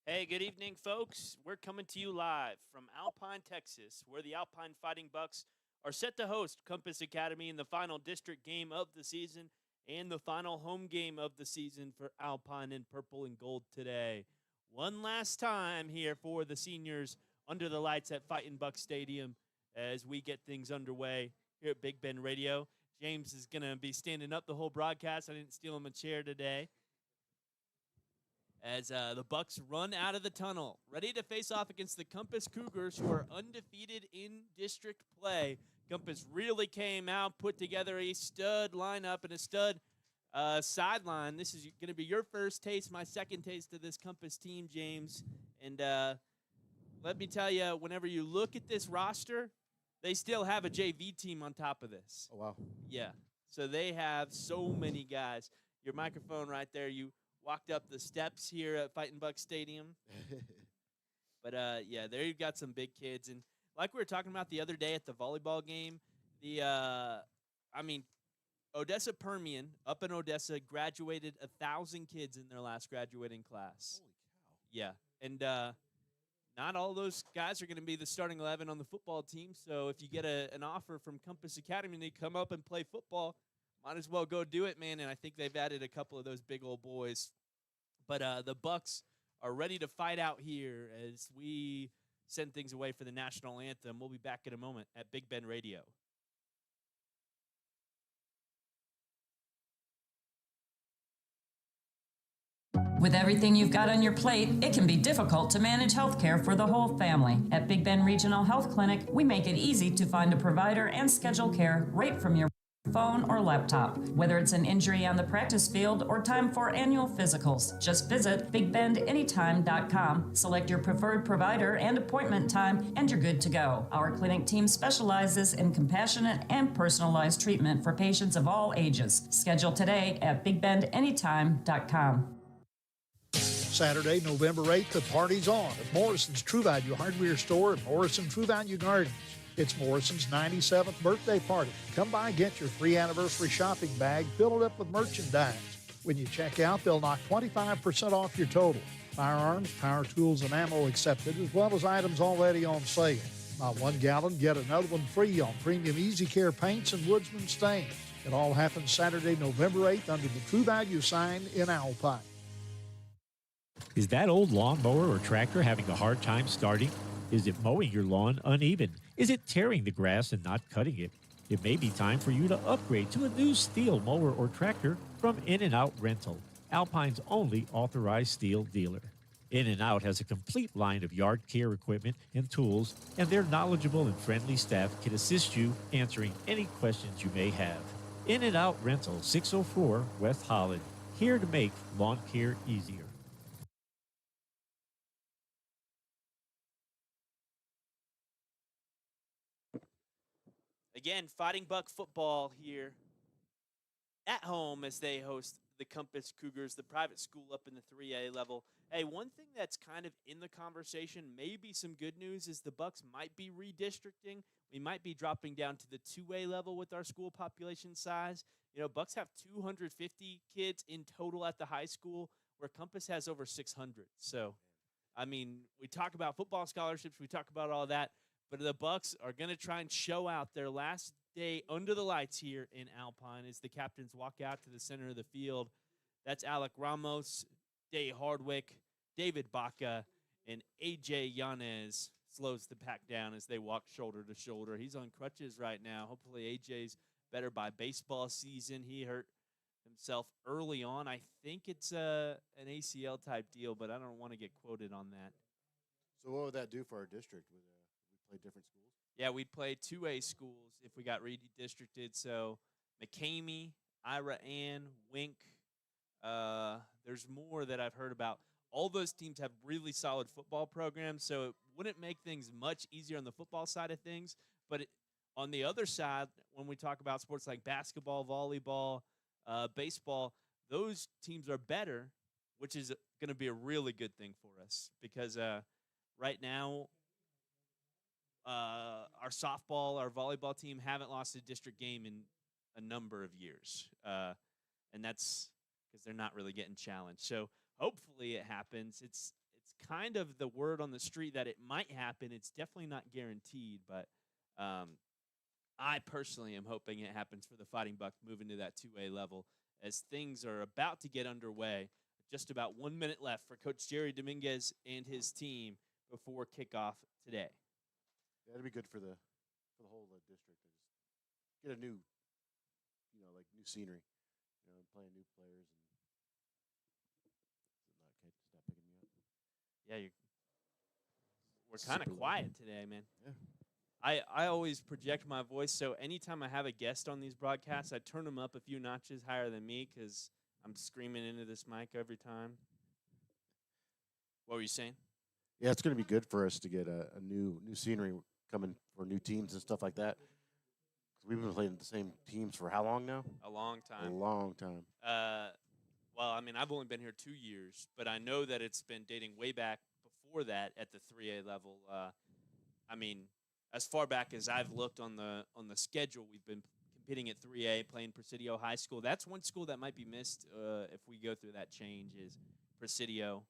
Hey, good evening, folks. We're coming to you live from Alpine, Texas, where the Alpine Fighting Bucks are set to host Compass Academy in the final district game of the season and the final home game of the season for Alpine in purple and gold today. One last time here for the seniors under the lights at Fightin Buck Stadium as we get things underway here at Big Ben Radio. James is going to be standing up the whole broadcast. I didn't steal him a chair today as the Bucks run out of the tunnel, ready to face off against the Compass Cougars, who are undefeated in district play. Compass really came out, put together a stud lineup and a stud sideline. This is going to be your first taste, my second taste of this Compass team, James. And let me tell you, whenever you look at this roster, they still have a JV team on top of this. Oh, wow. Yeah. So they have so many guys. Your microphone right there, you walked up the steps here at Fightin Buck Stadium. But, yeah, there you've got some big kids. And like we were talking about the other day at the volleyball game, Odessa Permian up in Odessa graduated 1,000 kids in their last graduating class. Holy cow. Yeah. And not all those guys are going to be the starting 11 on the football team. So if you get an offer from Compass Academy and they come up and play football, might as well go do it, man. And I think they've added a couple of those big old boys. But the Bucks are ready to fight out here as we send things away for the national anthem. We'll be back in a moment at Big Ben Radio. With everything you've got on your plate, it can be difficult to manage healthcare for the whole family. At Big Ben Regional Health Clinic, we make it easy to find a provider and schedule care right from your phone or laptop. Whether it's an injury on the practice field or time for annual physicals, just visit bigbendanytime.com, select your preferred provider and appointment time, and you're good to go. Our clinic team specializes in compassionate and personalized treatment for patients of all ages. Schedule today at bigbendanytime.com. Saturday, November 8th, the party's on at Morrison's True Value Hardware Store and Morrison True Value Gardens. It's Morrison's 97th birthday party. Come by and get your free anniversary shopping bag, fill it up with merchandise. When you check out, they'll knock 25% off your total. Firearms, power tools, and ammo accepted, as well as items already on sale. Buy 1 gallon, get another one free on premium Easy Care paints and Woodsman stains. It all happens Saturday, November 8th under the True Value sign in Alpine. Is that old lawnmower or tractor having a hard time starting? Is it mowing your lawn uneven? Is it tearing the grass and not cutting it? It may be time for you to upgrade to a new Steel mower or tractor from In-N-Out Rental, Alpine's only authorized Steel dealer. In-N-Out has a complete line of yard care equipment and tools, and their knowledgeable and friendly staff can assist you answering any questions you may have. In-N-Out Rental, 604 West Holland, here to make lawn care easier. Again, Fighting Buck football here at home as they host the Compass Cougars, the private school up in the 3A level. Hey, one thing that's kind of in the conversation, maybe some good news, is the Bucks might be redistricting. We might be dropping down to the 2A level with our school population size. You know, Bucks have 250 kids in total at the high school, where Compass has over 600. So, I mean, we talk about football scholarships, we talk about all that, but the Bucks are going to try and show out their last day under the lights here in Alpine as the captains walk out to the center of the field. That's Alec Ramos, Day Hardwick, David Baca, and AJ Yanez slows the pack down as they walk shoulder to shoulder. He's on crutches right now. Hopefully AJ's better by baseball season. He hurt himself early on. I think it's an ACL type deal, but I don't want to get quoted on that. So what would that do for our district? Would we play different schools? Yeah, we'd play 2A schools if we got redistricted. So McCamey, Ira Ann, Wink. There's more that I've heard about. All those teams have really solid football programs, so it wouldn't make things much easier on the football side of things. But on the other side, when we talk about sports like basketball, volleyball, baseball, those teams are better, which is going to be a really good thing for us because right now our softball, our volleyball team haven't lost a district game in a number of years, and that's because they're not really getting challenged. So hopefully it happens. It's kind of the word on the street that it might happen. It's definitely not guaranteed, but I personally am hoping it happens for the Fighting Buck moving to that 2A level as things are about to get underway. Just about 1 minute left for Coach Jerry Dominguez and his team before kickoff today. Yeah, it'd be good for the whole district to just get a new, like new scenery, playing new players and stop picking me up. Yeah, we're kind of Super quiet loud. today, man. Yeah. I always project my voice, so anytime I have a guest on these broadcasts, I turn them up a few notches higher than me because I'm screaming into this mic every time. What were you saying? Yeah, it's going to be good for us to get a new scenery coming for new teams and stuff like that. 'Cause we've been playing the same teams for how long now? A long A time. long time. Well, I mean, I've only been here 2 years, but I know that it's been dating way back before that at the 3A level. I mean, as far back as I've looked on the schedule, we've been competing at 3A, playing Presidio High School. That's one school that might be missed if we go through that change is Presidio.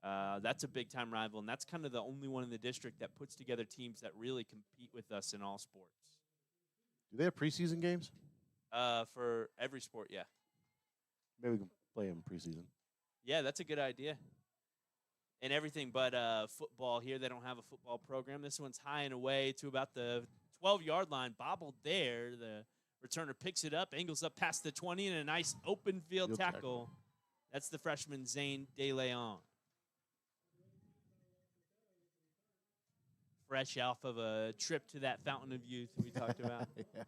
That's a big-time rival, and that's kind of the only one in the district that puts together teams that really compete with us in all sports. Do they have preseason games? For every sport, yeah. Maybe we can play them preseason. Yeah, that's a good idea. And everything but football here. They don't have a football program. This one's high and away to about the 12-yard line. Bobbled there. The returner picks it up, angles up past the 20, and a nice open field tackle. That's the freshman Zane De Leon. Fresh off of a trip to that fountain of youth we talked about. Yeah.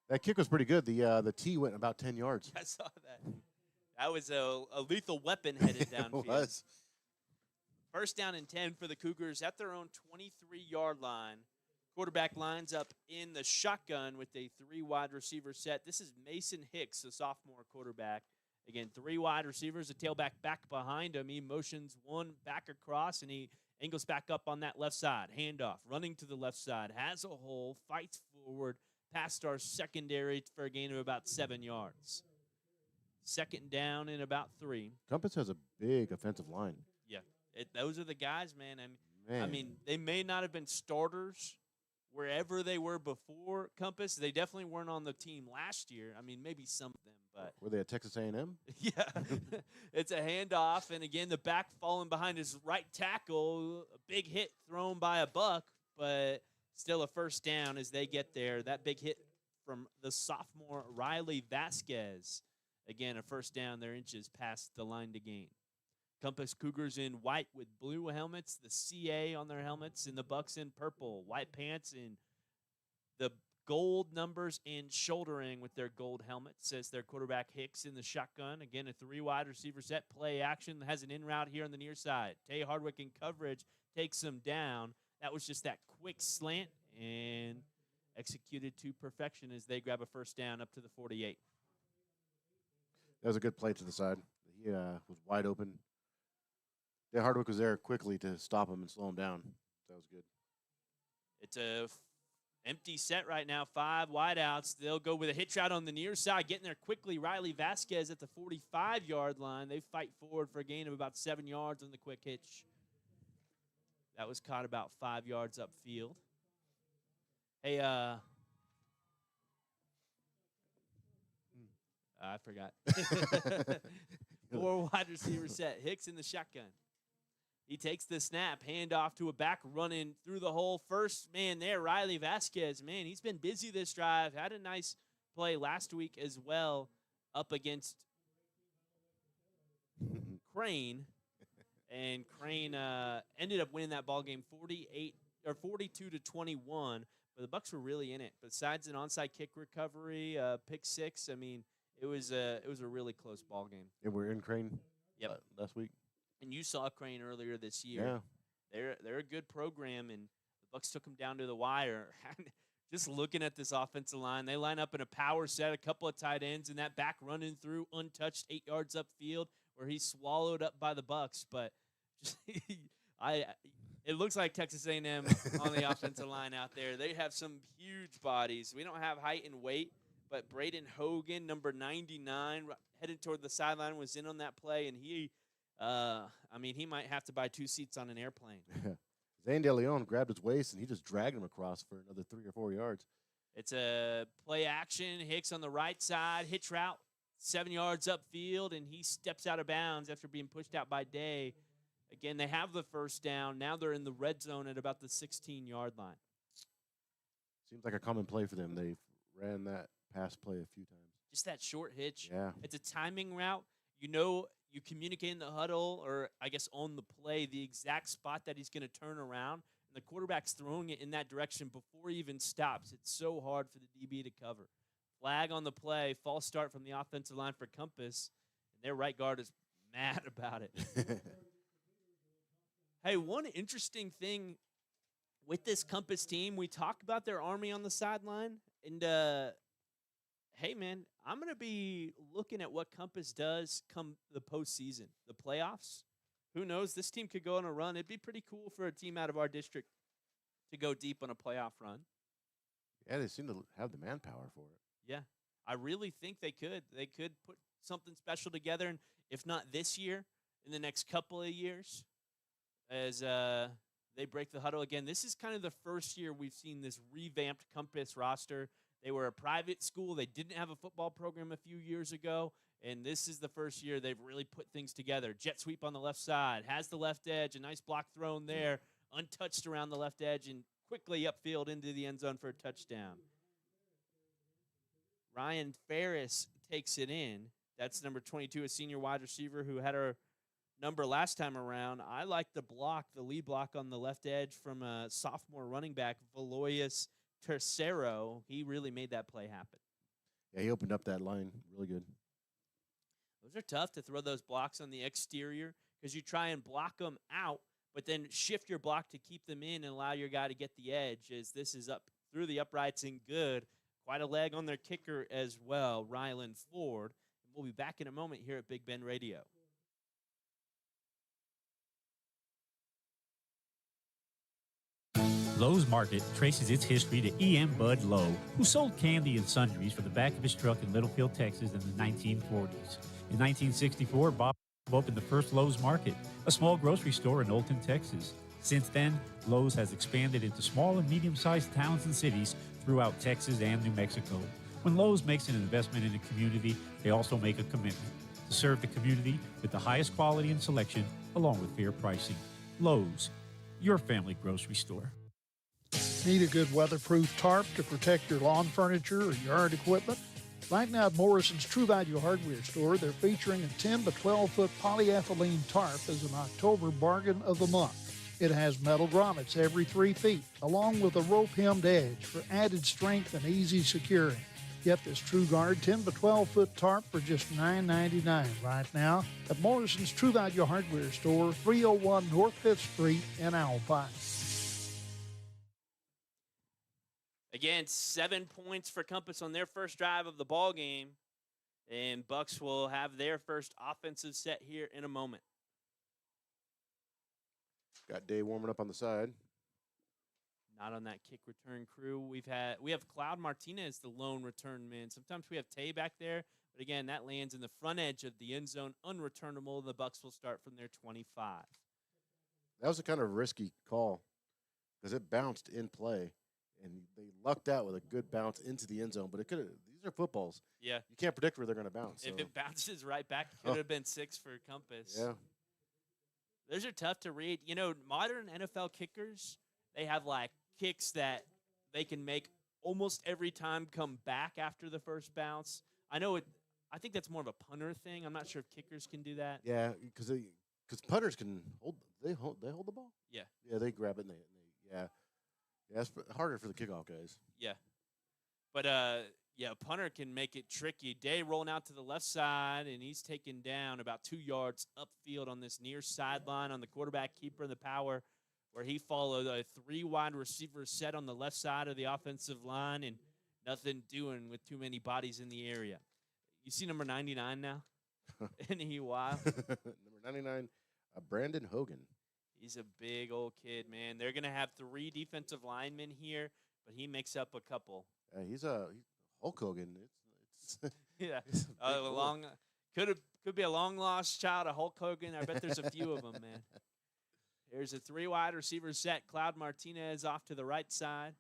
That kick was pretty good. The tee went about 10 yards. I saw that. That was a lethal weapon headed downfield. It was. First down and 10 for the Cougars at their own 23-yard line. Quarterback lines up in the shotgun with a 3 wide receiver set. This is Mason Hicks, the sophomore quarterback. Again, 3 wide receivers, a tailback back behind him. He motions one back across, and he angles back up on that left side. Handoff, running to the left side, has a hole, fights forward, past our secondary for a gain of about 7 yards. Second down and about 3. Compass has a big offensive line. Yeah, those are the guys, man. Man. I mean, they may not have been starters wherever they were before Compass. They definitely weren't on the team last year. I mean, maybe some of them, but Were they at Texas A&M? yeah, it's a handoff, and again, the back falling behind his right tackle. A big hit thrown by a Buck, but still a first down as they get there. That big hit from the sophomore Riley Vasquez. Again, a first down. They're inches past the line to gain. Compass Cougars in white with blue helmets, the CA on their helmets, and the Bucks in purple. White pants and the gold numbers and shouldering with their gold helmets, says their quarterback Hicks in the shotgun. Again, a 3 wide receiver set, play action, has an in route here on the near side. Tay Hardwick in coverage takes him down. That was just that quick slant and executed to perfection as they grab a first down up to the 48. That was a good play to the side. He was wide open. Yeah, Hardwick was there quickly to stop him and slow him down. That was good. It's a empty set right now, 5 wideouts. They'll go with a hitch route on the near side, getting there quickly. Riley Vasquez at the 45-yard line. They fight forward for a gain of about 7 yards on the quick hitch. That was caught about 5 yards upfield. Hey, I forgot. 4 wide receiver set. Hicks in the shotgun. He takes the snap, hand off to a back running through the hole. First man there, Riley Vasquez. Man, he's been busy this drive. Had a nice play last week as well up against Crane. And Crane ended up winning that ball game 42-21. But the Bucks were really in it. Besides an onside kick recovery, pick 6, I mean, it was a really close ball game. And we're in Crane last week. And you saw Crane earlier this year. Yeah. They're a good program, and the Bucks took them down to the wire. Just looking at this offensive line, they line up in a power set, a couple of tight ends, and that back running through untouched 8 yards upfield where he's swallowed up by the Bucks. But just, it looks like Texas A&M on the offensive line out there. They have some huge bodies. We don't have height and weight, but Braden Hogan, number 99, headed toward the sideline, was in on that play, and he I mean, he might have to buy 2 seats on an airplane. Zane De Leon grabbed his waist, and he just dragged him across for another 3 or 4 yards. It's a play action. Hicks on the right side, hitch route, 7 yards upfield, and he steps out of bounds after being pushed out by Day. Again, they have the first down. Now they're in the red zone at about the 16-yard line. Seems like a common play for them. They've ran that pass play a few times. Just that short hitch. Yeah. It's a timing route. You know, you communicate in the huddle or, I guess, on the play, the exact spot that he's going to turn around, and the quarterback's throwing it in that direction before he even stops. It's so hard for the DB to cover. Flag on the play, false start from the offensive line for Compass, and their right guard is mad about it. Hey, one interesting thing with this Compass team, we talk about their army on the sideline, and hey, man, I'm going to be looking at what Compass does come the postseason, the playoffs. Who knows? This team could go on a run. It'd be pretty cool for a team out of our district to go deep on a playoff run. Yeah, they seem to have the manpower for it. Yeah, I really think they could. They could put something special together, and if not this year, in the next couple of years, as they break the huddle again. This is kind of the first year we've seen this revamped Compass roster. They were a private school. They didn't have a football program a few years ago, and this is the first year they've really put things together. Jet sweep on the left side, has the left edge, a nice block thrown there, untouched around the left edge, and quickly upfield into the end zone for a touchdown. Ryan Ferris takes it in. That's number 22, a senior wide receiver who had our number last time around. I like the block, the lead block on the left edge from a sophomore running back, Valois Tercero. He really made that play happen. Yeah, he opened up that line really good. Those are tough to throw those blocks on the exterior because you try and block them out, but then shift your block to keep them in and allow your guy to get the edge as this is up through the uprights and good. Quite a leg on their kicker as well, Rylan Ford. And we'll be back in a moment here at Big Ben Radio. Lowe's Market traces its history to E.M. Bud Lowe, who sold candy and sundries from the back of his truck in Littlefield, Texas in the 1940s. In 1964, Bob opened the first Lowe's Market, a small grocery store in Olton, Texas. Since then, Lowe's has expanded into small and medium-sized towns and cities throughout Texas and New Mexico. When Lowe's makes an investment in a community, they also make a commitment to serve the community with the highest quality and selection, along with fair pricing. Lowe's, your family grocery store. Need a good weatherproof tarp to protect your lawn furniture or yard equipment? Right now at Morrison's True Value Hardware Store, they're featuring a 10 to 12-foot polyethylene tarp as an October bargain of the month. It has metal grommets every 3 feet, along with a rope-hemmed edge for added strength and easy securing. Get this True Guard 10 to 12-foot tarp for just $9.99 right now at Morrison's True Value Hardware Store, 301 North 5th Street in Alpine. Again, 7 points for Compass on their first drive of the ball game, and Bucks will have their first offensive set here in a moment. Got Day warming up on the side. Not on that kick return crew. We have Cloud Martinez, the lone return man. Sometimes we have Tay back there, but again, that lands in the front edge of the end zone, unreturnable. The Bucks will start from their 25. That was a kind of risky call because it bounced in play. And they lucked out with a good bounce into the end zone, but it could have. These are footballs. Yeah, you can't predict where they're going to bounce. If so. it bounces right back, it could have been 6 for Compass. Yeah, those are tough to read. You know, modern NFL kickers, they have like kicks that they can make almost every time come back after the first bounce. I know it. I think that's more of a punter thing. I'm not sure if kickers can do that. Yeah, because punters can hold. They hold the ball. Yeah, yeah, they grab it and they yeah. Yeah, it's harder for the kickoff guys. Yeah. But, yeah, punter can make it tricky. Day rolling out to the left side, and he's taken down about 2 yards upfield on this near sideline on the quarterback keeper in the power, where he followed a 3 wide receiver set on the left side of the offensive line and nothing doing with too many bodies in the area. You see number 99 now? Isn't he wild? Number 99, Brandon Hogan. He's a big old kid, man. They're going to have 3 defensive linemen here, but he makes up a couple. He's Hulk Hogan. It's yeah. it's Long could have Could be a long-lost child of Hulk Hogan. I bet there's a few of them, man. Here's a 3-wide receiver set. Cloud Martinez off to the right side.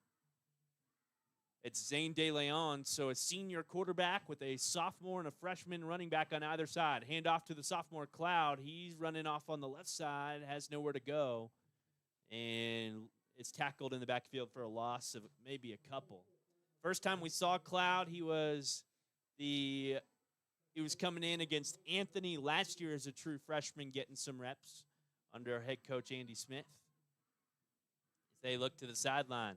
It's Zane De Leon, so a senior quarterback with a sophomore and a freshman running back on either side. Hand off to the sophomore Cloud. He's running off on the left side, has nowhere to go, and is tackled in the backfield for a loss of maybe a couple. First time we saw Cloud, he was coming in against Anthony last year as a true freshman, getting some reps under head coach Andy Smith. As they look to the sideline.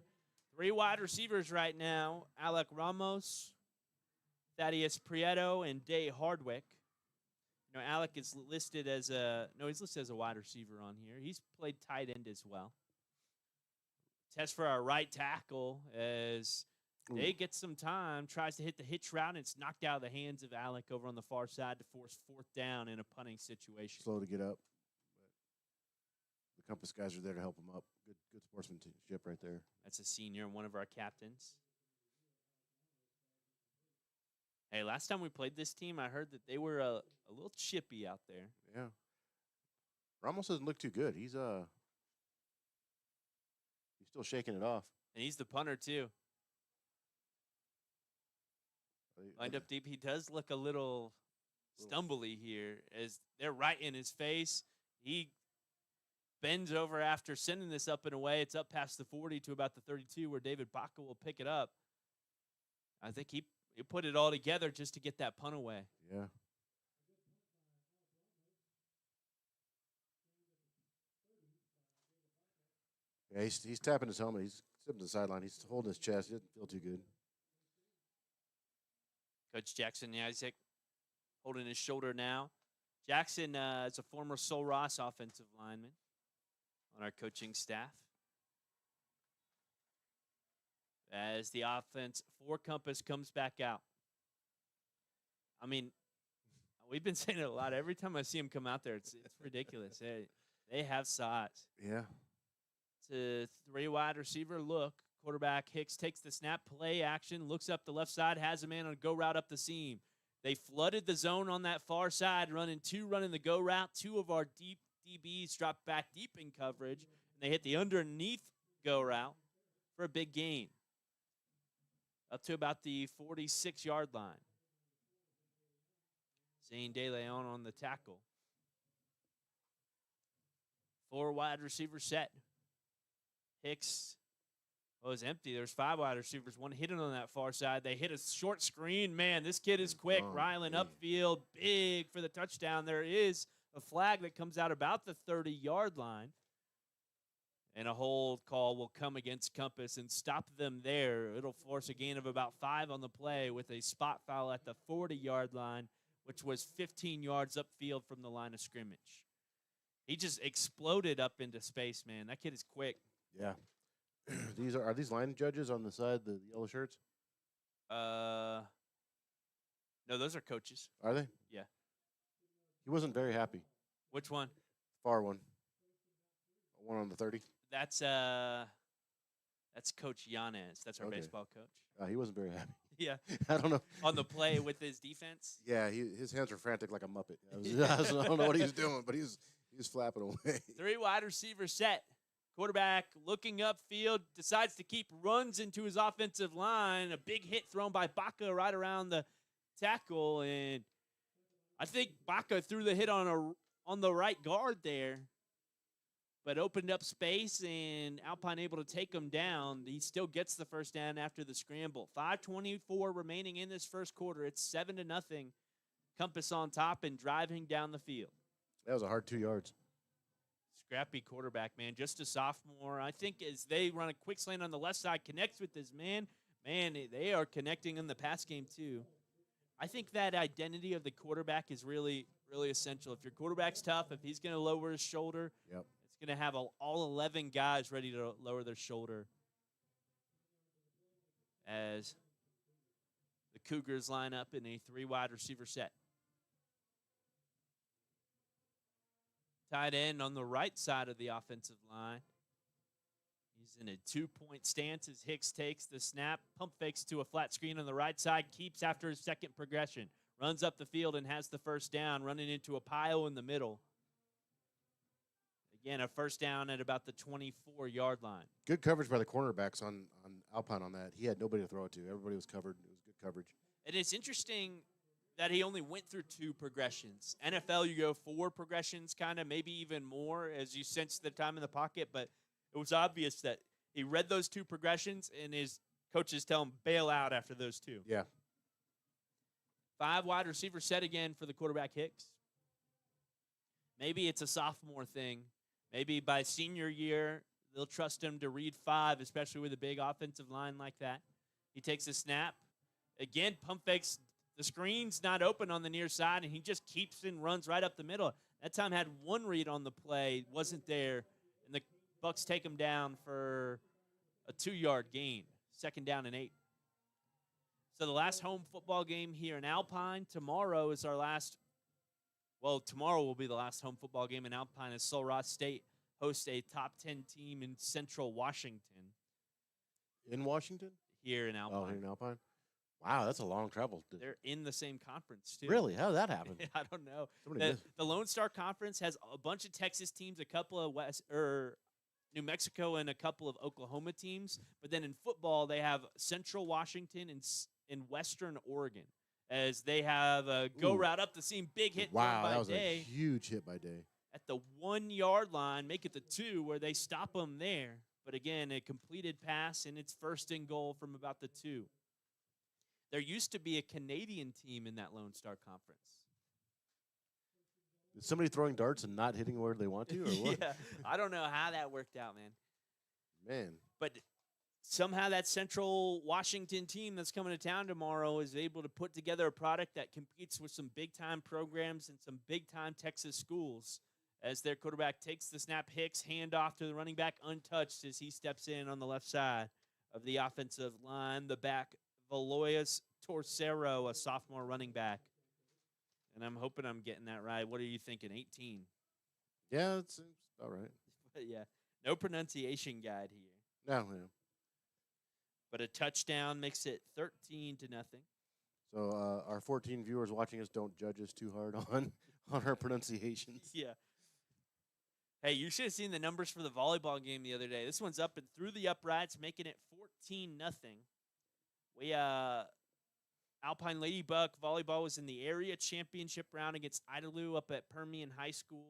3 wide receivers right now, Alec Ramos, Thaddeus Prieto, and Day Hardwick. You know, Alec is listed as he's listed as a wide receiver on here. He's played tight end as well. Test for our right tackle as Day gets some time, tries to hit the hitch route, and it's knocked out of the hands of Alec over on the far side to force 4th down in a punting situation. Slow to get up. But the Compass guys are there to help him up. Good sportsmanship right there. That's a senior and one of our captains. Hey, last time we played this team, I heard that they were a little chippy out there. Yeah. Ramos doesn't look too good. He's still shaking it off. And he's the punter, too. Lined up deep. He does look a little stumbly here as they're right in his face. He bends over after sending this up and away. It's up past the 40 to about the 32 where David Baca will pick it up. I think he put it all together just to get that punt away. Yeah. Yeah, he's tapping his helmet. He's sitting to the sideline. He's holding his chest. He doesn't feel too good. Coach Jackson Isaac holding his shoulder now. Jackson is a former Sol Ross offensive lineman on our coaching staff. As the offense for Compass comes back out. I mean, we've been saying it a lot. Every time I see him come out there, it's ridiculous. They have size. Yeah. It's a 3 wide receiver look. Quarterback Hicks takes the snap, play action, looks up the left side, has a man on a go route up the seam. They flooded the zone on that far side, running the go route. 2 of our deep DBs dropped back deep in coverage, and they hit the underneath go route for a big gain. Up to about the 46-yard line. Zane De Leon on the tackle. 4 wide receiver set. Hicks was empty. There's 5 wide receivers. One hidden on that far side. They hit a short screen. Man, this kid is quick. Rylan upfield, big for the touchdown. There is a flag that comes out about the 30-yard line. And a hold call will come against Compass and stop them there. It'll force a gain of about 5 on the play with a spot foul at the 40-yard line, which was 15 yards upfield from the line of scrimmage. He just exploded up into space, man. That kid is quick. Yeah. Are these line judges on the side, the yellow shirts? No, those are coaches. Are they? Yeah. He wasn't very happy. Which one? Far one. One on the 30. That's Coach Yanez. That's our baseball coach. He wasn't very happy. Yeah. I don't know. On the play with his defense? Yeah, his hands were frantic like a Muppet. I don't know what he was doing, but he was flapping away. 3 wide receiver set. Quarterback looking upfield, decides to keep runs into his offensive line. A big hit thrown by Baca right around the tackle, and I think Baca threw the hit on the right guard there, but opened up space, and Alpine able to take him down. He still gets the first down after the scramble. 5:24 remaining in this first quarter. It's 7-0. Compass on top and driving down the field. That was a hard 2 yards. Scrappy quarterback, man. Just a sophomore. I think as they run a quick slant on the left side, connects with this man. Man, they are connecting in the pass game too. I think that identity of the quarterback is really, really essential. If your quarterback's tough, if he's going to lower his shoulder, yep, it's going to have all 11 guys ready to lower their shoulder as the Cougars line up in a 3 wide receiver set. Tight end on the right side of the offensive line. He's in a 2-point stance as Hicks takes the snap, pump fakes to a flat screen on the right side, keeps after his second progression. runs up the field and has the first down, running into a pile in the middle. Again, a first down at about the 24-yard line. Good coverage by the cornerbacks on Alpine on that. He had nobody to throw it to. Everybody was covered. It was good coverage. And it's interesting that he only went through 2 progressions. NFL, you go 4 progressions, kind of, maybe even more as you sense the time in the pocket. But it was obvious that he read those 2 progressions, and his coaches tell him bail out after those 2. Yeah. 5 wide receiver set again for the quarterback Hicks. Maybe it's a sophomore thing. Maybe by senior year, they'll trust him to read 5, especially with a big offensive line like that. He takes a snap. Again, pump fakes. The screen's not open on the near side, and he just keeps and runs right up the middle. That time had 1 read on the play, wasn't there, and the Bucks take him down for a 2-yard gain. 2nd down and 8. So the last home football game here in Alpine. Tomorrow is our last. Well, tomorrow will be the last home football game in Alpine as Sul Ross State hosts a top 10 team in Central Washington. In Washington? Here in Alpine. Oh, here in Alpine. Wow, that's a long travel. They're in the same conference, too. Really? How did that happen? I don't know. Somebody The Lone Star Conference has a bunch of Texas teams, a couple of New Mexico, and a couple of Oklahoma teams. But then in football, they have Central Washington and Western Oregon, as they have a go route up the seam. Big hit thrown by that was Day. a huge hit by Day. At the 1-yard line, make it the 2, where they stop them there. But again, a completed pass, and it's 1st and goal from about the 2. There used to be a Canadian team in that Lone Star Conference. Is somebody throwing darts and not hitting where they want to, or what? Yeah, I don't know how that worked out, man. Man. But somehow that Central Washington team that's coming to town tomorrow is able to put together a product that competes with some big-time programs and some big-time Texas schools. As their quarterback takes the snap, Hicks, handoff to the running back untouched as he steps in on the left side of the offensive line. The back, Valois Torcero, a sophomore running back. And I'm hoping I'm getting that right. What are you thinking, 18? Yeah, that seems about right. But yeah, no pronunciation guide here. No, yeah. But a touchdown makes it 13-0. So our 14 viewers watching us, don't judge us too hard on our pronunciations. Yeah. Hey, you should have seen the numbers for the volleyball game the other day. This one's up and through the uprights, making it 14-0. We Alpine Lady Buck volleyball was in the area championship round against Idalou up at Permian High School,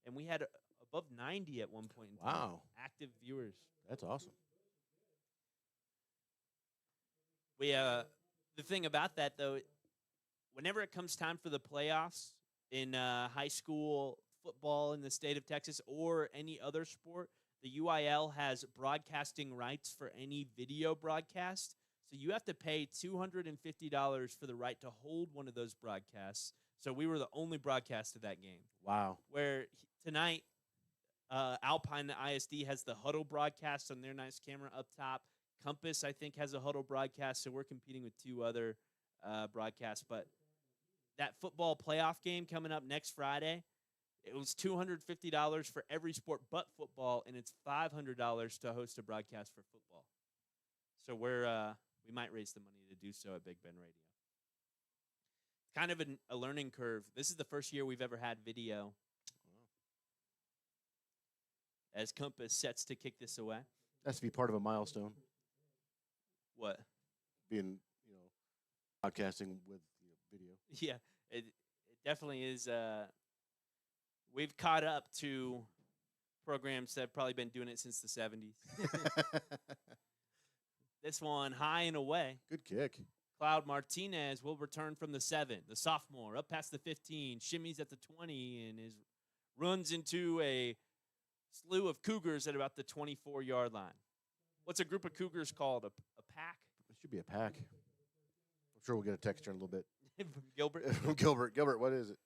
and we had above 90 at one point in time. Wow. Active viewers. That's awesome. We the thing about that, though, whenever it comes time for the playoffs in high school football in the state of Texas or any other sport, the UIL has broadcasting rights for any video broadcast. So you have to pay $250 for the right to hold one of those broadcasts. So we were the only broadcast of that game. Wow. Where tonight, Alpine ISD has the huddle broadcast on their nice camera up top. Compass, I think, has a huddle broadcast, so we're competing with 2 other broadcasts. But that football playoff game coming up next Friday, it was $250 for every sport but football, and it's $500 to host a broadcast for football. So we might raise the money to do so at Big Ben Radio. Kind of a learning curve. This is the first year we've ever had video. As Compass sets to kick this away. Has to be part of a milestone. What? Being, podcasting with video. Yeah, it definitely is. We've caught up to programs that have probably been doing it since the 70s. This one, high and away. Good kick. Cloud Martinez will return from the 7, the sophomore, up past the 15, shimmies at the 20, and runs into a slew of Cougars at about the 24-yard line. What's a group of Cougars called? A pack? It should be a pack. I'm sure we'll get a text here in a little bit. From Gilbert? From Gilbert. Gilbert, what is it?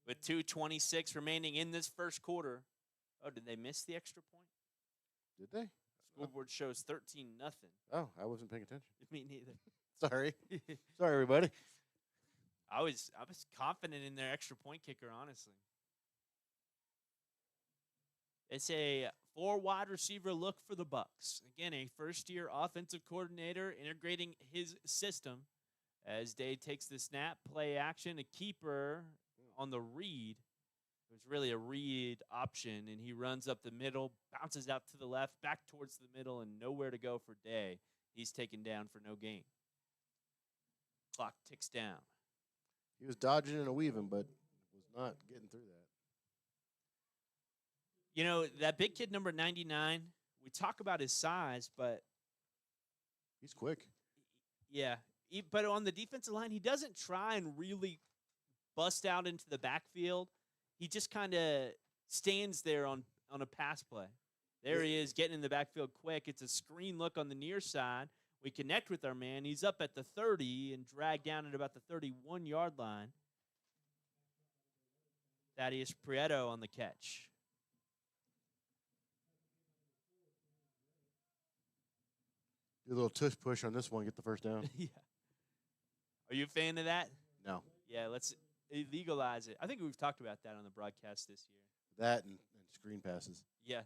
With 2:26 remaining in this first quarter. Oh, did they miss the extra point? Did they? Scoreboard shows 13-0. Oh, I wasn't paying attention. Me neither. Sorry. Sorry, everybody. I was confident in their extra point kicker, honestly. It's a 4 wide receiver look for the Bucks. Again, a first-year offensive coordinator integrating his system as Day takes the snap, play action, a keeper on the read. It was really a read option, and he runs up the middle, bounces out to the left, back towards the middle, and nowhere to go for Day. He's taken down for no gain. Clock ticks down. He was dodging and weaving, but was not getting through that. You know, that big kid, number 99, we talk about his size, but He's quick. yeah. But on the defensive line, he doesn't try and really bust out into the backfield. He just kind of stands there on a pass play. There he is, getting in the backfield quick. It's a screen look on the near side. We connect with our man. He's up at the 30 and dragged down at about the 31-yard line. Thaddeus Prieto on the catch. Do a little tush push on this one, get the first down. Yeah. Are you a fan of that? No. Yeah, let's legalize it. I think we've talked about that on the broadcast this year. That and screen passes. Yeah.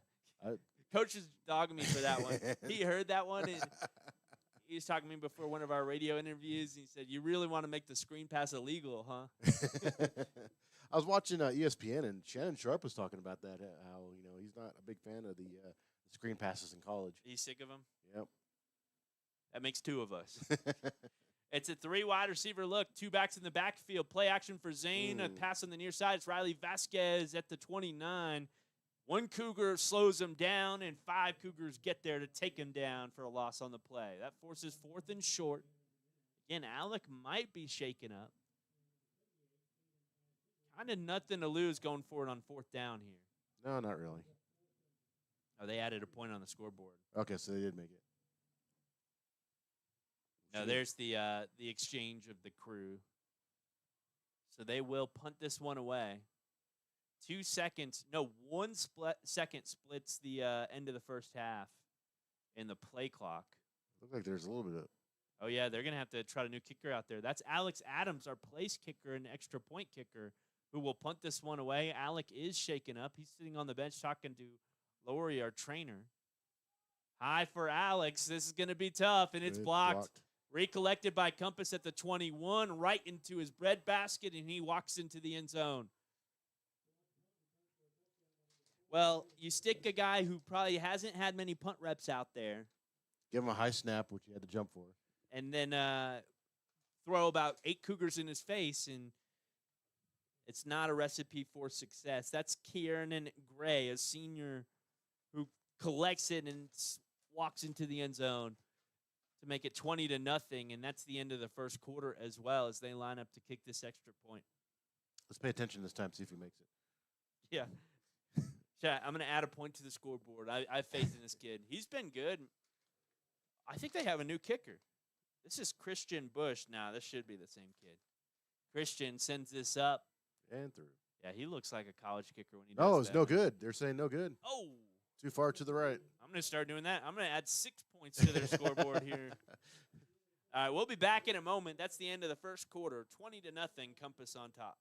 I- Coach is dogging me for that one. He heard that one, and he was talking to me before one of our radio interviews. And he said, "You really want to make the screen pass illegal, huh?" I was watching ESPN, and Shannon Sharp was talking about that, how, he's not a big fan of the screen passes in college. He's sick of them. Yep. That makes 2 of us. It's a 3 wide receiver look, 2 backs in the backfield. Play action for Zane. A pass on the near side. It's Riley Vasquez at the 29. 1 Cougar slows him down, and 5 Cougars get there to take him down for a loss on the play. That forces 4th and short. Again, Alec might be shaken up. Kind of nothing to lose going for it on 4th down here. No, not really. Oh, they added a point on the scoreboard. Okay, so they did make it. No, there's the exchange of the crew. So they will punt this one away. 2 seconds. No, 1 second splits the end of the first half in the play clock. Looks like there's a little bit of. Oh, yeah, they're going to have to try a new kicker out there. That's Alex Adams, our place kicker and extra point kicker, who will punt this one away. Alec is shaken up. He's sitting on the bench talking to Lori, our trainer. High for Alex. This is going to be tough, and it's blocked. Recollected by Compass at the 21, right into his bread basket, and he walks into the end zone. Well, you stick a guy who probably hasn't had many punt reps out there. Give him a high snap, which he had to jump for. And then throw about 8 Cougars in his face, and it's not a recipe for success. That's Kieran Gray, a senior who collects it and walks into the end zone to make it 20-0, and that's the end of the first quarter as well as they line up to kick this extra point. Let's pay attention this time, see if he makes it. Yeah. Chat, I'm going to add a point to the scoreboard. I have faith in this kid. He's been good. I think they have a new kicker. This is Christian Bush. Now, this should be the same kid. Christian sends this up. And through. Yeah, he looks like a college kicker when he does No, it's that. no good. They're saying no good. Oh. Too far to the right. I'm going to start doing that. I'm going to add 6 points to their scoreboard here. All right, we'll be back in a moment. That's the end of the first quarter. 20-0, Compass on top.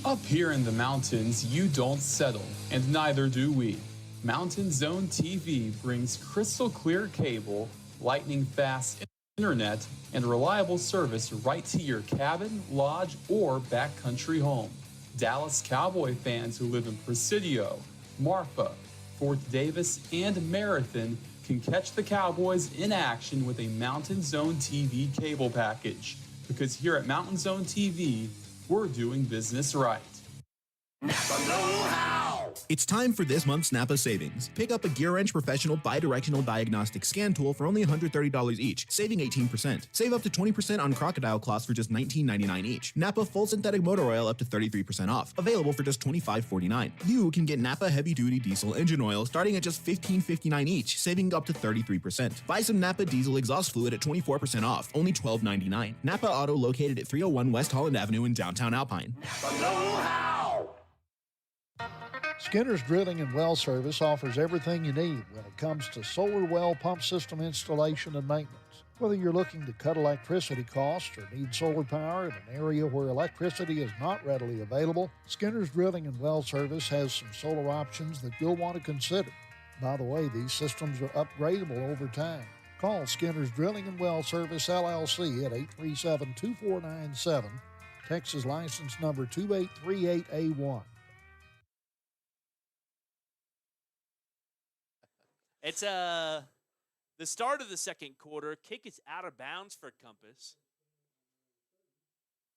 Up here in the mountains, you don't settle, and neither do we. Mountain Zone TV brings crystal clear cable, lightning fast internet, and reliable service right to your cabin, lodge, or backcountry home. Dallas Cowboy fans who live in Presidio, Marfa, Fort Davis, and Marathon can catch the Cowboys in action with a Mountain Zone TV cable package. Because here at Mountain Zone TV, we're doing business right. It's time for this month's Napa savings. Pick up a Gear Wrench Professional Bidirectional Diagnostic Scan Tool for only $130 each, saving 18%. Save up to 20% on crocodile cloths for just $19.99 each. Napa Full Synthetic Motor Oil up to 33% off, available for just $25.49. You can get Napa Heavy Duty Diesel Engine Oil starting at just $15.59 each, saving up to 33%. Buy some Napa Diesel Exhaust Fluid at 24% off, only $12.99. Napa Auto located at 301 West Holland Avenue in downtown Alpine. Skinner's Drilling and Well Service offers everything you need when it comes to solar well pump system installation and maintenance. Whether you're looking to cut electricity costs or need solar power in an area where electricity is not readily available, Skinner's Drilling and Well Service has some solar options that you'll want to consider. By the way, these systems are upgradable over time. Call Skinner's Drilling and Well Service LLC at 837-2497, Texas license number 2838A1. It's the start of the second quarter. Kick is out of bounds for Compass.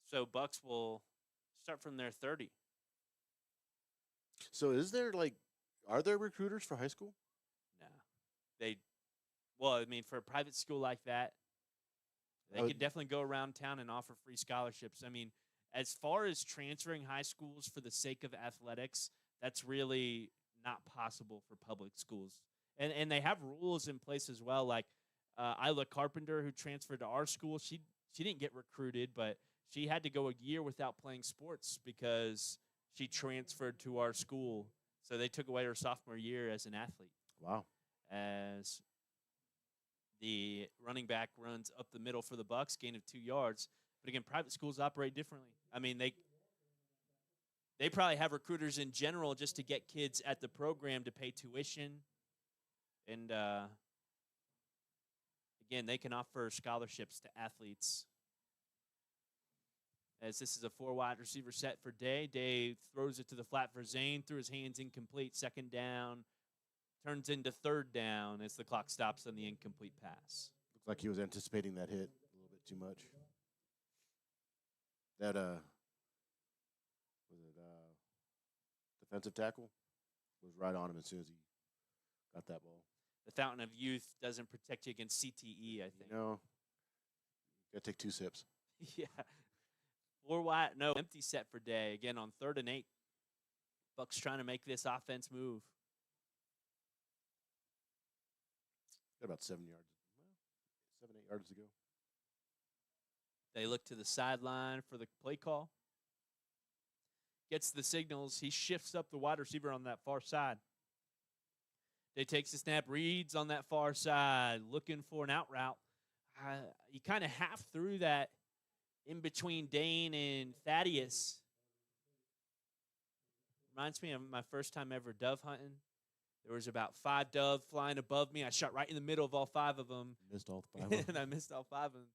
So Bucks will start from their 30. So are there recruiters for high school? No. For a private school like that, they could definitely go around town and offer free scholarships. I mean, as far as transferring high schools for the sake of athletics, that's really not possible for public schools. And they have rules in place as well. Like Isla Carpenter, who transferred to our school, she didn't get recruited, but she had to go a year without playing sports because she transferred to our school. So they took away her sophomore year as an athlete. Wow. As the running back runs up the middle for the Bucks, gain of 2 yards. But again, private schools operate differently. I mean, they probably have recruiters in general just to get kids at the program to pay tuition. And, again, they can offer scholarships to athletes. As this is a 4-wide receiver set for Day. Day throws it to the flat for Zane. Through his hands, incomplete. Second down. Turns into third down as the clock stops on the incomplete pass. Looks like he was anticipating that hit a little bit too much. That defensive tackle was right on him as soon as he got that ball. The fountain of youth doesn't protect you against CTE, I think. No. Got to take 2 sips. Yeah. 4 wide, no, empty set for Day. Again, on 3rd and 8. Bucks trying to make this offense move. Got about 7 yards. 7, 8 yards to go. They look to the sideline for the play call. Gets the signals. He shifts up the wide receiver on that far side. They takes the snap, reads on that far side, looking for an out route. He kind of half threw that in between Dane and Thaddeus. Reminds me of my first time ever dove hunting. There was about 5 dove flying above me. I shot right in the middle of all 5 of them. Missed all 5 of them. And I missed all 5 of them.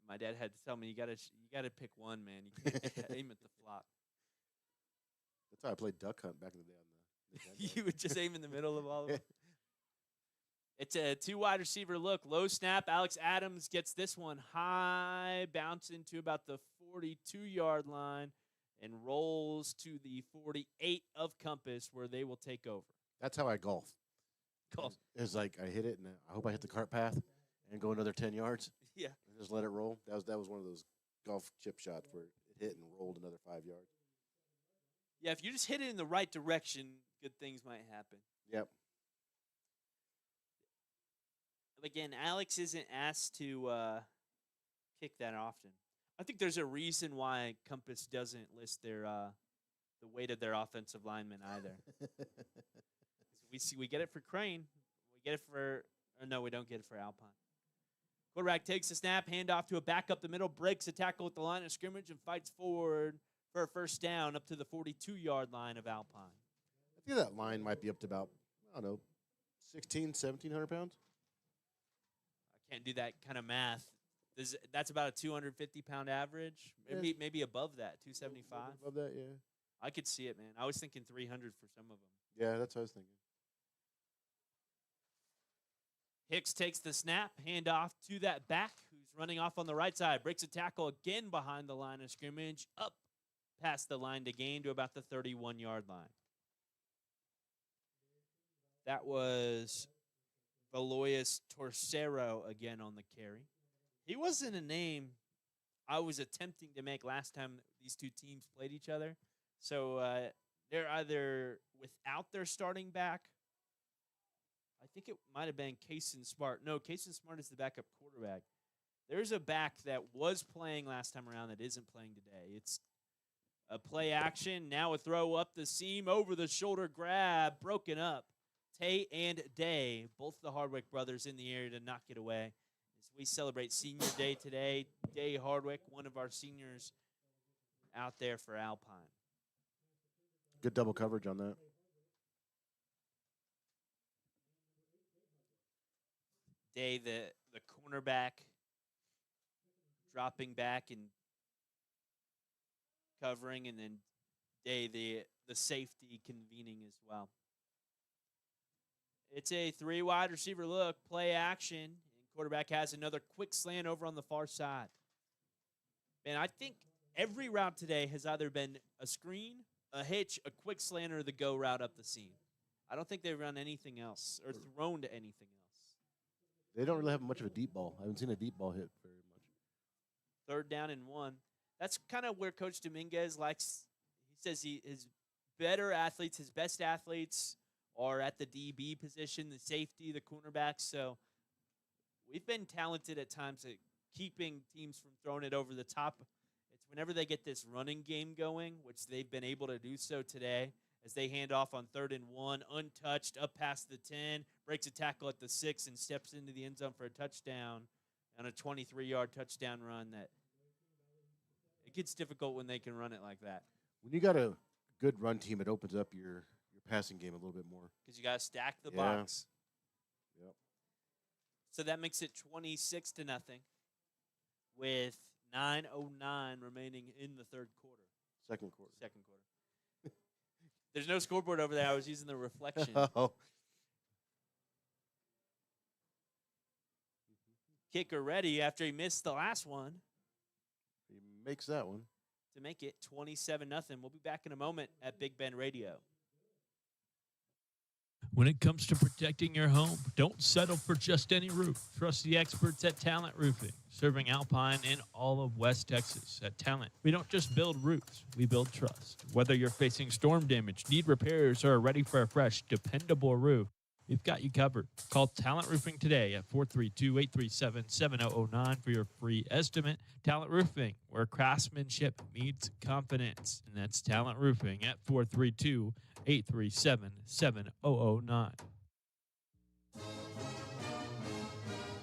My dad had to tell me, you gotta pick one, man. You can't aim at the flock. That's how I played duck hunt back in the day. You would just aim in the middle of all of them. It's a 2 wide receiver look. Low snap. Alex Adams gets this one high, bouncing to about the 42-yard line, and rolls to the 48 of Compass, where they will take over. That's how I golf. Golf. It's like I hit it, and I hope I hit the cart path and go another 10 yards. Yeah. And just let it roll. That was one of those golf chip shots where it hit and rolled another 5 yards. Yeah, if you just hit it in the right direction, good things might happen. Yep. Again, Alex isn't asked to kick that often. I think there's a reason why Compass doesn't list their the weight of their offensive linemen either. We get it for Crane. We get it for no, we don't get it for Alpine. Quarterback takes the snap, handoff to a back up the middle, breaks a tackle at the line of scrimmage, and fights forward for a first down up to the 42-yard line of Alpine. I think that line might be up to about, 1,700 pounds. I can't do that kind of math. That's about a 250-pound average. Maybe above that, 275. Above that, yeah. I could see it, man. I was thinking 300 for some of them. Yeah, that's what I was thinking. Hicks takes the snap, handoff to that back who's running off on the right side. Breaks a tackle again behind the line of scrimmage, up past the line to gain to about the 31-yard line. That was Valois Torcero again on the carry. He wasn't a name I was attempting to make last time these two teams played each other. So they're either without their starting back. I think it might have been Cason Smart. No, Cason Smart is the backup quarterback. There's a back that was playing last time around that isn't playing today. It's a play action. Now a throw up the seam, over the shoulder grab, broken up. Tay and Day, both the Hardwick brothers in the area to knock it away. we celebrate Senior Day today. Day Hardwick, one of our seniors out there for Alpine. Good double coverage on that. Day, the cornerback, dropping back and covering, and then Day, the safety, convening as well. It's a 3 wide receiver look, play action, and quarterback has another quick slant over on the far side. Man, I think every route today has either been a screen, a hitch, a quick slant, or the go route up the seam. I don't think they've run anything else or thrown to anything else. They don't really have much of a deep ball. I haven't seen a deep ball hit very much. 3rd down and 1. That's kind of where Coach Dominguez likes. He says his better athletes, his best athletes are at the DB position, the safety, the cornerbacks. So we've been talented at times at keeping teams from throwing it over the top. It's whenever they get this running game going, which they've been able to do so today, as they hand off on 3rd and 1, untouched, up past the 10, breaks a tackle at the 6, and steps into the end zone for a touchdown on a 23-yard touchdown run. That it gets difficult when they can run it like that. When you got a good run team, it opens up your passing game a little bit more. Because you got to stack the box. Yep. So that makes it 26-0 with 9:09 remaining in the 3rd quarter. Second quarter. There's no scoreboard over there. I was using the reflection. Oh. Kicker ready after he missed the last one He makes that one. to make it 27-0. We'll be back in a moment at Big Ben Radio. When it comes to protecting your home, don't settle for just any roof. Trust the experts at Talent Roofing, serving Alpine and all of West Texas. At Talent, we don't just build roofs, we build trust. Whether you're facing storm damage, need repairs, or are ready for a fresh, dependable roof, we've got you covered. Call Talent Roofing today at 432-837-7009 for your free estimate. Talent Roofing, where craftsmanship meets confidence. And that's Talent Roofing at 432-837-7009.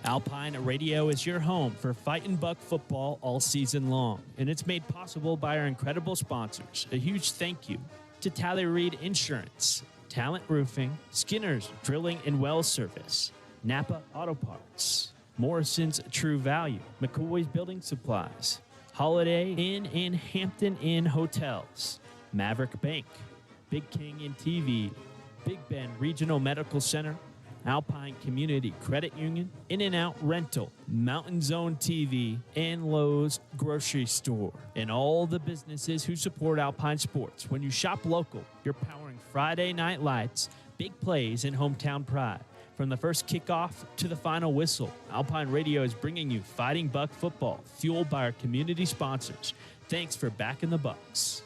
Alpine Radio is your home for Fightin' Buck football all season long, and it's made possible by our incredible sponsors. A huge thank you to Tyler Reed Insurance, Talent Roofing, Skinner's Drilling and Well Service, Napa Auto Parts, Morrison's True Value, McCoy's Building Supplies, Holiday Inn and Hampton Inn Hotels, Maverick Bank, Big King and TV, Big Ben Regional Medical Center, Alpine Community Credit Union, In-N-Out Rental, Mountain Zone TV, and Lowe's Grocery Store, and all the businesses who support Alpine sports. When you shop local, you're powering Friday night lights, big plays, and hometown pride. From the first kickoff to the final whistle, Alpine Radio is bringing you Fighting Buck football, fueled by our community sponsors. Thanks for backing the Bucks.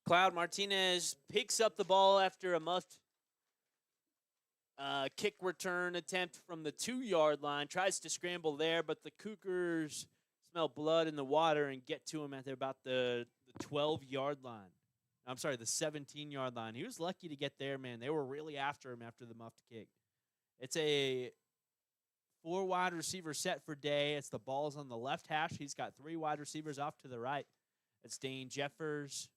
Cloud Martinez picks up the ball after a muffed kick return attempt from the 2-yard line. Tries to scramble there, but the Cougars smell blood in the water and get to him at about the 12-yard line. I'm sorry, the 17-yard line. He was lucky to get there, man. They were really after him after the muffed kick. It's a 4 wide receiver set for Day. It's the ball's on the left hash. He's got 3 wide receivers off to the right. It's Dane Jeffers,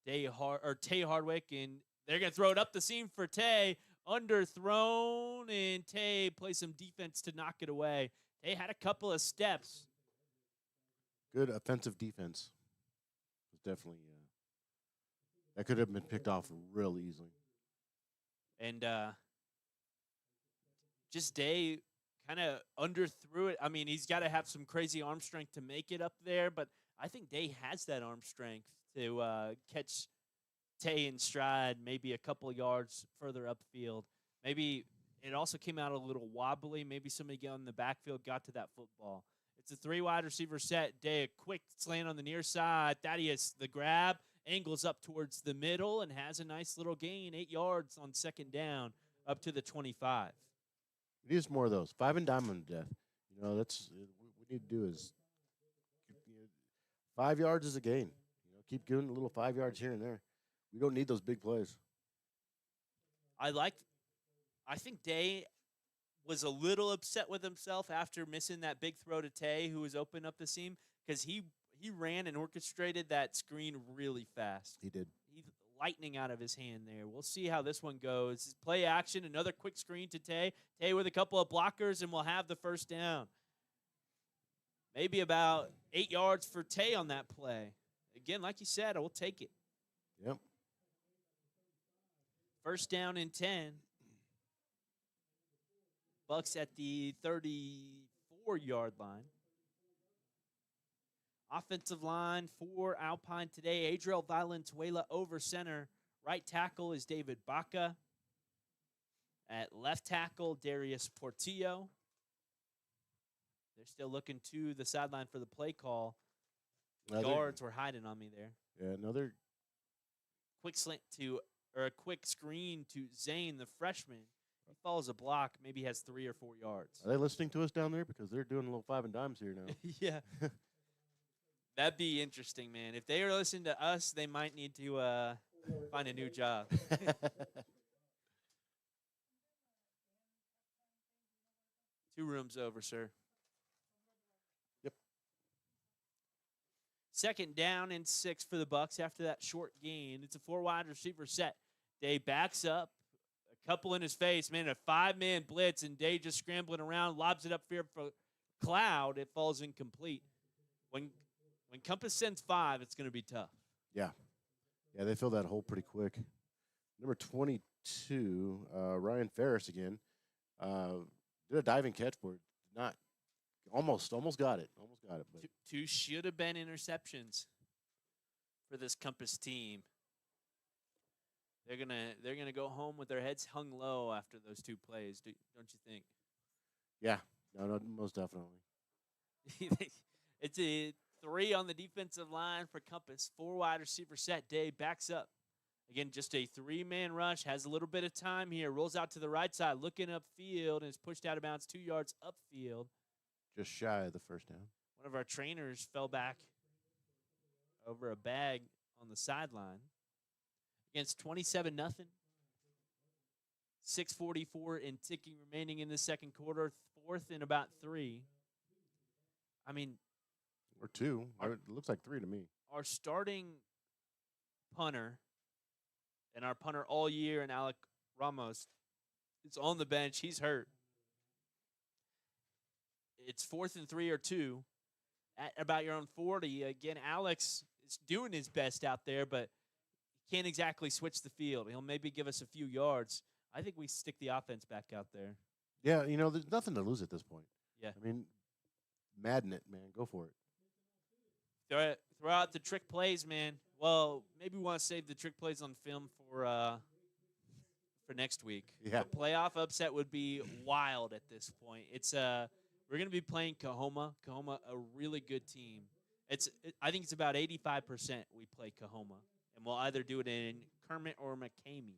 Tay Hardwick, and they're going to throw it up the seam for Tay. Underthrown, and Tay plays some defense to knock it away. Tay had a couple of steps. Good offensive defense. Definitely, that could have been picked off real easily. And just Day kind of underthrew it. I mean, he's got to have some crazy arm strength to make it up there, but I think Day has that arm strength to catch Tay in stride, maybe a couple of yards further upfield. Maybe it also came out a little wobbly. Maybe somebody got in the backfield, got to that football. It's a 3 wide receiver set. Day, a quick slant on the near side. Thaddeus, the grab, angles up towards the middle and has a nice little gain, 8 yards on 2nd down, up to the 25. We need more of those. 5 and dime on death. You know, that's what we need to do is 5 yards is a gain. Keep doing a little 5 yards here and there. We don't need those big plays. I think Day was a little upset with himself after missing that big throw to Tay, who was opening up the seam, because he ran and orchestrated that screen really fast. He did. He's lightning out of his hand there. We'll see how this one goes. Play action, another quick screen to Tay. Tay with a couple of blockers, and we'll have the first down. Maybe about 8 yards for Tay on that play. Again, like you said, I will take it. Yep. First down and 10. Bucks at the 34-yard line. Offensive line for Alpine today, Adriel Valenzuela over center. Right tackle is David Baca. At left tackle, Darius Portillo. They're still looking to the sideline for the play call. Guards were hiding on me there. Yeah, another Quick slant to, or a quick screen to Zane, the freshman. He follows a block, maybe has 3 or 4 yards. Are they listening to us down there? Because they're doing a little 5 and dimes here now. Yeah. That'd be interesting, man. If they are listening to us, they might need to find a new job. 2 rooms over, sir. Yep. Second down and 6 for the Bucks after that short gain. It's a 4-wide receiver set. Day backs up. A couple in his face, man. A 5-man blitz, and Day just scrambling around, lobs it up here for Cloud. It falls incomplete. When Compass sends 5, it's going to be tough. Yeah. Yeah, they fill that hole pretty quick. Number 22, Ryan Ferris again. Did a diving catch for it. Not almost got it. Almost got it. But Two should have been interceptions for this Compass team. They're gonna go home with their heads hung low after those 2 plays, don't you think? yeah, no, most definitely. It's a 3 on the defensive line for Compass. 4-wide receiver set. Day backs up. Again, just a 3-man rush. Has a little bit of time here. Rolls out to the right side, looking upfield, and is pushed out of bounds 2 yards upfield. Just shy of the first down. One of our trainers fell back over a bag on the sideline. Against 27-0. 6:44 and ticking remaining in the second quarter. 4th and about 3. I mean, Or 2. It looks like 3 to me. our starting punter and our punter all year, and Alec Ramos, is on the bench. He's hurt. It's 4th and 3 or 2 at about your own 40. Again, Alex is doing his best out there, but he can't exactly switch the field. He'll maybe give us a few yards. I think we stick the offense back out there. Yeah, there's nothing to lose at this point. Yeah. I mean, madden it, man. Go for it. Throw out the trick plays, man. Well, maybe we want to save the trick plays on film for next week. Yeah. A playoff upset would be wild at this point. It's we're going to be playing Kahoma. Kahoma, a really good team. I think it's about 85% we play Kahoma, and we'll either do it in Kermit or McCamey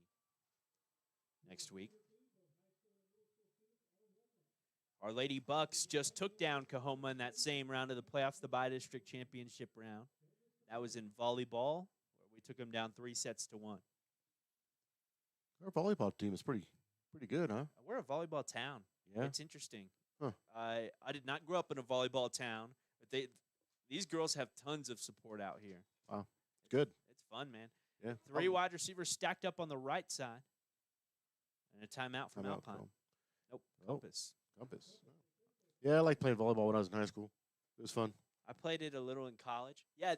next week. Our Lady Bucks just took down Kahoma in that same round of the playoffs, the bi-district championship round. That was in volleyball, where we took them down 3-1. Our volleyball team is pretty good, huh? We're a volleyball town. Yeah. It's interesting. Huh. I did not grow up in a volleyball town, but these girls have tons of support out here. Wow. Good. It's fun, man. Yeah. 3 wide receivers stacked up on the right side. And a timeout from Timeout Alpine. call. Nope, Oh. Compass. Compass. Yeah, I liked playing volleyball when I was in high school. It was fun. I played it a little in college. Yeah,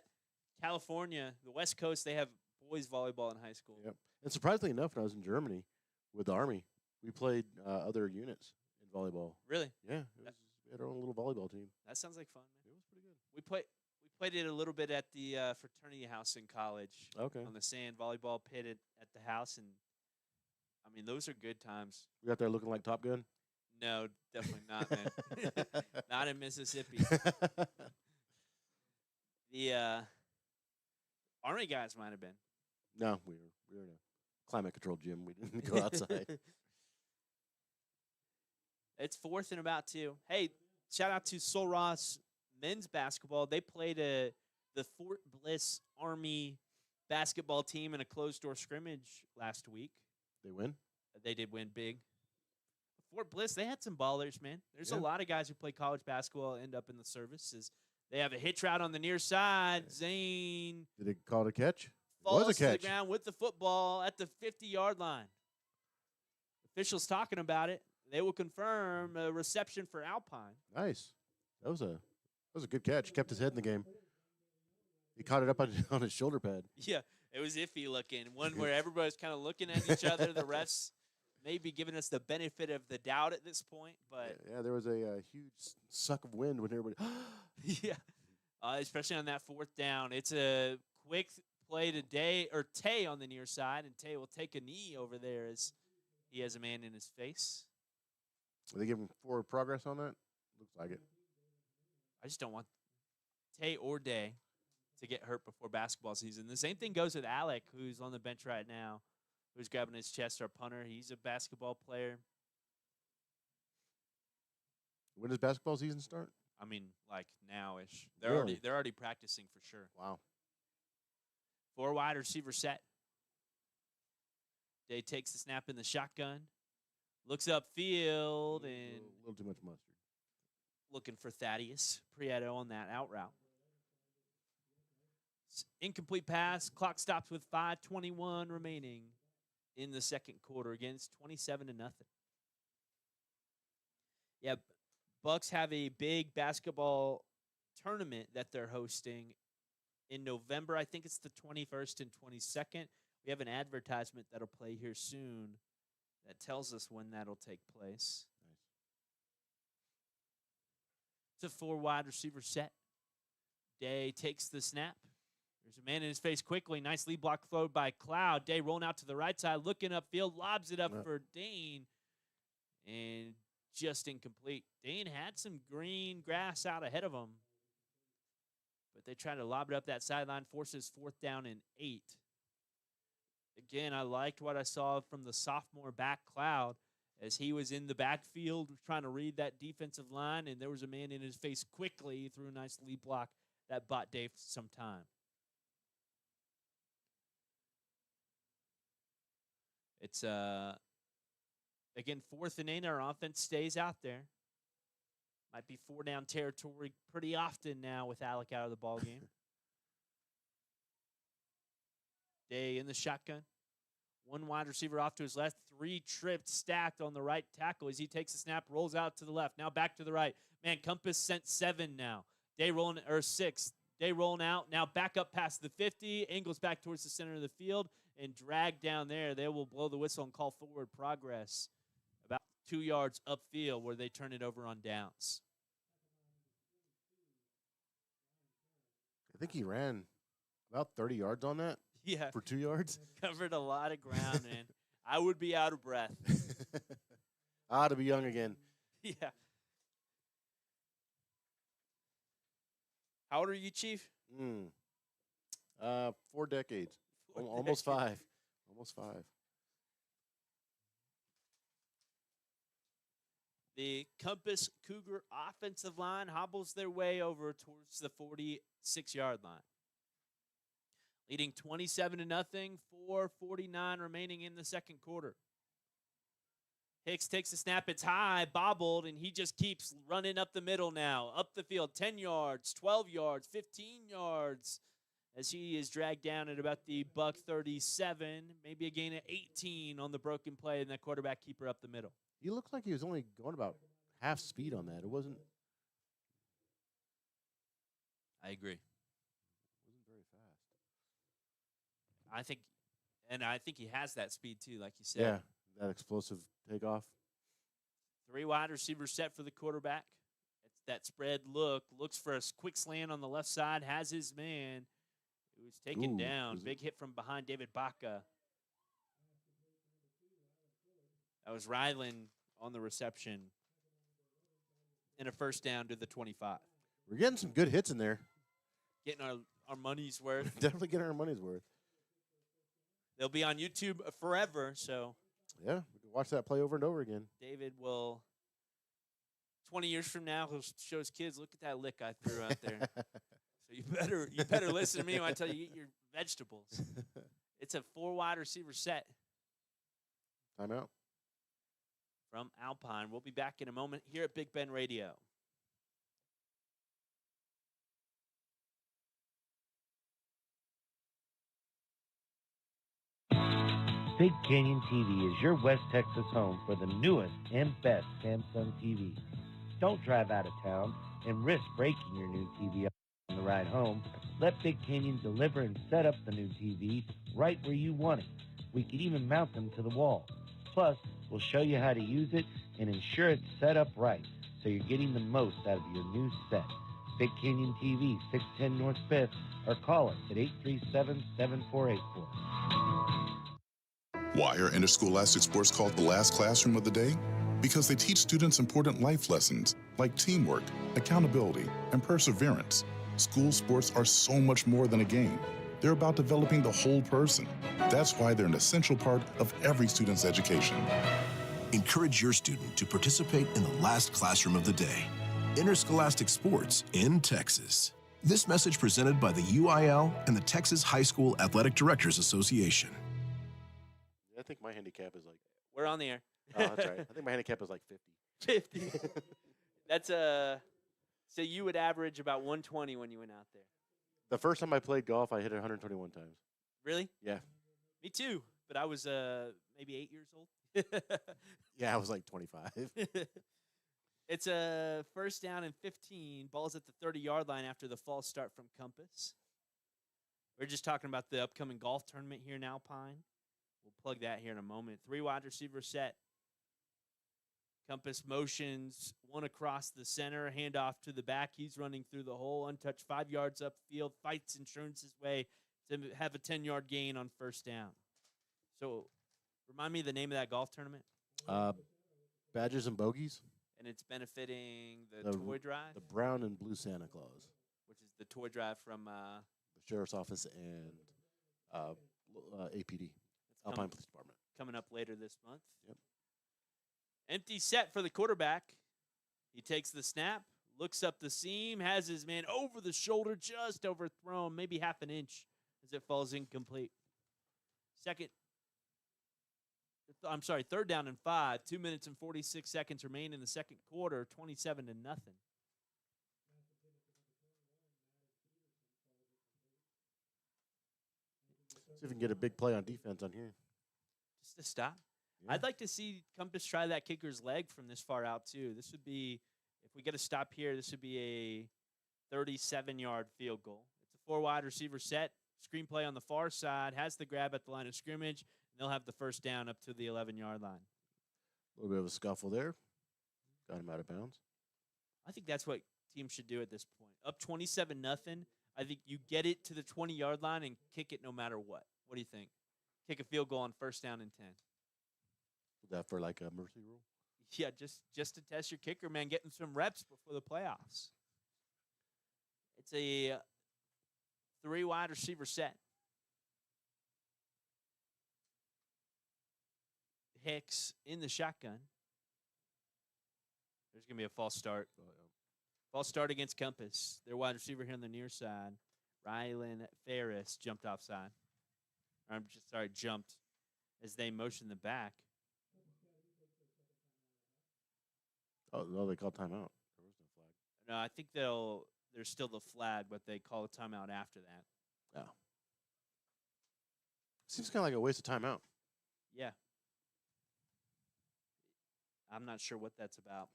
California, the West Coast, they have boys volleyball in high school. Yep. And surprisingly enough, when I was in Germany with the Army, we played other units in volleyball. Really? Yeah. We had our own little volleyball team. That sounds like fun, man. It was pretty good. We played it a little bit at the fraternity house in college. Okay. On the sand volleyball pit at the house, and I mean those are good times. We got there looking like Top Gun? No, definitely not, man. Not in Mississippi. The Army guys might have been. No, we were in a climate controlled gym. We didn't go outside. It's 4th and about 2. Hey, shout out to Sol Ross men's basketball. They played a the Fort Bliss Army basketball team in a closed-door scrimmage last week. They win? They did win big. Fort Bliss, they had some ballers, man. There's a Yeah. lot of guys who play college basketball end up in the services. They have a hitch route on the near side. Zane Did it call it a catch? It falls was a to the catch. ground with the football at the 50-yard line. Officials talking about it. They will confirm a reception for Alpine. Nice. That was a good catch. Kept his head in the game. He caught it up on his shoulder pad. Yeah, it was iffy looking. One where everybody's kind of looking at each other. The refs maybe giving us the benefit of the doubt at this point, but Yeah, there was a huge suck of wind when everybody. yeah, especially on that fourth down. It's a quick play to Tay on the near side, and Tay will take a knee over there as he has a man in his face. Are they giving forward progress on that? Looks like it. I just don't want Tay or Day to get hurt before basketball season. The same thing goes with Alec, who's on the bench right now, who's grabbing his chest, our punter. He's a basketball player. When does basketball season start? I mean, like now-ish. They're Really? already practicing for sure. Wow. 4 wide receiver set. Day takes the snap in the shotgun, looks upfield, and A little too much mustard. looking for Thaddeus Prieto on that out route. Incomplete pass. Clock stops with 5:21 remaining in the second quarter. Again, it's 27-0. Yeah, Bucks have a big basketball tournament that they're hosting in November. I think it's the 21st and 22nd. We have an advertisement that'll play here soon that tells us when that'll take place. Nice. It's a 4 wide receiver set. Day takes the snap. There's a man in his face quickly. Nice lead block throw by Cloud. Day rolling out to the right side, looking upfield, lobs it up Yeah. for Dane. And just incomplete. Dane had some green grass out ahead of him. But they try to lob it up that sideline, forces 4th down and 8. Again, I liked what I saw from the sophomore back Cloud as he was in the backfield trying to read that defensive line, and there was a man in his face quickly. He threw a nice lead block that bought Dave some time. It's, again, 4th and 8. Our offense stays out there. Might be 4-down territory pretty often now with Alec out of the ball game. Day in the shotgun. 1 wide receiver off to his left. 3 trips stacked on the right tackle as he takes the snap, rolls out to the left. Now back to the right. Man, Compass sent 7 now. Day rolling, or 6. Day rolling out. Now back up past the 50. Angles back towards the center of the field and drag down there. They will blow the whistle and call forward progress about 2 yards upfield where they turn it over on downs. I think he ran about 30 yards on that Yeah, for 2 yards. covered a lot of ground, and I would be out of breath. To be young again. Yeah. How old are you, Chief? 4 decades. 4 Almost decades. 5. Almost 5. The Compass Cougar offensive line hobbles their way over towards the 46-yard line. Leading 27-0, 4:49 remaining in the second quarter. Hicks takes the snap. It's high, bobbled, and he just keeps running up the middle now. Up the field, 10 yards, 12 yards, 15 yards, as he is dragged down at about the buck 37, maybe a gain of 18 on the broken play, and that quarterback keeper up the middle. He looked like he was only going about half speed on that. It wasn't I agree. very fast. I think he has that speed too, like you said. Yeah, that explosive takeoff. 3 wide receivers set for the quarterback. It's that spread look. Looks for a quick slant on the left side. Has his man. Who was taken Ooh, down. was it- Big hit from behind David Baca. That was Ryland on the reception. And a first down to the 25. We're getting some good hits in there. Getting our money's worth. Definitely getting our money's worth. They'll be on YouTube forever, so Yeah, we can watch that play over and over again. David will, 20 years from now, he'll show his kids, look at that lick I threw out there. So you better listen to me when I tell you eat your vegetables. It's a 4 wide receiver set Timeout. from Alpine. We'll be back in a moment here at Big Ben Radio. Big Canyon TV is your West Texas home for the newest and best Samsung TVs. Don't drive out of town and risk breaking your new TV on the ride home. Let Big Canyon deliver and set up the new TV right where you want it. We can even mount them to the wall. Plus, we'll show you how to use it and ensure it's set up right so you're getting the most out of your new set. Big Canyon TV, 610 North 5th, or call us at 837-7484. Why are interscholastic sports called the last classroom of the day? Because they teach students important life lessons like teamwork, accountability, and perseverance. School sports are so much more than a game. They're about developing the whole person. That's why they're an essential part of every student's education. Encourage your student to participate in the last classroom of the day. Interscholastic sports in Texas. This message presented by the UIL and the Texas High School Athletic Directors Association. I think my handicap is like. We're on the air. Oh, that's right. I think my handicap is like 50. 50. That's so you would average about 120 when you went out there. The first time I played golf, I hit it 121 times. Really? Yeah. Me too. But I was maybe 8 years old. Yeah, I was like 25. It's a first down and 15. Ball's at the 30-yard line after the false start from Compass. We're just talking about the upcoming golf tournament here in Alpine. We'll plug that here in a moment. 3 wide receiver set. Compass motions, one across the center, handoff to the back. He's running through the hole, untouched 5 yards upfield, fights insurance his way to have a 10-yard gain on first down. So remind me the name of that golf tournament. Badges and Bogies. And it's benefiting the toy drive? The Brown and Blue Santa Claus. Which is the toy drive from the Sheriff's Office and APD, Alpine Police Department. Coming up later this month. Yep. Empty set for the quarterback. He takes the snap, looks up the seam, has his man over the shoulder, just overthrown, maybe half an inch as it falls incomplete. Third down and 5. 2 minutes and 46 seconds remain in the second quarter, 27-0. See if we can get a big play on defense on here. Just to stop. Yeah. I'd like to see Compass try that kicker's leg from this far out, too. This would be, if we get a stop here, this would be a 37-yard field goal. It's a 4 wide receiver set. Screenplay on the far side, has the grab at the line of scrimmage, and they'll have the first down up to the 11-yard line. A little bit of a scuffle there. Got him out of bounds. I think that's what teams should do at this point. Up 27-0. I think you get it to the 20-yard line and kick it no matter what. What do you think? Kick a field goal on first down and 10. Is that for like a mercy rule? Yeah, just to test your kicker, man, getting some reps before the playoffs. It's a 3 wide receiver set. Hicks in the shotgun. There's going to be a false start. False start against Compass. Their wide receiver here on the near side. Rylan Ferris jumped offside. Jumped as they motioned the back. Oh, no, they called timeout. There was no flag. No, I think there's still the flag, but they call a timeout after that. Oh. Seems kind of like a waste of timeout. Yeah. I'm not sure what that's about.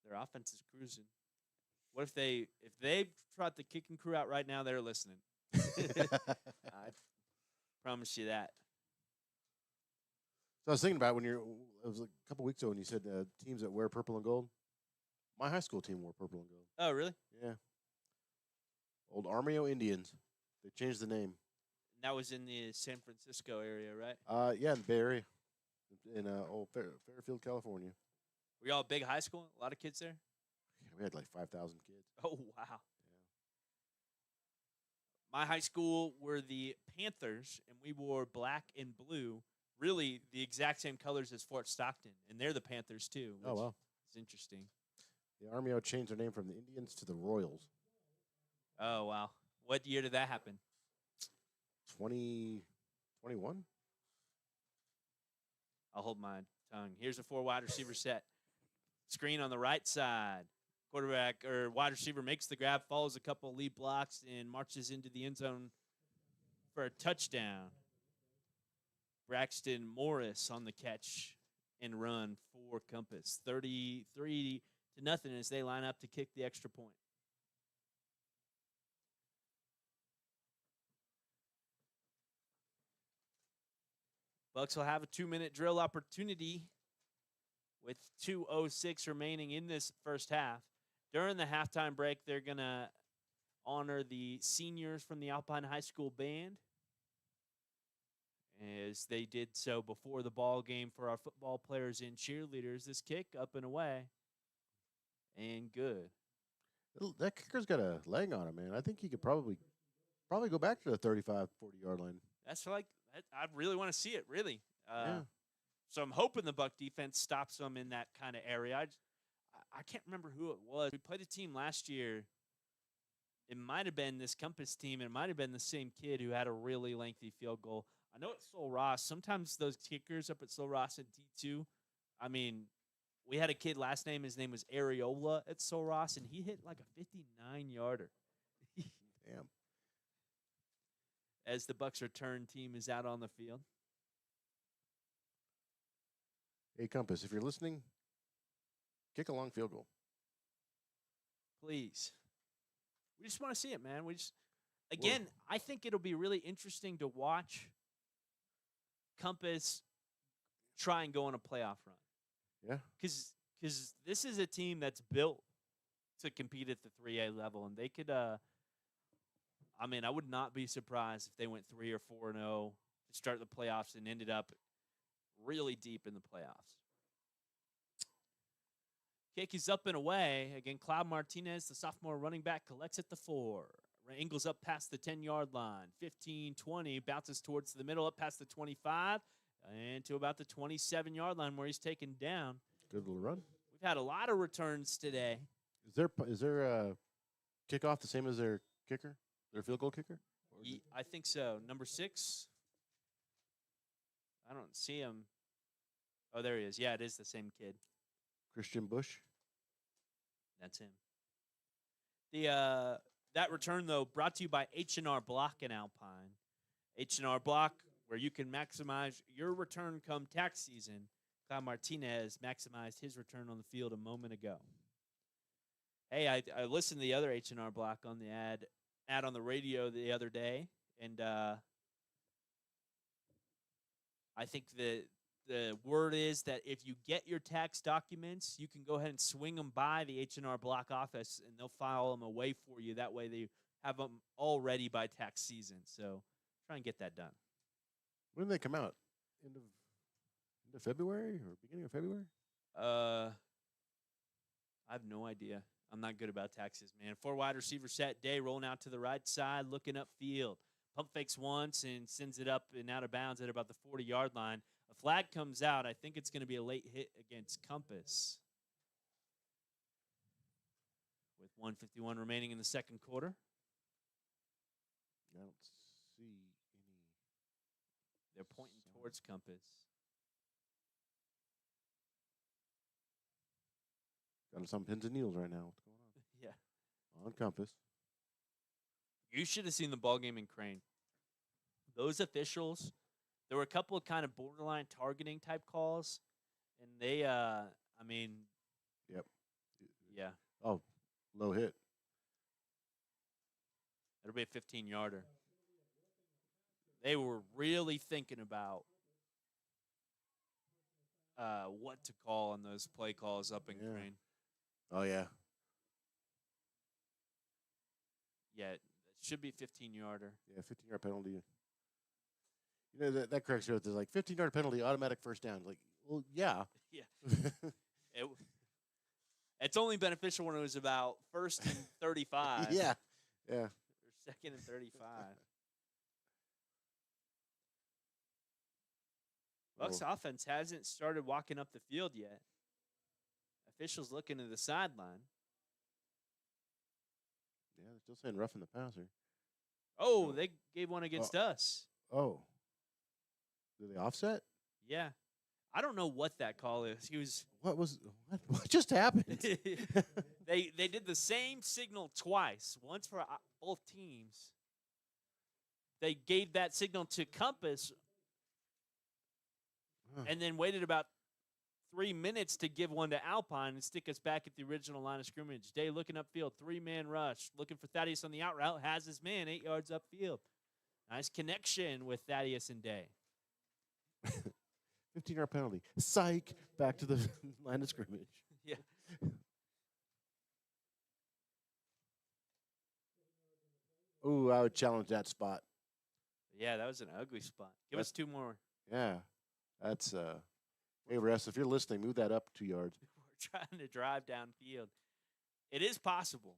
Their offense is cruising. What if they trot the kicking crew out right now, they're listening. I promise you that. So I was thinking about it was a couple weeks ago when you said teams that wear purple and gold. My high school team wore purple and gold. Oh, really? Yeah. Old Armio Indians. They changed the name. That was in the San Francisco area, right? Yeah, in the Bay Area. In old Fairfield, California. Were y'all a big high school? A lot of kids there? Yeah, we had like 5,000 kids. Oh, wow. Yeah. My high school were the Panthers, and we wore black and blue, really the exact same colors as Fort Stockton, and they're the Panthers too. Oh, wow. It's interesting. The Army changed their name from the Indians to the Royals. Oh, wow. What year did that happen? 2021? I'll hold my tongue. Here's a 4 wide receiver set. Screen on the right side. Quarterback or wide receiver makes the grab, follows a couple lead blocks, and marches into the end zone for a touchdown. Braxton Morris on the catch and run for Compass. 33-0 as they line up to kick the extra point. Bucks will have a 2-minute drill opportunity with 2:06 remaining in this first half. During the halftime break, they're going to honor the seniors from the Alpine High School band, as they did so before the ball game for our football players and cheerleaders. This kick up and away, and good. That kicker's got a leg on him, man. I think he could probably go back to the 35, 40-yard line. That's like I really want to see it, really. Yeah. So I'm hoping the Buck defense stops them in that kind of area. I can't remember who it was. We played a team last year. It might have been this Compass team. It might have been the same kid who had a really lengthy field goal. I know it's Sol Ross. Sometimes those kickers up at Sol Ross at D2, I mean, we had a kid last name. His name was Areola at Sol Ross, and he hit like a 59-yarder. Damn. As the Bucks return team is out on the field. Hey, Compass, if you're listening, kick a long field goal. Please. We just want to see it, man. Again, I think it'll be really interesting to watch Compass try and go on a playoff run. Yeah. Because this is a team that's built to compete at the 3A level, and they could I mean, I would not be surprised if they went 3 or 4-0 to start the playoffs and ended up really deep in the playoffs. Kick is up and away. Again, Cloud Martinez, the sophomore running back, collects at the 4. Angles up past the 10-yard line. 15-20, bounces towards the middle, up past the 25, and to about the 27-yard line where he's taken down. Good little run. We've had a lot of returns today. Is there a kickoff the same as their kicker? Their field goal kicker? I think so. Number 6. I don't see him. Oh, there he is. Yeah, it is the same kid. Christian Bush. That's him. That return, though, brought to you by H&R Block in Alpine. H&R Block, where you can maximize your return come tax season. Cloud Martinez maximized his return on the field a moment ago. Hey, I listened to the other H&R Block on the ad on the radio the other day, and I think the word is that if you get your tax documents, you can go ahead and swing them by the H&R Block office, and they'll file them away for you. That way they have them all ready by tax season. So try and get that done. When do they come out? End of February or beginning of February? I have no idea. I'm not good about taxes, man. 4 wide receiver set. Day rolling out to the right side, looking upfield. Pump fakes once and sends it up and out of bounds at about the 40-yard line. A flag comes out. I think it's going to be a late hit against Compass. With 1:51 remaining in the second quarter. I don't see any. They're pointing towards Compass. Got some pins and needles right now. What's going on? Yeah. On Compass. You should have seen the ball game in Crane. Those officials, there were a couple of kind of borderline targeting type calls, and they, I mean, Yep. yeah, Oh, low hit. it'll be a 15-yarder. They were really thinking about what to call on those play calls up in Crane. Oh, yeah. Yeah, it should be a 15-yarder. Yeah, 15-yard penalty. You know, that corrects you. There's like 15-yard penalty, automatic first down. Like, well, yeah. Yeah. It's only beneficial when it was about 1st and 35. Yeah. Yeah. Or 2nd and 35. Bucks offense hasn't started walking up the field yet. Officials looking to the sideline. Yeah, they're still saying roughing the passer. Oh, they gave one against us. Oh. Did they offset? Yeah. I don't know what that call is. What just happened? They did the same signal twice, once for both teams. They gave that signal to Compass and then waited about 3 minutes to give one to Alpine and stick us back at the original line of scrimmage. Day looking upfield, 3-man rush, looking for Thaddeus on the out route, has his man 8 yards upfield. Nice connection with Thaddeus and Day. 15-yard penalty. Psych. Back to the line of scrimmage. Yeah. Ooh, I would challenge that spot. Yeah, that was an ugly spot. Give us 2 more. Yeah. That's hey, Russ, if you're listening, move that up 2 yards. We're trying to drive downfield. It is possible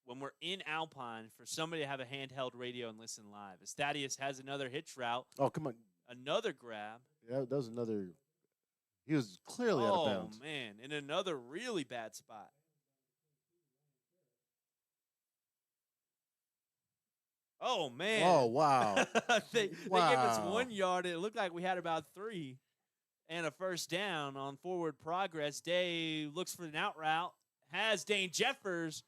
when we're in Alpine for somebody to have a handheld radio and listen live. As Thaddeus has another hitch route. Oh, come on. Another grab. Yeah, that was another. He was clearly out of bounds. Oh, man. In another really bad spot. Oh, man. Oh, wow. They gave us 1 yard. It looked like we had about 3 and a first down on forward progress. Day looks for an out route. Has Dane Jeffers.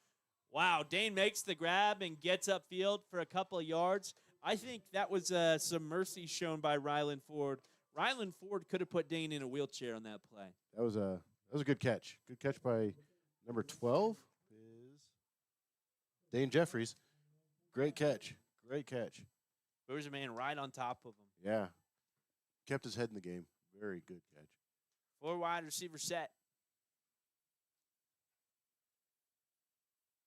Wow, Dane makes the grab and gets upfield for a couple of yards. I think that was some mercy shown by Ryland Ford. Ryland Ford could have put Dane in a wheelchair on that play. That was a good catch. Good catch by number 12 is Dane Jeffries. Great catch. Great catch. There's a man right on top of him. Yeah. Kept his head in the game. Very good catch. 4 wide receiver set.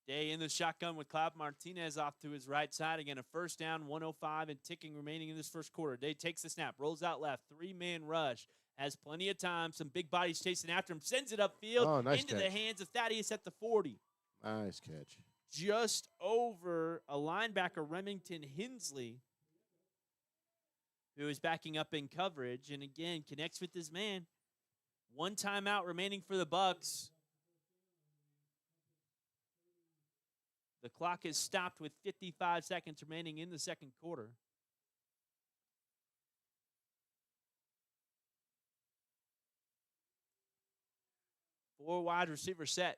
Day in the shotgun with Cloud Martinez off to his right side. Again, a first down, 1:05 and ticking remaining in this first quarter. Day takes the snap, rolls out left, 3-man rush. Has plenty of time. Some big bodies chasing after him. Sends it upfield into the hands of Thaddeus at the 40. Nice catch. Just over a linebacker, Remington Hensley, who is backing up in coverage. And again, connects with his man. 1 timeout remaining for the Bucks. The clock is stopped with 55 seconds remaining in the second quarter. Four wide receiver set.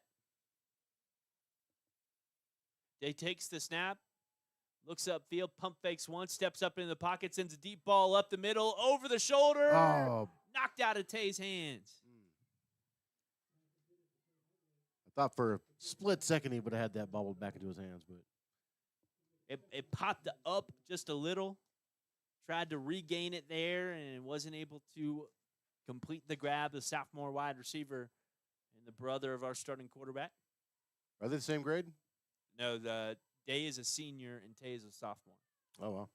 Day takes the snap, looks upfield, pump fakes one, steps up into the pocket, sends a deep ball up the middle, over the shoulder, knocked out of Tay's hands. I thought for a split second he would have had that bobbled back into his hands, but it popped up just a little. Tried to regain it there and wasn't able to complete the grab. The sophomore wide receiver and the brother of our starting quarterback. Are they the same grade? No, the Day is a senior and Tay is a sophomore. Oh, wow.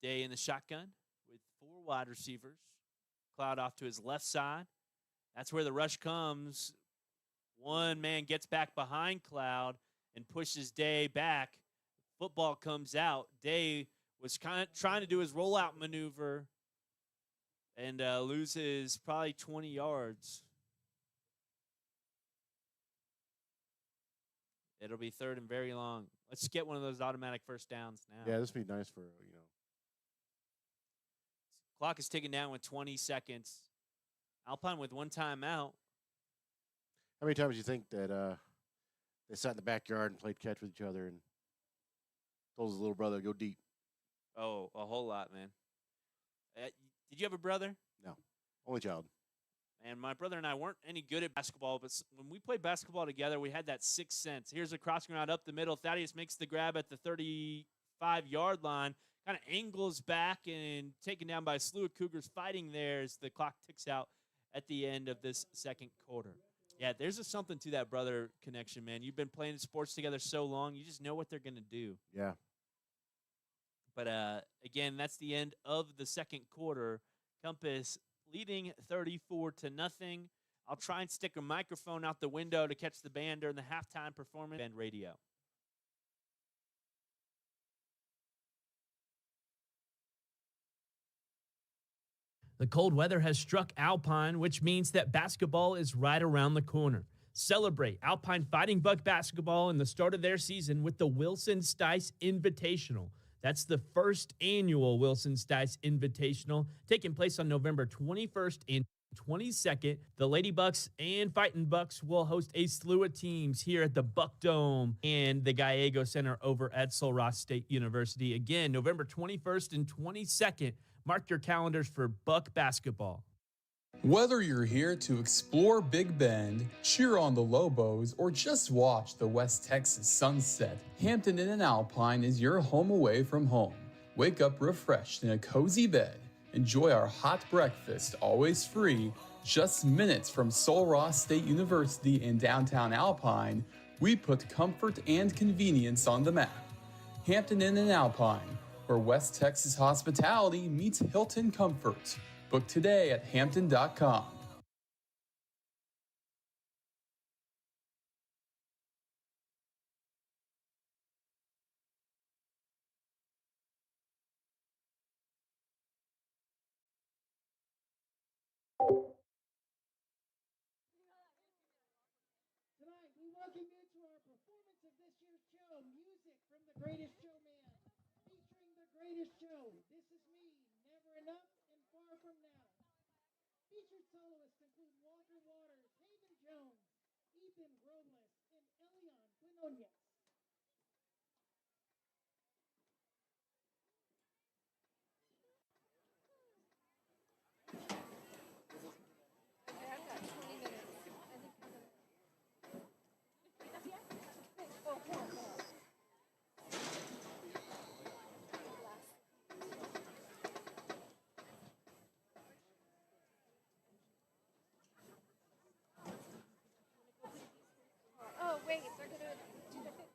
Day in the shotgun with 4 wide receivers. Cloud off to his left side. That's where the rush comes. One man gets back behind Cloud and pushes Day back. Football comes out. Day was kind of trying to do his rollout maneuver and loses probably 20 yards. It'll be 3rd and very long. Let's get one of those automatic first downs now. Yeah, this would be nice for, Clock is ticking down with 20 seconds. Alpine with 1 timeout. How many times do you think that they sat in the backyard and played catch with each other and told his little brother to go deep? Oh, a whole lot, man. Did you have a brother? No. Only child. And my brother and I weren't any good at basketball, but when we played basketball together, we had that 6th sense. Here's a crossing route up the middle. Thaddeus makes the grab at the 35-yard line, kind of angles back and taken down by a slew of Cougars fighting there as the clock ticks out at the end of this second quarter. Yeah, there's something to that brother connection, man. You've been playing sports together so long, you just know what they're going to do. Yeah. But, again, that's the end of the second quarter. Compass leading 34-0. I'll try and stick a microphone out the window to catch the band during the halftime performance. Band radio. The cold weather has struck Alpine, which means that basketball is right around the corner. Celebrate Alpine Fighting Buck basketball in the start of their season with the Wilson Stice Invitational. That's the first annual Wilson Stice Invitational, taking place on November 21st and 22nd. The Lady Bucks and Fightin' Bucks will host a slew of teams here at the Buck Dome and the Gallego Center over at Sul Ross State University. Again, November 21st and 22nd. Mark your calendars for Buck basketball. Whether you're here to explore Big Bend, cheer on the Lobos, or just watch the West Texas sunset, Hampton Inn & Alpine is your home away from home. Wake up refreshed in a cozy bed. Enjoy our hot breakfast, always free. Just minutes from Sul Ross State University in downtown Alpine, we put comfort and convenience on the map. Hampton Inn & Alpine, where West Texas hospitality meets Hilton comfort. Book today at hampton.com. Tonight, we welcome you to our performance of this year's show, Music from the Greatest Showman, featuring the greatest show, This Is Me, Never Enough, and Far From Now. Featured soloists include Walker Waters, Haven Jones, Ethan Robles, and Elion Quinones. Oh, wait, they're going to do the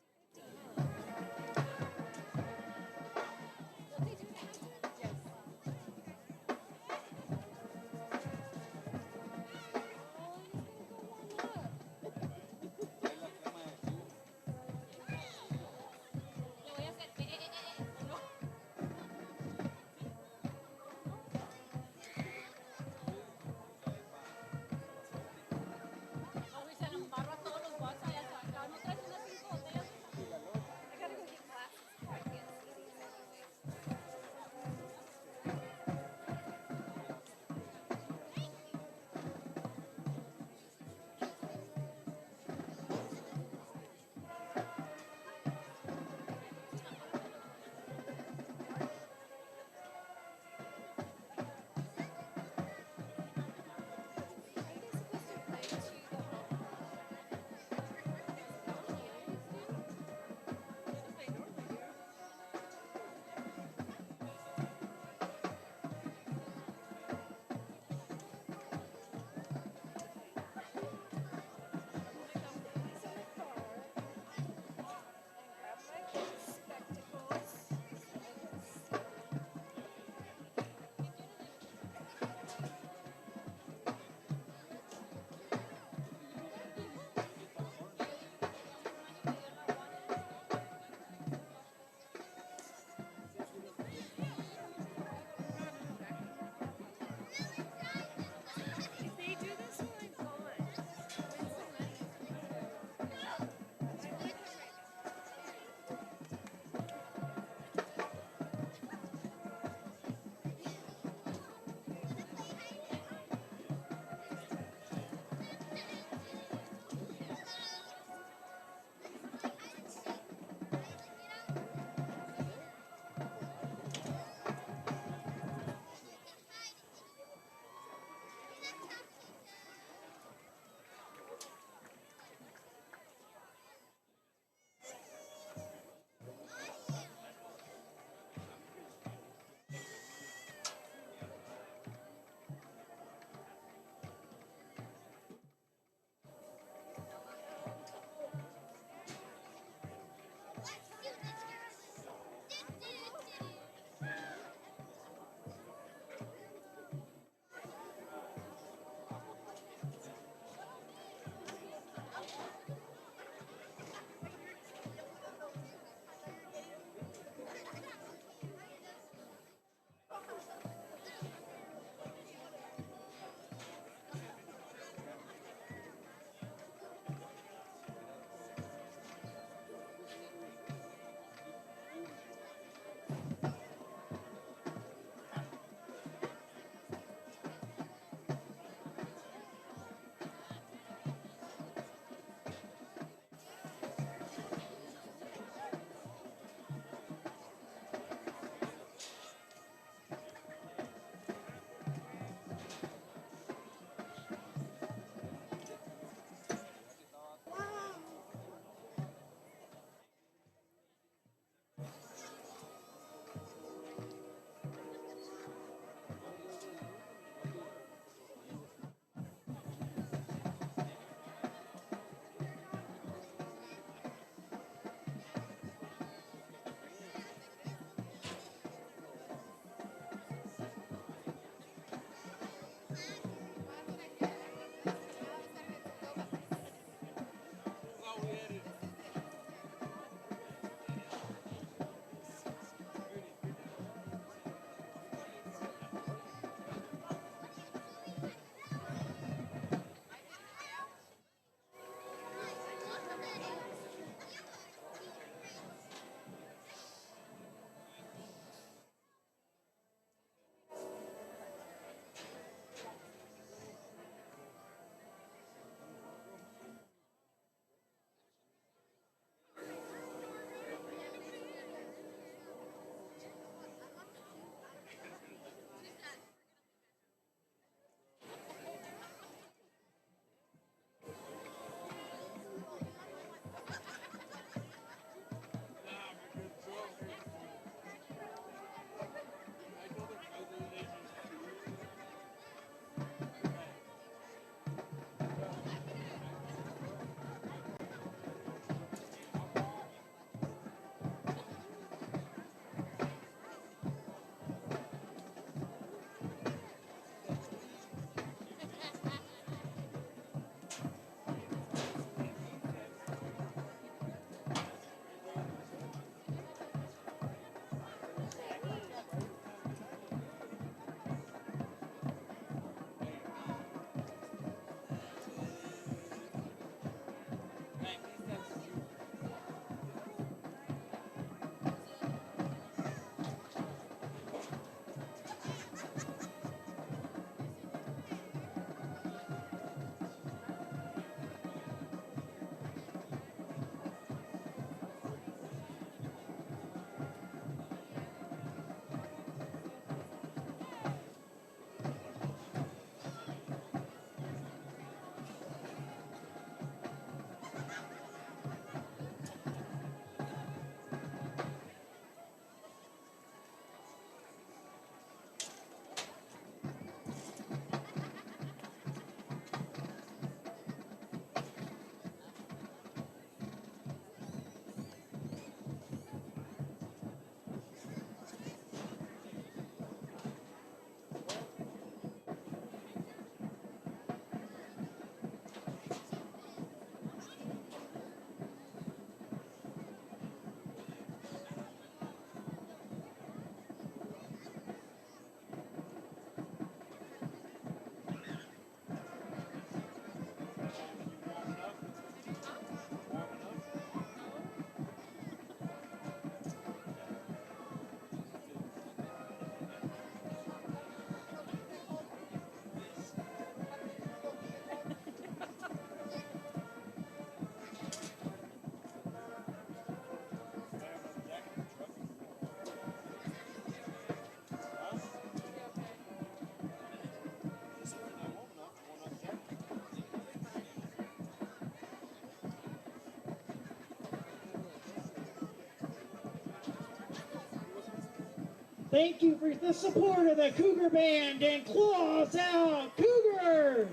Thank you for the support of the Cougar Band and Claws Out Cougars!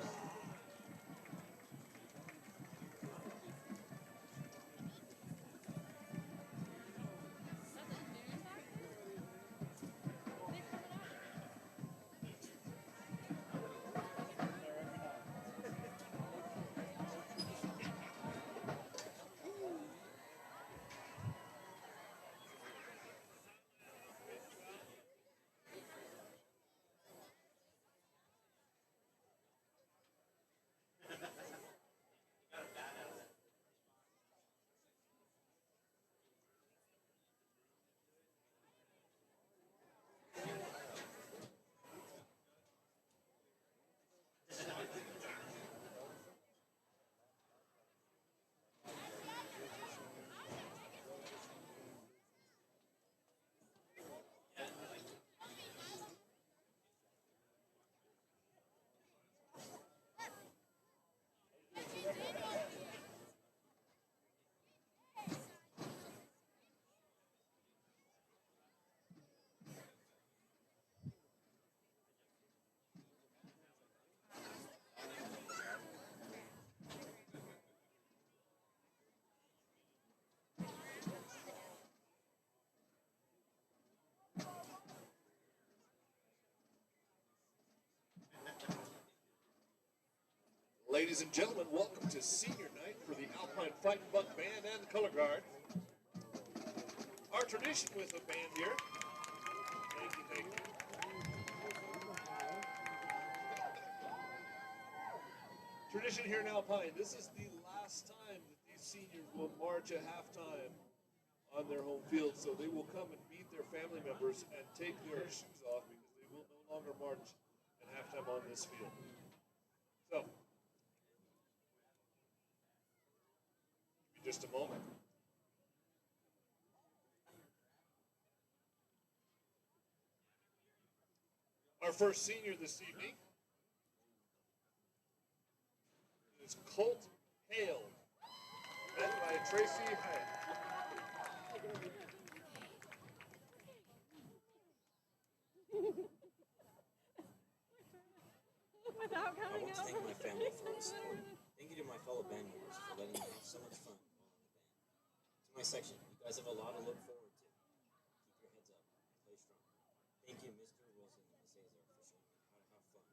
Ladies and gentlemen, welcome to senior night for the Alpine Fightin Buck Band and the Color Guard. Our tradition with the band here. Thank you. Tradition here in Alpine. This is the last time that these seniors will march at halftime on their home field. So they will come and meet their family members and take their shoes off because they will no longer march at halftime on this field. So, just a moment. Our first senior this evening is Colt Hale, met by Tracy Hyde. Without coming out. I want to thank my family for all the support. Thank you to my fellow band members for letting me have so much fun. To my section, you guys have a lot to look forward to. Keep your heads up. Play strong. Thank you, Mr. Wilson and Ms. Azar, for showing me how to have fun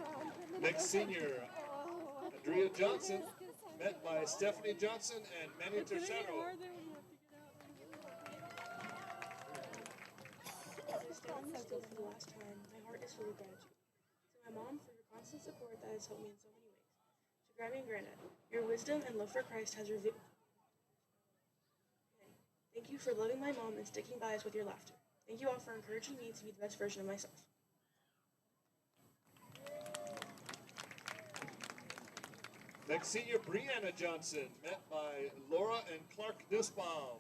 while playing music. Next senior, Andrea Johnson, met by Stephanie Johnson and Manny Tercero. For the last time, my heart is full of gratitude. To my mom for your constant support that has helped me in so many ways. To Grammy and Granddad, your wisdom and love for Christ has revealed. Thank you for loving my mom and sticking by us with your laughter. Thank you all for encouraging me to be the best version of myself. Next senior, Brianna Johnson, met by Laura and Clark Nussbaum.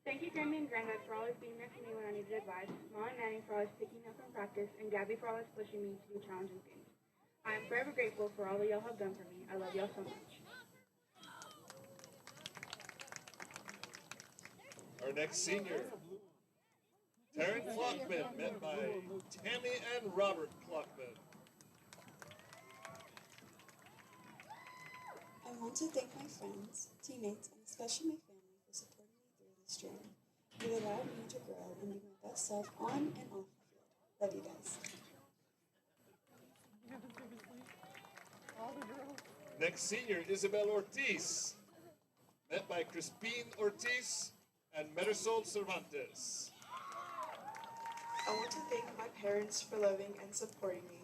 Thank you, Grammy and Granddad, for always being there for me when I needed advice, Mom and Manny for always picking me up from practice, and Gabby for always pushing me to do challenging things. I am forever grateful for all that y'all have done for me. I love y'all so much. Our next senior, Taryn Clockman, met by Tammy and Robert Clockman. I want to thank my friends, teammates, and especially my family for supporting me through this journey. You allowed me to grow and be my best self on and off the field. Love you guys. Next senior, Isabel Ortiz, met by Crispin Ortiz and Marisol Cervantes. I want to thank my parents for loving and supporting me,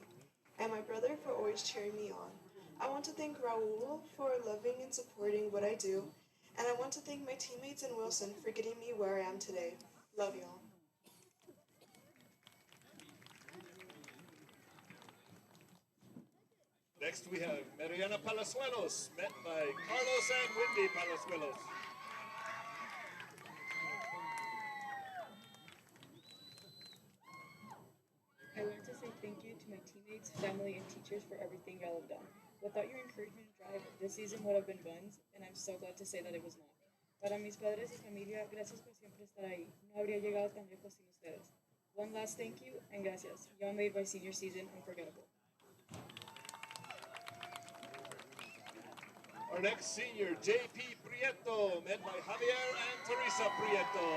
and my brother for always cheering me on. I want to thank Raul for loving and supporting what I do, and I want to thank my teammates and Wilson for getting me where I am today. Love y'all. Next we have Mariana Palazuelos, met by Carlos and Wendy Palazuelos. I want to say thank to my teammates, family, and teachers for everything y'all have done. Without your encouragement and drive, this season would have been buns, and I'm so glad to say that it was not. Para mis padres y familia, gracias por siempre estar ahí. No habría llegado tan lejos sin ustedes. One last thank you, and gracias. Y'all made my senior season unforgettable. Our next senior, J.P. Prieto, met by Javier and Teresa Prieto.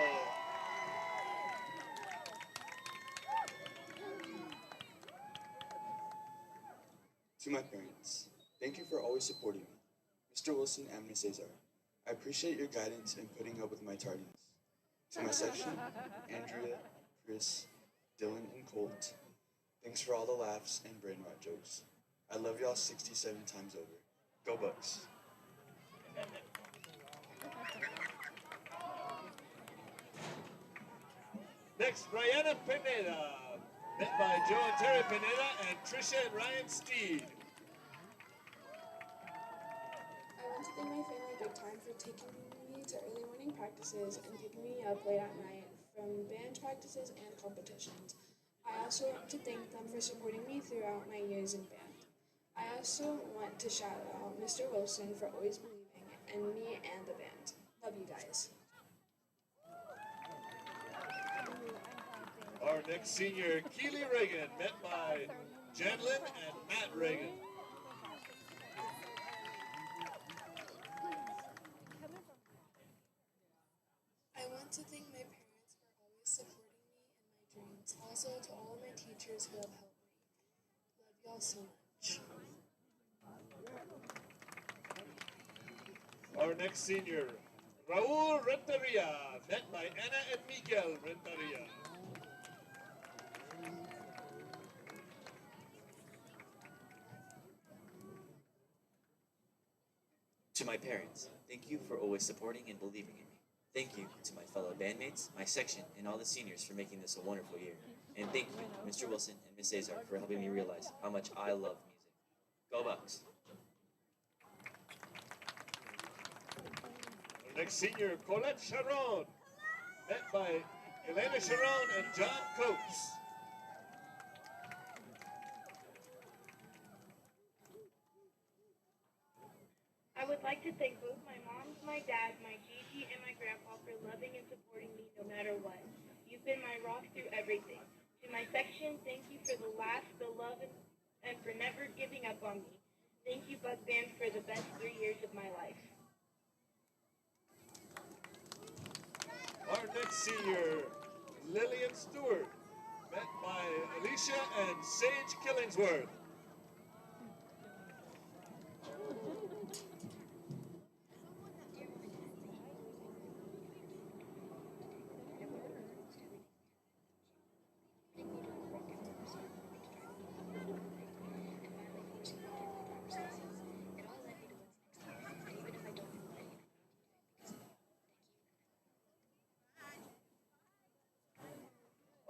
To my parents, thank you for always supporting me. Mr. Wilson and Ms. Cesar, I appreciate your guidance in putting up with my tardiness. To my section, Andrea, Chris, Dylan, and Colt, thanks for all the laughs and brain rot jokes. I love y'all 67 times over. Go Bucks! Next, Brianna Pineda, met by Joe and Terry Pineda and Trisha and Ryan Steed. I want to thank my family big time for taking me to early morning practices and picking me up late at night from band practices and competitions. I also want to thank them for supporting me throughout my years in band. I also want to shout out Mr. Wilson for always believing in me and the band. Love you guys. Our next senior, Keely Reagan, met by Janlyn and Matt Reagan. I want to thank my parents for always supporting me in my dreams. Also to all of my teachers who have helped me. Love y'all so much. Our next senior, Raul Renteria, met by Anna and Miguel Renteria. To my parents, thank you for always supporting and believing in me. Thank you to my fellow bandmates, my section, and all the seniors for making this a wonderful year. And thank you, Mr. Wilson and Ms. Cesar, for helping me realize how much I love music. Go Bucks! Our next senior, Colette Sharon, met by Elena Sharon and John Coates. I would like to thank both my mom, my dad, my Gigi, and my grandpa for loving and supporting me no matter what. You've been my rock through everything. To my section, thank you for the laughs, the love, and for never giving up on me. Thank you, Buck Band, for the best 3 years of my life. Our next senior, Lillian Stewart, met by Alicia and Sage Killingsworth.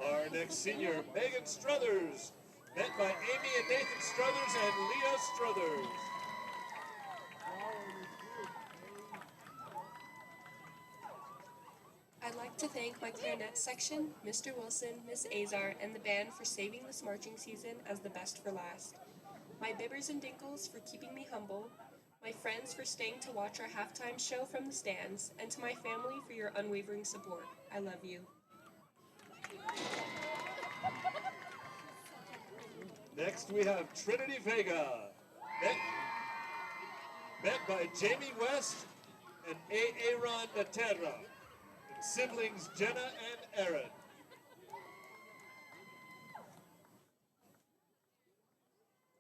Our next senior, Megan Struthers, met by Amy and Nathan Struthers and Leah Struthers. I'd like to thank my clarinet section, Mr. Wilson, Miss Azar, and the band for saving this marching season as the best for last. My bibbers and dinkles for keeping me humble, my friends for staying to watch our halftime show from the stands, and to my family for your unwavering support. I love you. Next we have Trinity Vega, met by Jamie West and Aaron Naterra, and siblings Jenna and Aaron.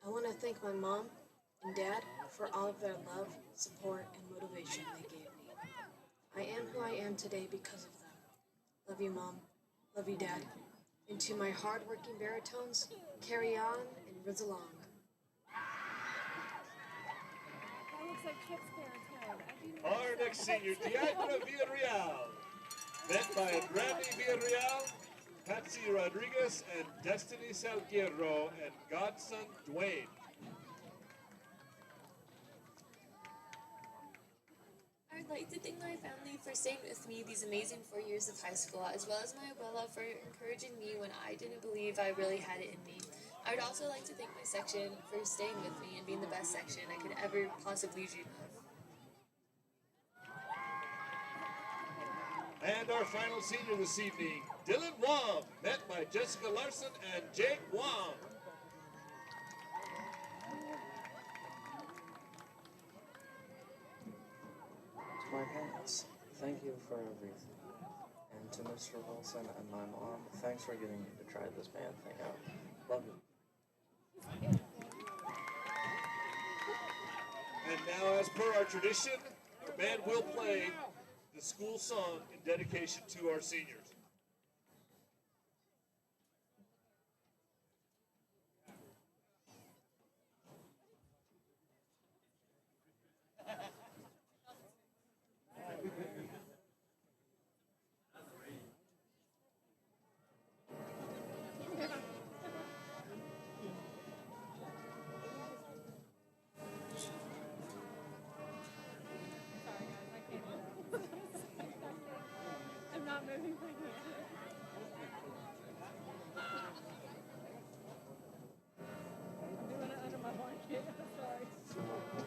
I want to thank my mom and dad for all of their love, support, and motivation they gave me. I am who I am today because of them. Love you, Mom. Love you, Dad. And to my hard-working baritones, carry on and riz along. That looks like Chip's parents' head. Our next senior, Diagra Villarreal, met by Brandy Villarreal, Patsy Rodriguez, and Destiny Salguero, and godson Dwayne. I would like to thank my family for staying with me these amazing 4 years of high school, as well as my abuela for encouraging me when I didn't believe I really had it in me. I would also like to thank my section for staying with me and being the best section I could ever possibly dream of. And our final senior this evening, Dylan Wong, met by Jessica Larson and Jake Wong. To my parents, thank you for everything. And to Mr. Wilson and my mom, thanks for getting me to try this band thing out. Love you. And now, as per our tradition, our band will play the school song in dedication to our seniors. I'm not moving my hand. I'm doing it under my blanket. Sorry. So weird.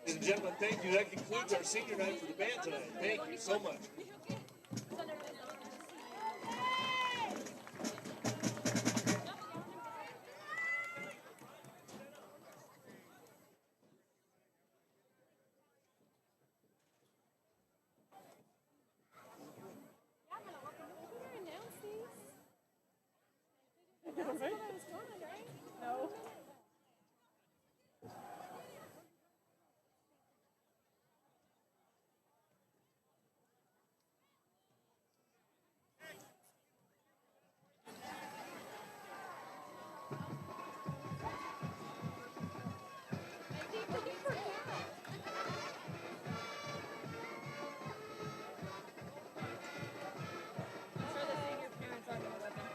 Ladies and gentlemen, thank you. That concludes our senior night for the band tonight. Thank you so much. No. I'm sure the senior parents aren't gonna let them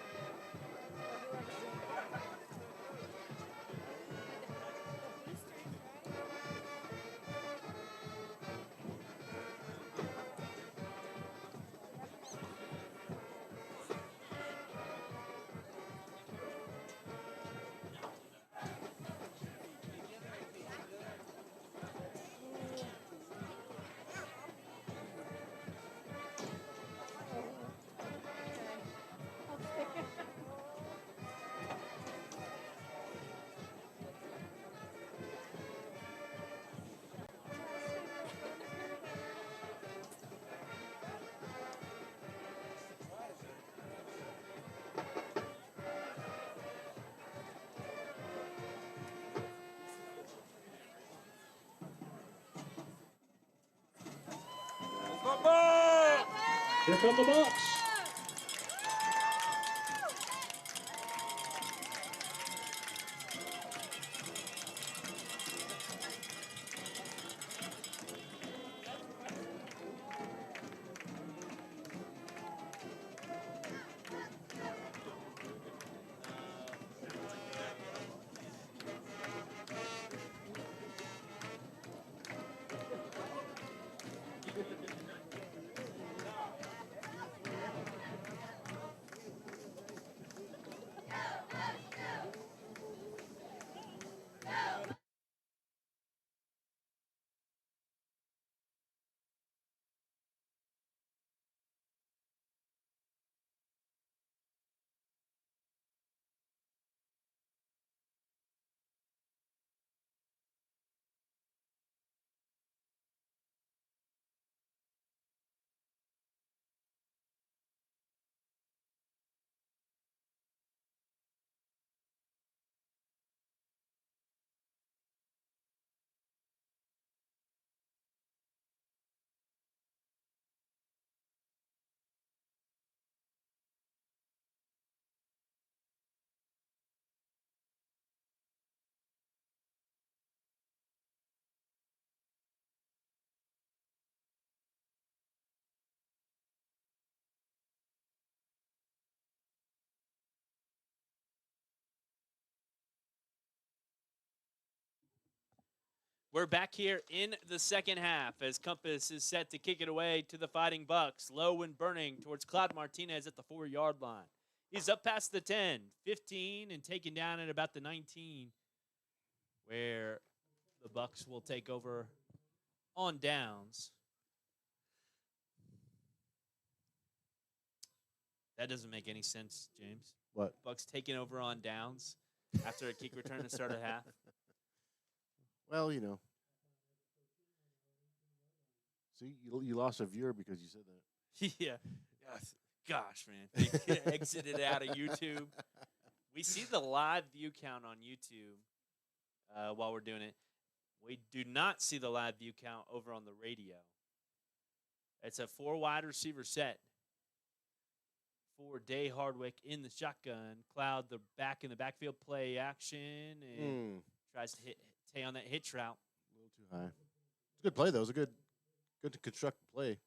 Here come the Bucks. We're back here in the second half as Compass is set to kick it away to the Fighting Bucks. Low and burning towards Cloud Martinez at the 4-yard line. He's up past the 10, 15, and taken down at about the 19, where the Bucks will take over on downs. That doesn't make any sense, James. What? Bucks taking over on downs after a kick return to start a half. Well, you know. See, you lost a viewer because you said that. Yeah. Yes. Gosh, man. They exited out of YouTube. We see the live view count on YouTube while we're doing it. We do not see the live view count over on the radio. It's a 4 wide receiver set for Day Hardwick in the shotgun. Cloud the back in the backfield play action and tries to hit Tay on that hitch route. A little too high. It's a good play, though. It was a good constructed play. I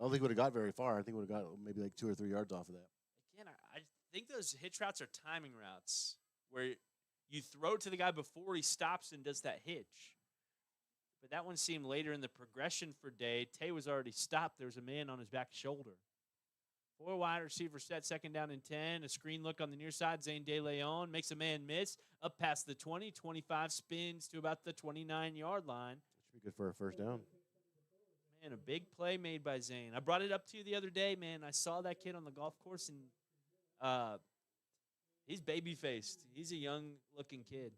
don't think it would have got very far. I think it would have got maybe like 2 or 3 yards off of that. Again, I think those hitch routes are timing routes where you throw to the guy before he stops and does that hitch. But that one seemed later in the progression for Day. Tay was already stopped. There was a man on his back shoulder. 4 wide receiver set, second down and 10. A screen look on the near side. Zane De Leon makes a man miss. Up past the 20, 25, spins to about the 29-yard line. Should be good for a first down. Man, a big play made by Zane. I brought it up to you the other day, man. I saw that kid on the golf course, and he's baby-faced. He's a young-looking kid.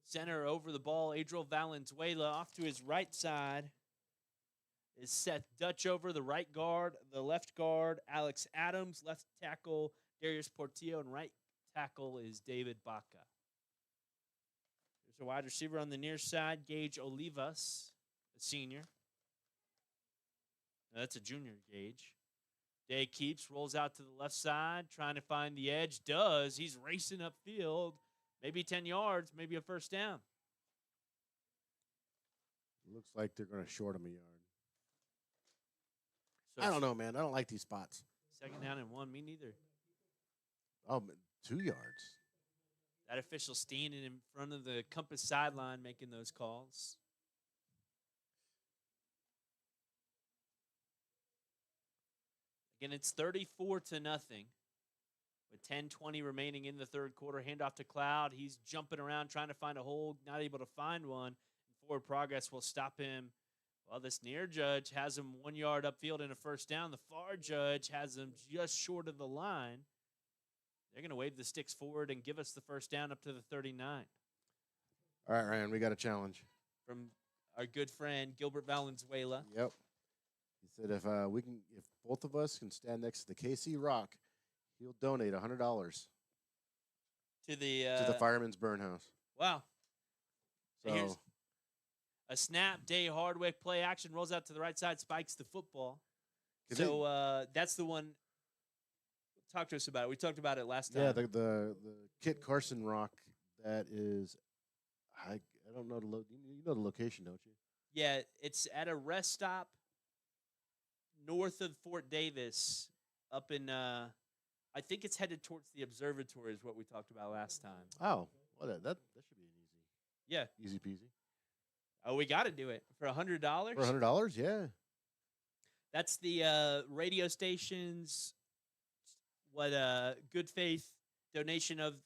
Center over the ball, Adriel Valenzuela off to his right side is Seth Dutch over the right guard, the left guard, Alex Adams, left tackle, Darius Portillo, and right tackle is David Baca. There's a wide receiver on the near side, Gage Olivas, a senior. No, that's a junior, Gage. Day keeps, rolls out to the left side, trying to find the edge. Does. He's racing upfield. Maybe 10 yards, maybe a first down. Looks like they're going to short him a yard. So I don't know, man. I don't like these spots. Second down and 1, me neither. Oh, 2 yards. That official standing in front of the Compass sideline making those calls. Again, it's 34-0 with 10:20 remaining in the third quarter. Handoff to Cloud. He's jumping around trying to find a hole, not able to find one. Forward progress will stop him. Well, this near judge has him 1 yard upfield and a first down. The far judge has him just short of the line. They're going to wave the sticks forward and give us the first down up to the 39. All right, Ryan, we got a challenge From our good friend, Gilbert Valenzuela. Yep. He said if both of us can stand next to the KC Rock, he'll donate $100 To the Fireman's Burn House. Wow. So Here's a snap, Day Hardwick, play action, rolls out to the right side, spikes the football. So that's the one. Talk to us about it. We talked about it last time. yeah, the Kit Carson Rock that is, I don't know you know the location, don't you? Yeah, it's at a rest stop north of Fort Davis, up in. I think it's headed towards the observatory, is what we talked about last time. Oh, well, that should be an Yeah, easy peasy. Oh, we got to do it for $100. For $100, yeah. That's the radio station's good faith donation of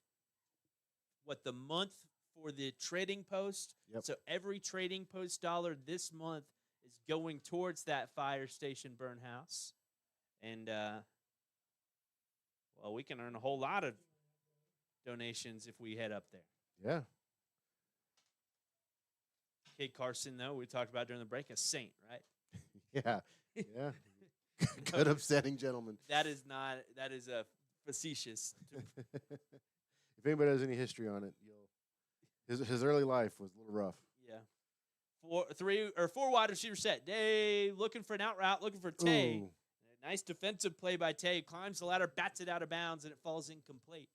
the month for the trading post. Yep. So every trading post dollar this month is going towards that fire station burn house. And well, we can earn a whole lot of donations if we head up there. Yeah. Kid Carson, though, we talked about during the break, a saint, right? Yeah. Yeah. Good upstanding gentleman. That is a facetious. If anybody has any history on it, his early life was a little rough. Yeah. 4 wide receiver set. Day looking for an out route, looking for Tay. A nice defensive play by Tay. Climbs the ladder, bats it out of bounds, and it falls incomplete.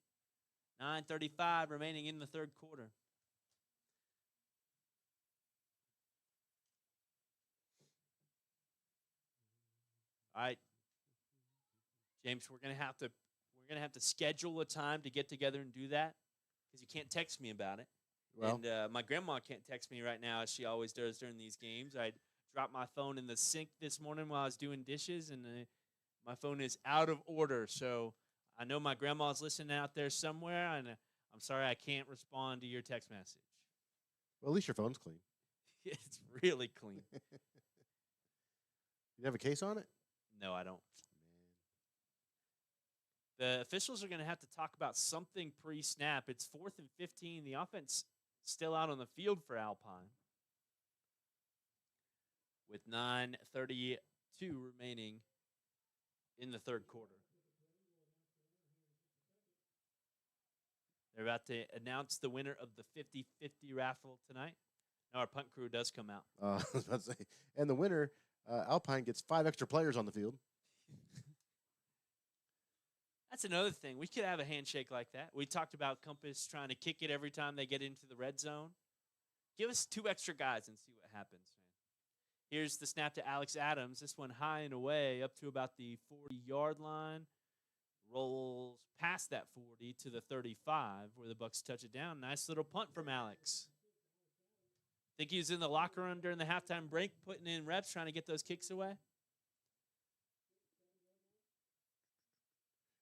9:35 remaining in the third quarter. All right, James, we're gonna have to schedule a time to get together and do that because you can't text me about it. Well, And my grandma can't text me right now as she always does during these games. I dropped my phone in the sink this morning while I was doing dishes, and my phone is out of order. So I know my grandma's listening out there somewhere, and I'm sorry I can't respond to your text message. well, at least your phone's clean. It's really clean. You have a case on it? No, I don't. The officials are going to have to talk about something pre-snap. It's 4th and 15. The offense still out on the field for Alpine with 9:32 remaining in the third quarter. They're about to announce the winner of the 50-50 raffle tonight. Now our punt crew does come out. I was about to say. And the winner, Alpine, gets 5 extra players on the field. That's another thing. We could have a handshake like that. We talked about Compass trying to kick it every time they get into the red zone. Give us 2 extra guys and see what happens, man. Here's the snap to Alex Adams. This one high and away up to about the 40-yard line. Rolls past that 40 to the 35 where the Bucks touch it down. Nice little punt from Alex. Think he was in the locker room during the halftime break putting in reps trying to get those kicks away?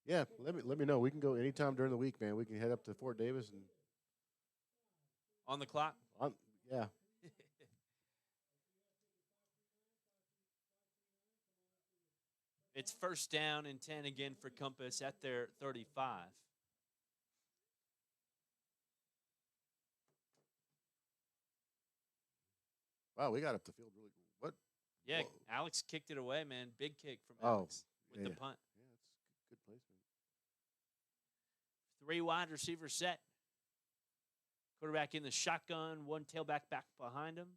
Yeah, let me know. We can go anytime during the week, man. We can head up to Fort Davis and On the clock? Yeah. It's 1st down and 10 again for Compass at their 35. Wow, we got up the field really. What? Yeah, Whoa. Alex kicked it away, man. Big kick from Oh, Alex with the yeah. punt. Yeah, that's good placement. 3 wide receiver set. Quarterback in the shotgun, 1 tailback back behind him.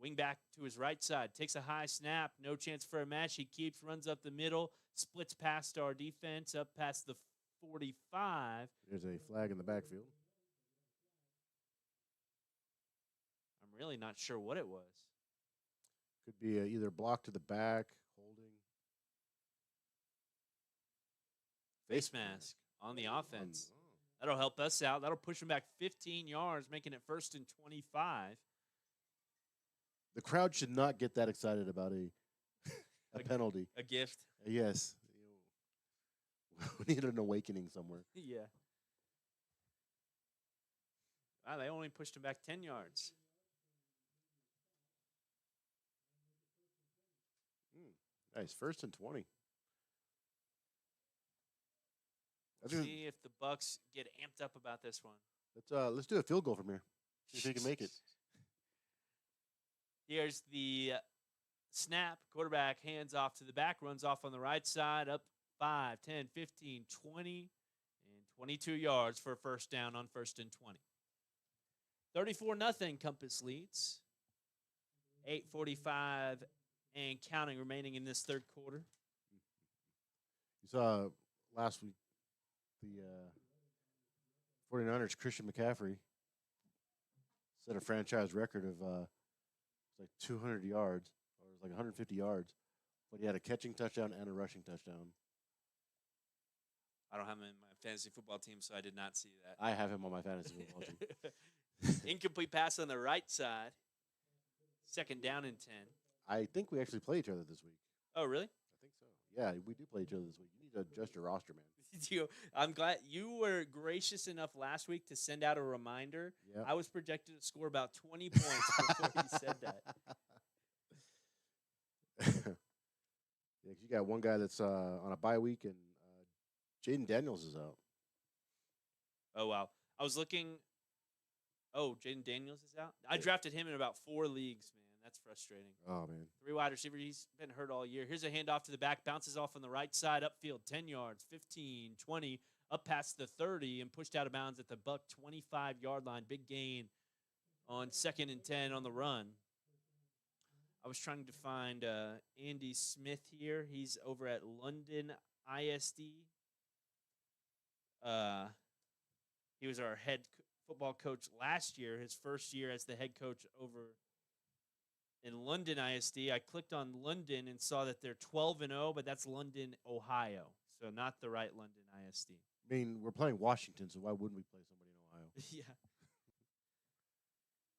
Wing back to his right side. Takes a high snap. No chance for a match. He keeps, runs up the middle, splits past our defense, up past the 45. There's a flag in the backfield. I'm really not sure what it was. Could be either block to the back, holding. Face mask on the offense. That'll help us out. That'll push him back 15 yards, making it 1st and 25. The crowd should not get that excited about a penalty. A gift. Yes. We need an awakening somewhere. Yeah. Wow, they only pushed him back 10 yards. Nice. 1st and 20. We'll see if the Bucks get amped up about this one. Let's do a field goal from here. See if we can make it. Here's the snap. Quarterback hands off to the back, runs off on the right side, up 5, 10, 15, 20, and 22 yards for a 1st down on 1st and 20. 34-0 Compass leads. 8:45 and counting remaining in this 3rd quarter. You saw last week the 49ers, Christian McCaffrey, set a franchise record of like 200 yards, or it was like 150 yards, but he had a catching touchdown and a rushing touchdown. I don't have him in my fantasy football team, so I did not see that. I have him on my fantasy football team. Incomplete pass on the right side. 2nd down and 10. I think we actually play each other this week. Oh, really? I think so. Yeah, we do play each other this week. You need to adjust your roster, man. I'm glad you were gracious enough last week to send out a reminder. Yep. I was projected to score about 20 points before you said that. Yeah, 'cause you got one guy that's on a bye week, and Jaden Daniels is out. Oh, wow. I was looking. Oh, Jaden Daniels is out? I drafted him in about 4 leagues, man. That's frustrating. Oh, man. 3 wide receiver. He's been hurt all year. Here's a handoff to the back. Bounces off on the right side. Upfield, 10 yards, 15, 20. Up past the 30 and pushed out of bounds at the Buck 25-yard line. Big gain on 2nd and 10 on the run. I was trying to find Andy Smith here. He's over at London ISD. He was our head football coach last year, his 1st year as the head coach over in London ISD. I clicked on London and saw that they're 12-0, but that's London, Ohio. So not the right London ISD. I mean, we're playing Washington, so why wouldn't we play somebody in Ohio? Yeah.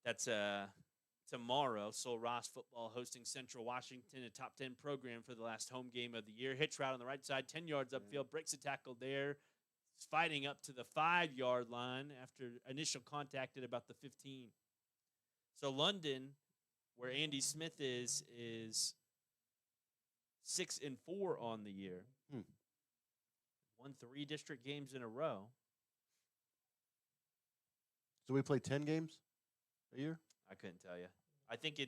That's tomorrow. Sol Ross football hosting Central Washington, a top 10 program for the last home game of the year. Hitch route on the right side, 10 yards upfield, breaks a tackle there. He's fighting up to the 5-yard line after initial contact at about the 15. So London, where Andy Smith is 6-4 on the year. Won 3 district games in a row. So we play 10 games a year? I couldn't tell you. I think you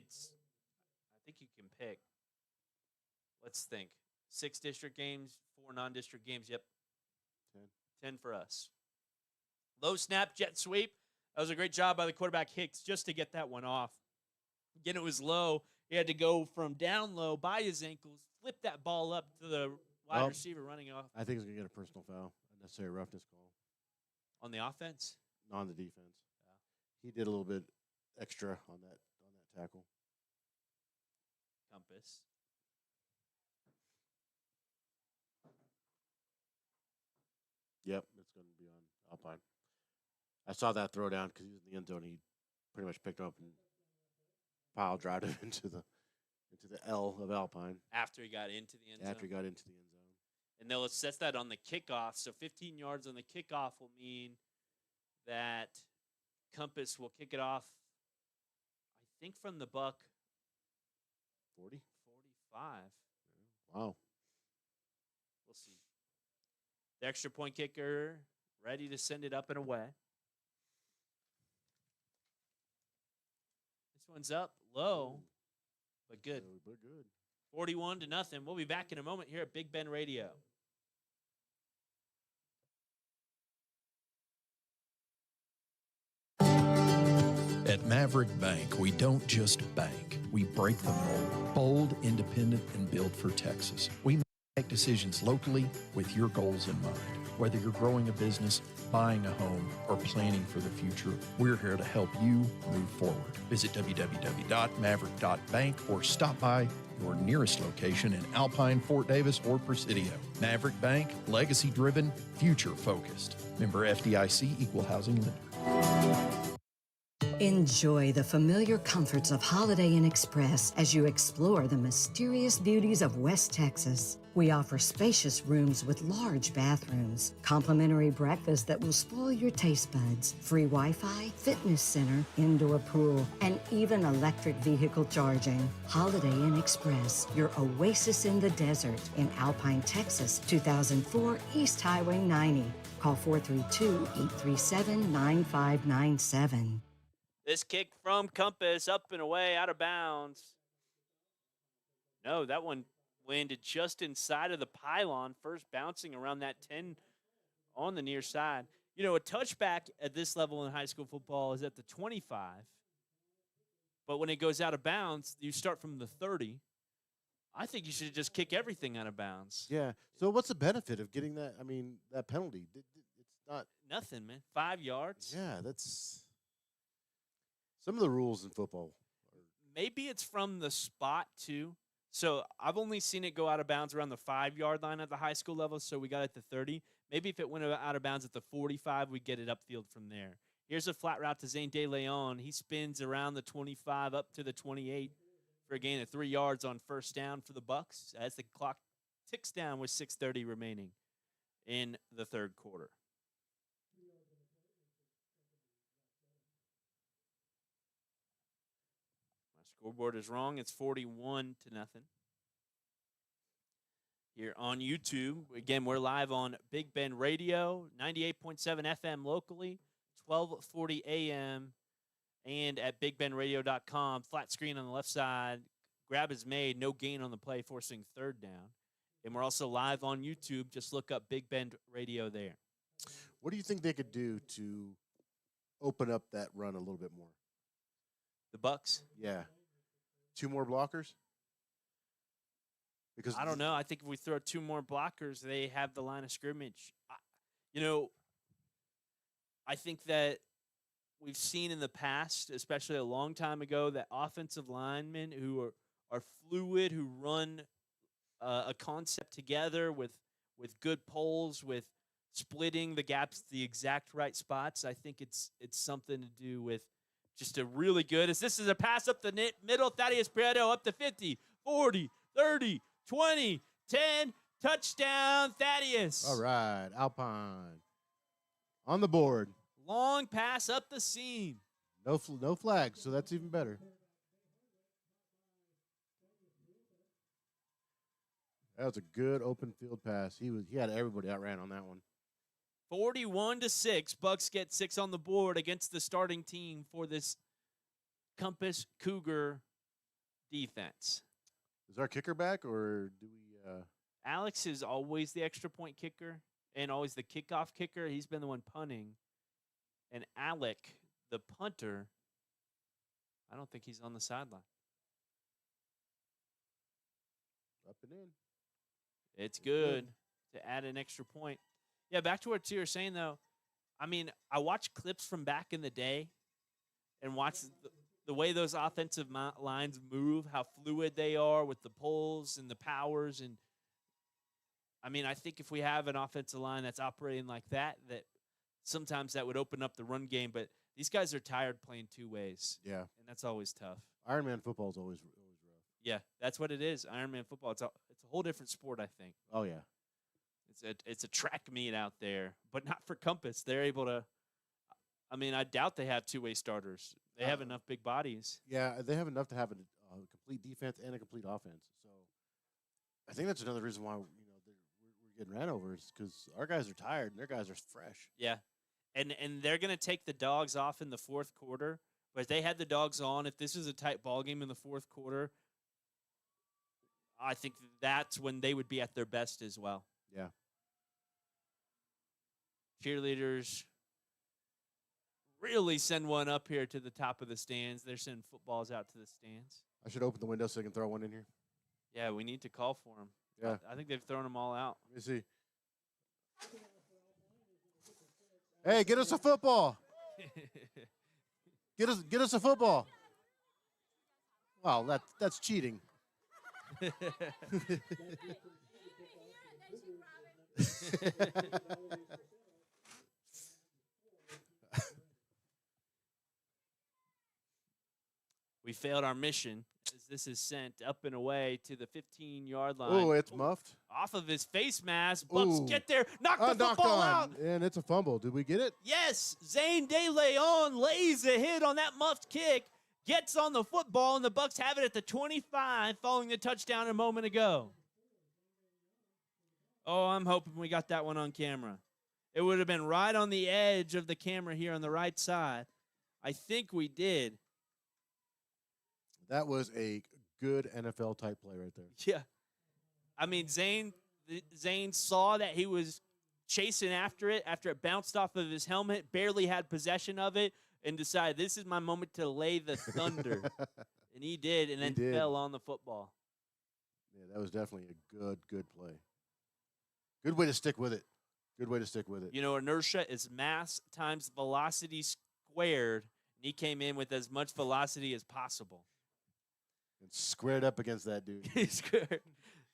can pick. Let's think. 6 district games, 4 non-district games. Yep. 10 for us. Low snap, jet sweep. That was a great job by the quarterback Hicks just to get that one off. Again, it was low. He had to go from down low by his ankles, flip that ball up to the wide receiver running off. I think he's going to get a personal foul, unnecessary roughness call. On the offense? On the defense. Yeah. He did a little bit extra on that tackle. Compass. Yep, it's going to be on Alpine. I saw that throw down because he was in the end zone. He pretty much picked up and pile drive him into the L of Alpine. After he got into the end zone. After he got into the end zone. And they'll assess that on the kickoff. So 15 yards on the kickoff will mean that Compass will kick it off, I think, from the Buck 40? 45. Wow. We'll see. The extra point kicker ready to send it up and away. This one's up low, but good. But good. 41-0. We'll be back in a moment here at Big Ben Radio. At Maverick Bank, we don't just bank, we break the mold. Bold, independent, and built for Texas. We make decisions locally with your goals in mind. Whether you're growing a business, buying a home, or planning for the future, we're here to help you move forward. Visit www.maverick.bank or stop by your nearest location in Alpine, Fort Davis, or Presidio. Maverick Bank, legacy-driven, future-focused. Member FDIC, Equal Housing Lender. Enjoy the familiar comforts of Holiday Inn Express as you explore the mysterious beauties of West Texas. We offer spacious rooms with large bathrooms, complimentary breakfast that will spoil your taste buds, free Wi-Fi, fitness center, indoor pool, and even electric vehicle charging. Holiday Inn Express, your oasis in the desert in Alpine, Texas, 2004 East Highway 90. Call 432-837-9597. This kick from Compass, up and away, out of bounds. No, that one landed just inside of the pylon, first bouncing around that 10 on the near side. You know, a touchback at this level in high school football is at the 25. But when it goes out of bounds, you start from the 30. I think you should just kick everything out of bounds. Yeah. So what's the benefit of getting that? I mean, that penalty? It's not nothing, man. 5 yards. Yeah, that's some of the rules in football. Maybe it's from the spot too. So I've only seen it go out of bounds around the 5-yard line at the high school level. So we got it to 30. Maybe if it went out of bounds at the 45, we get it upfield from there. Here's a flat route to Zane De Leon. He spins around the 25 up to the 28 for a gain of 3 yards on first down for the Bucks as the clock ticks down with 6:30 remaining in the third quarter. My scoreboard is wrong. It's 41-0 here on YouTube. Again, we're live on Big Ben Radio, 98.7 FM locally, 1240 AM, and at BigBenRadio.com. Flat screen on the left side. Grab is made. No gain on the play, forcing third down. And we're also live on YouTube. Just look up Big Ben Radio there. What do you think they could do to open up that run a little bit more? The Bucks? Yeah. 2 more blockers? Because I don't know. I think if we throw 2 more blockers, they have the line of scrimmage. I think that we've seen in the past, especially a long time ago, that offensive linemen who are fluid, who run a concept together with good poles, with splitting the gaps to the exact right spots. I think it's something to do with just a really good, as this is a pass up the middle. Thaddeus Prieto up to 50, 40, 30, 20, 10. Touchdown, Thaddeus. All right, Alpine on the board. Long pass up the seam. No flags, so that's even better. That was a good open field pass. He had everybody outran on that one. 41-6. Bucks get 6 on the board against the starting team for this Compass Cougar defense. Is our kicker back, or do we? Alex is always the extra point kicker and always the kickoff kicker. He's been the one punting. And Alec, the punter, I don't think he's on the sideline. Up and in. It's good to add an extra point. Yeah, back to what you were saying, though. I mean, I watch clips from back in the day and watch the way those offensive lines move, how fluid they are with the pulls and the powers. And, I mean, I think if we have an offensive line that's operating like that sometimes that would open up the run game. But these guys are tired playing two ways. Yeah. And that's always tough. Ironman football is always rough. Yeah, that's what it is. Ironman football. It's a whole different sport, I think. Oh, yeah. It's a track meet out there, but not for Compass. They're able to. I mean, I doubt they have two-way starters. They have enough big bodies. Yeah, they have enough to have a complete defense and a complete offense. So I think that's another reason why we're getting ran over is because our guys are tired and their guys are fresh. Yeah, and they're gonna take the dogs off in the fourth quarter. But if they had the dogs on, if this is a tight ball game in the fourth quarter, I think that's when they would be at their best as well. Yeah. Cheerleaders really send one up here to the top of the stands. They're sending footballs out to the stands. I should open the window so I can throw one in here. Yeah, we need to call for them. Yeah. I think they've thrown them all out. Let me see. Hey, get us a football. Get us a football. Wow, that's cheating. We failed our mission as this is sent up and away to the 15-yard line. Oh, it's muffed. Off of his face mask. Bucks Ooh. get there. Knock the Knocked football on. out. And it's a fumble. Did we get it? Yes. Zane De Leon lays a hit on that muffed kick. Gets on the football, and the Bucks have it at the 25 following the touchdown a moment ago. Oh, I'm hoping we got that one on camera. It would have been right on the edge of the camera here on the right side. I think we did. That was a good NFL type play right there. Yeah. I mean, Zane saw that he was chasing after it bounced off of his helmet, barely had possession of it, and decided this is my moment to lay the thunder. And he did, and then fell on the football. Yeah, that was definitely a good play. Good way to stick with it. Good way to stick with it. You know, inertia is mass times velocity squared, and he came in with as much velocity as possible. And squared up against that dude. He's good.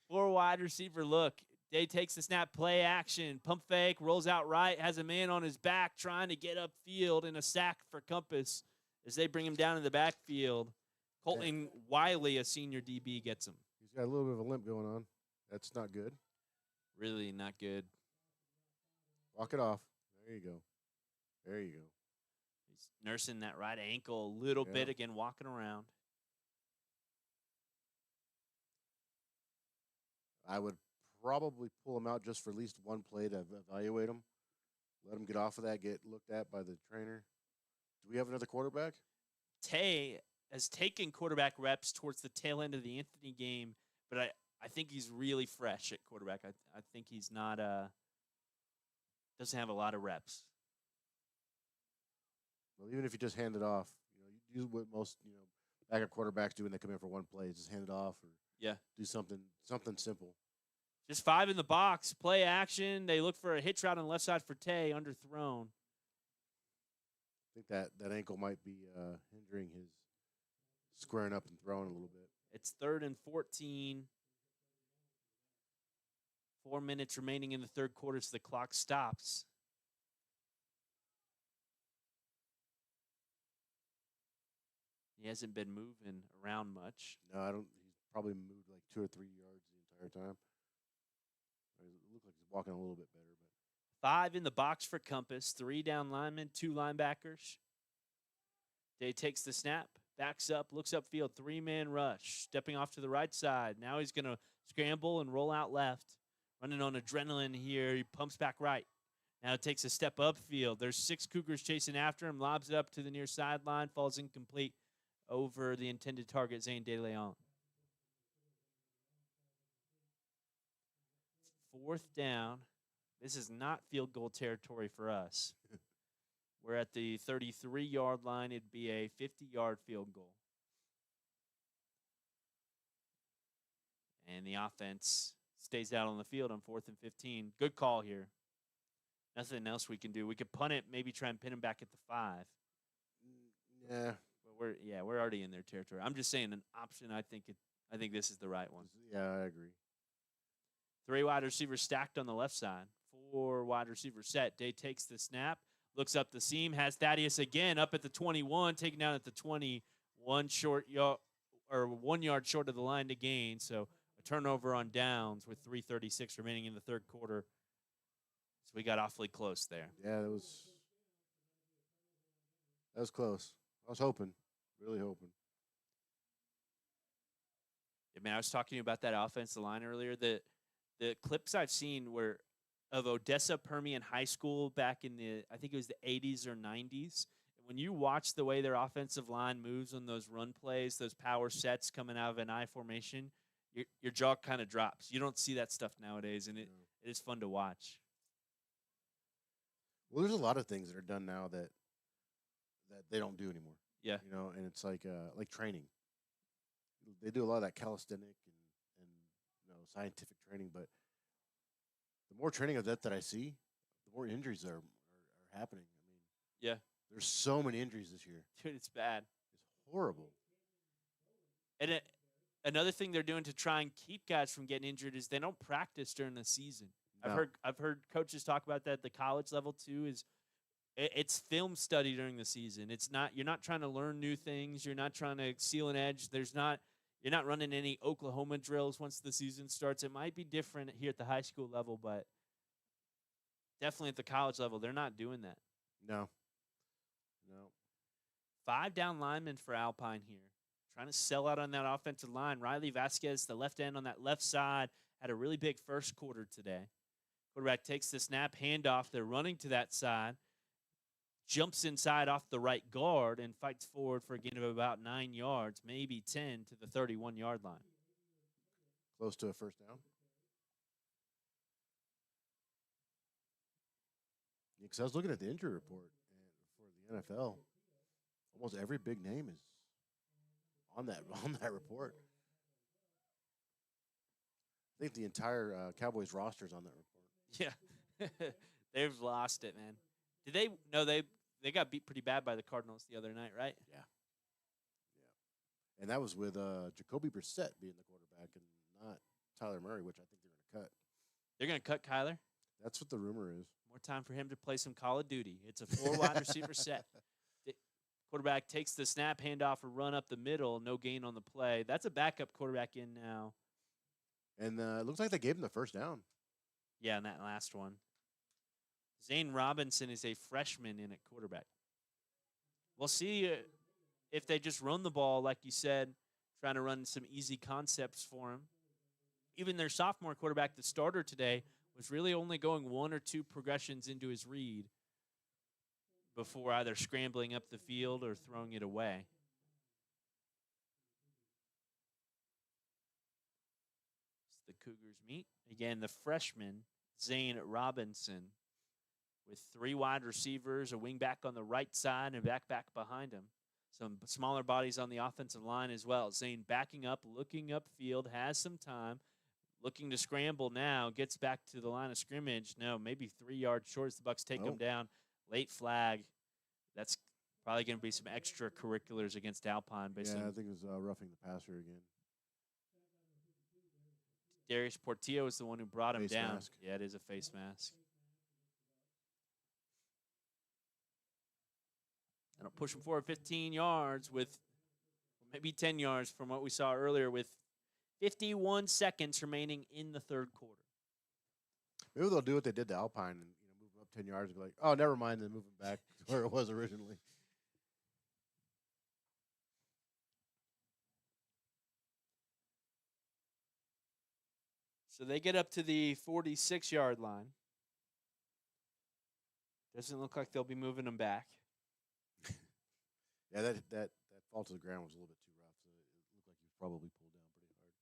4 wide receiver look. Day takes the snap, play action, pump fake, rolls out right, has a man on his back trying to get upfield, and a sack for Compass as they bring him down in the backfield. Colton Wiley, a senior DB, gets him. He's got a little bit of a limp going on. That's not good. Really not good. Walk it off. There you go. There you go. He's nursing that right ankle a little bit again, walking around. I would probably pull him out just for at least one play to evaluate him. Let him get off of that, get looked at by the trainer. Do we have another quarterback? Tay has taken quarterback reps towards the tail end of the Anthony game, but I think he's really fresh at quarterback. I think he's not doesn't have a lot of reps. Well, even if you just hand it off, you do what most backup quarterbacks do when they come in for one play, just hand it off or do something simple. Just 5 in the box, play action. They look for a hitch route on the left side for Tay, underthrown. I think that ankle might be hindering his squaring up and throwing a little bit. It's 3rd and 14. 4 minutes remaining in the third quarter, so the clock stops. He hasn't been moving around much. No, I don't. He's probably moved like 2 or 3 yards the entire time. It looks like he's walking a little bit better, but 5 in the box for Compass. 3 down linemen, 2 linebackers. Day takes the snap, backs up, looks upfield, 3-man rush, stepping off to the right side. Now he's going to scramble and roll out left. Running on adrenaline here. He pumps back right. Now takes a step upfield. There's 6 Cougars chasing after him. Lobs it up to the near sideline. Falls incomplete over the intended target, Zane De Leon. 4th down. This is not field goal territory for us. We're at the 33-yard line. It'd be a 50-yard field goal. And the offense stays out on the field on 4th and 15. Good call here. Nothing else we can do. We could punt it, maybe try and pin him back at the 5. yeah, But we're already in their territory. I'm just saying an option. I think this is the right one. yeah, I agree. 3 wide receivers stacked on the left side. 4 wide receivers set. Day takes the snap, looks up the seam, has Thaddeus again up at the 21, taken down at the 20, 1 yard short of the line to gain. So a turnover on downs with 3:36 remaining in the third quarter. So we got awfully close there. Yeah, that was close. I was hoping, really hoping. I mean, I was talking about that offensive line earlier. The clips I've seen were of Odessa Permian High School back in I think it was the 80s or 90s. And when you watch the way their offensive line moves on those run plays, those power sets coming out of an I formation, your jaw kind of drops. You don't see that stuff nowadays, and it is fun to watch. Well, there's a lot of things that are done now that they don't do anymore. Yeah. And it's like training. They do a lot of that calisthenic and scientific training, but the more training of that I see, the more injuries are happening. I mean, yeah, there's so many injuries this year. Dude, it's bad. It's horrible. And another thing they're doing to try and keep guys from getting injured is they don't practice during the season. No. I've heard coaches talk about that at the college level too. It's film study during the season. You're not trying to learn new things. You're not trying to seal an edge. You're not running any Oklahoma drills once the season starts. It might be different here at the high school level, but definitely at the college level, they're not doing that. No. 5 down linemen for Alpine here. Trying to sell out on that offensive line. Riley Vasquez, the left end on that left side, had a really big first quarter today. Quarterback takes the snap, handoff. They're running to that side. Jumps inside off the right guard and fights forward for a gain of about 9 yards, maybe 10 to the 31-yard line. Close to a first down. Because I was looking at the injury report for the NFL. Almost every big name is on that report. I think the entire Cowboys roster is on that report. Yeah, they've lost it, man. Did they? No, they got beat pretty bad by the Cardinals the other night, right? Yeah. And that was with Jacoby Brissett being the quarterback and not Tyler Murray, which I think they're going to cut. They're going to cut Kyler? That's what the rumor is. More time for him to play some Call of Duty. It's a 4 wide receiver set. Quarterback takes the snap, handoff, or run up the middle. No gain on the play. That's a backup quarterback in now. And it looks like they gave him the first down. Yeah, in that last one. Zane Robinson is a freshman in at quarterback. We'll see if they just run the ball, like you said, trying to run some easy concepts for him. Even their sophomore quarterback, the starter today, was really only going 1 or 2 progressions into his read before either scrambling up the field or throwing it away. As the Cougars meet. Again, the freshman, Zane Robinson, with 3 wide receivers, a wingback on the right side, and a back behind him. Some smaller bodies on the offensive line as well. Zane backing up, looking upfield, has some time, looking to scramble now, gets back to the line of scrimmage. No, maybe 3 yards short as the Bucs take him down. Late flag. That's probably going to be some extracurriculars against Alpine. Yeah, I think it was roughing the passer again. Darius Portillo is the one who brought him Face down. mask. Yeah, it is a face mask. And I'll push him forward 15 yards with maybe 10 yards from what we saw earlier with 51 seconds remaining in the third quarter. Maybe they'll do what they did to Alpine and move them up 10 yards and be like, oh, never mind, then move them back to where it was originally. So they get up to the 46-yard line. Doesn't look like they'll be moving them back. Yeah, that fall to the ground was a little bit too rough. So it looked like he was probably pulled down pretty hard.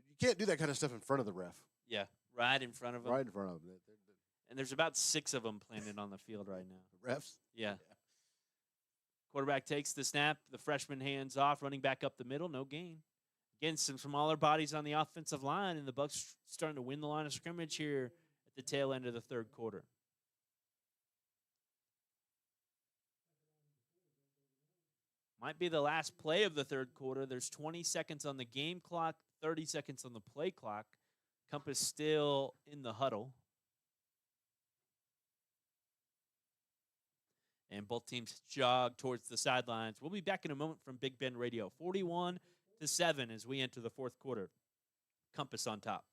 You can't do that kind of stuff in front of the ref. Yeah, right in front of them. Right in front of them. And there's about 6 of them planted on the field right now. Refs? Yeah. Quarterback takes the snap. The freshman hands off, running back up the middle. No gain. Again, some smaller bodies on the offensive line, and the Bucs starting to win the line of scrimmage here at the tail end of the third quarter. Might be the last play of the third quarter. There's 20 seconds on the game clock, 30 seconds on the play clock. Compass still in the huddle. And both teams jog towards the sidelines. We'll be back in a moment from Big Ben Radio. 41-7 as we enter the fourth quarter. Compass on top.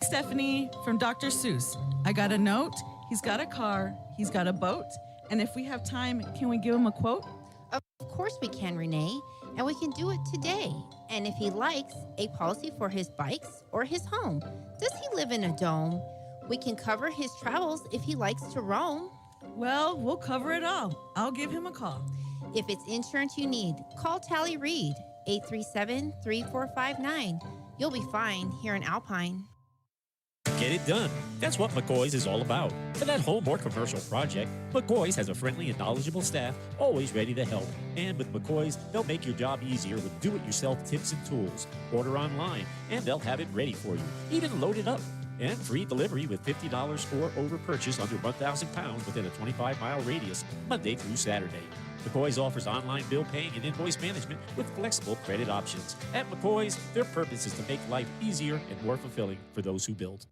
Stephanie from Dr. Seuss. I got a note. He's got a car. He's got a boat. And if we have time, can we give him a quote? Of course we can, Renee. And we can do it today. And if he likes a policy for his bikes or his home, does he live in a dome? We can cover his travels if he likes to roam. Well, we'll cover it all. I'll give him a call. If it's insurance you need, call Tally Reed, 837-3459. You'll be fine here in Alpine. Get it done. That's what McCoy's is all about. For that home or commercial project, McCoy's has a friendly and knowledgeable staff always ready to help. And with McCoy's, they'll make your job easier with do-it-yourself tips and tools. Order online, and they'll have it ready for you, even load it up. And free delivery with $50 or over purchase under 1,000 pounds within a 25-mile radius, Monday through Saturday. McCoy's offers online bill paying and invoice management with flexible credit options. At McCoy's, their purpose is to make life easier and more fulfilling for those who build.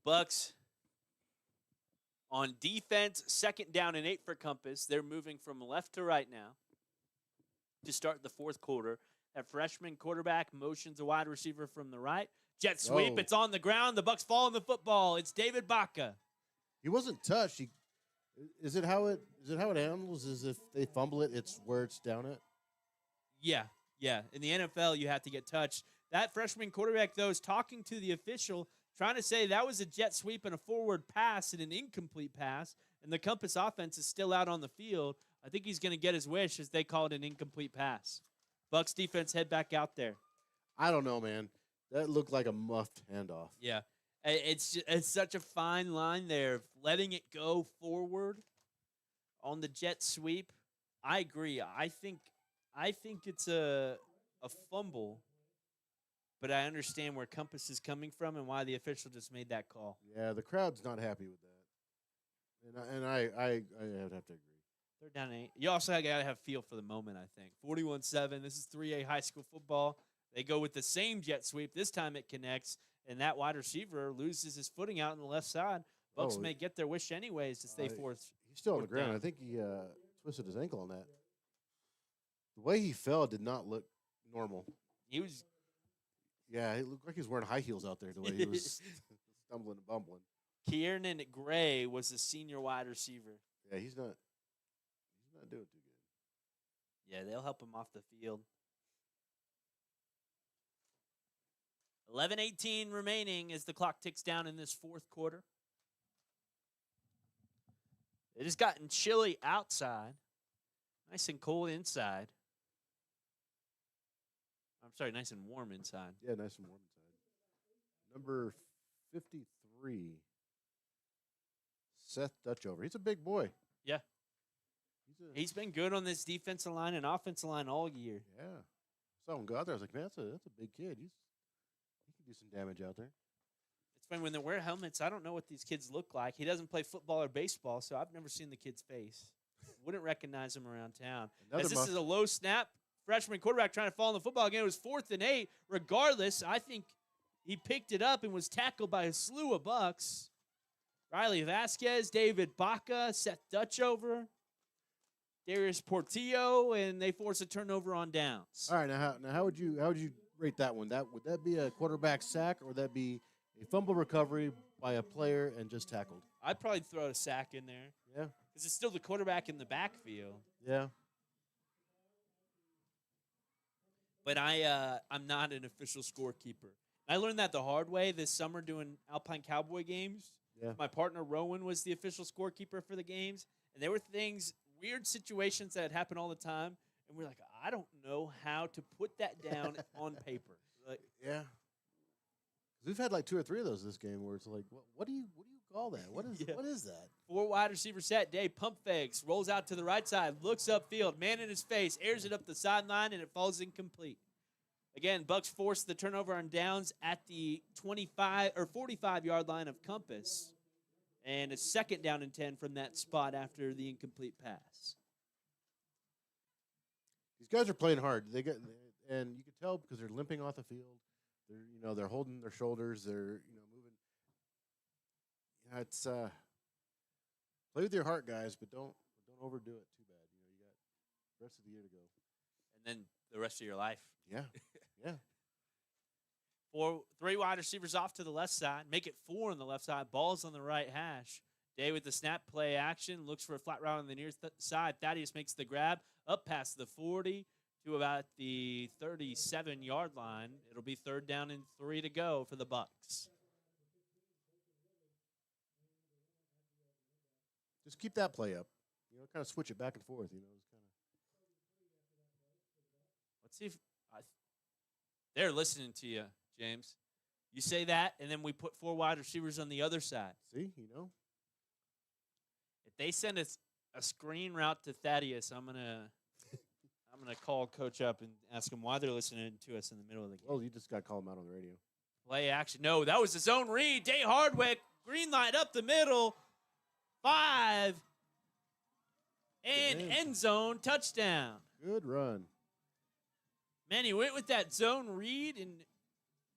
Bucks on defense, 2nd down and 8 for Compass. They're moving from left to right now to start the fourth quarter. That freshman quarterback motions a wide receiver from the right. Jet sweep. Whoa. It's on the ground. The Bucks fall on the football. It's David Baca. He wasn't touched. Is it how it handles? Is if they fumble it, it's where it's down at? Yeah. In the NFL, you have to get touched. That freshman quarterback, though, is talking to the official, trying to say that was a jet sweep and a forward pass and an incomplete pass, and the Compass offense is still out on the field. I think he's going to get his wish as they call it an incomplete pass. Bucks defense head back out there. I don't know, man. That looked like a muffed handoff. Yeah. It's such a fine line there, letting it go forward on the jet sweep. I agree. I think it's a fumble. But I understand where Compass is coming from and why the official just made that call. Yeah, the crowd's not happy with that. And I have to agree. 3rd down and 8. You also got to have feel for the moment, I think. 41-7. This is 3A high school football. They go with the same jet sweep. This time it connects, and that wide receiver loses his footing out on the left side. Bucks may get their wish anyways to stay fourth. He's still on the ground. down. I think he twisted his ankle on that. The way he fell did not look normal. He was... Yeah, it looked like he was wearing high heels out there the way he was stumbling and bumbling. Kiernan Gray was the senior wide receiver. Yeah, he's not doing too good. Yeah, they'll help him off the field. 11:18 remaining as the clock ticks down in this fourth quarter. It has gotten chilly outside. Nice and cold inside. I'm sorry, nice and warm inside. Yeah, nice and warm inside. Number 53, Seth Dutchover. He's a big boy. Yeah. He's been good on this defensive line and offensive line all year. Yeah. Saw him go out there. I was like, man, that's a big kid. He can do some damage out there. It's funny, when they wear helmets, I don't know what these kids look like. He doesn't play football or baseball, so I've never seen the kid's face. Wouldn't recognize him around town. As this is a low snap, freshman quarterback trying to fall on the football again. It was 4th and 8. Regardless, I think He picked it up and was tackled by a slew of Bucks. Riley Vasquez, David Baca, Seth Dutchover, Darius Portillo, and they force a turnover on downs. All right, now how would you rate that one? Would that be a quarterback sack, or would that be a fumble recovery by a player and just tackled? I'd probably throw a sack in there. Yeah. Because it's still the quarterback in the backfield. Yeah. But I'm not an official scorekeeper. I learned that the hard way this summer doing Alpine Cowboy games. Yeah. My partner Rowan was the official scorekeeper for the games, and there were weird situations that happen all the time, and we're like, I don't know how to put that down on paper. Like, yeah. We've had like 2 or 3 of those this game where it's like, what do you call that? What is that? 4 wide receiver set. Day pump fakes, rolls out to the right side, looks upfield, man in his face, airs it up the sideline, and it falls incomplete. Again, Bucks force the turnover on downs at the 25 or 45-yard line of Compass, and a second down and 10 from that spot after the incomplete pass. These guys are playing hard. And you can tell because they're limping off the field. They're holding their shoulders. They're moving. It's play with your heart, guys, but don't overdo it too bad. You got the rest of the year to go, and then the rest of your life. Yeah, yeah. 3 wide receivers off to the left side. Make it 4 on the left side. Ball's on the right hash. Day with the snap, play action. Looks for a flat route on the near side. Thaddeus makes the grab up past the 40 to about the 37-yard line. It'll be 3rd down and 3 to go for the Bucks. Just keep that play up. Kind of switch it back and forth. Let's see if they're listening to you, James. You say that, and then we put 4 wide receivers on the other side. See, If they send us a screen route to Thaddeus, I'm gonna call Coach up and ask him why they're listening to us in the middle of the game. Well, you just got to call him out on the radio. Play action. No, that was his own read. Day Hardwick, green light up the middle. 5. And end zone touchdown. Good run. Man, he went with that zone read, and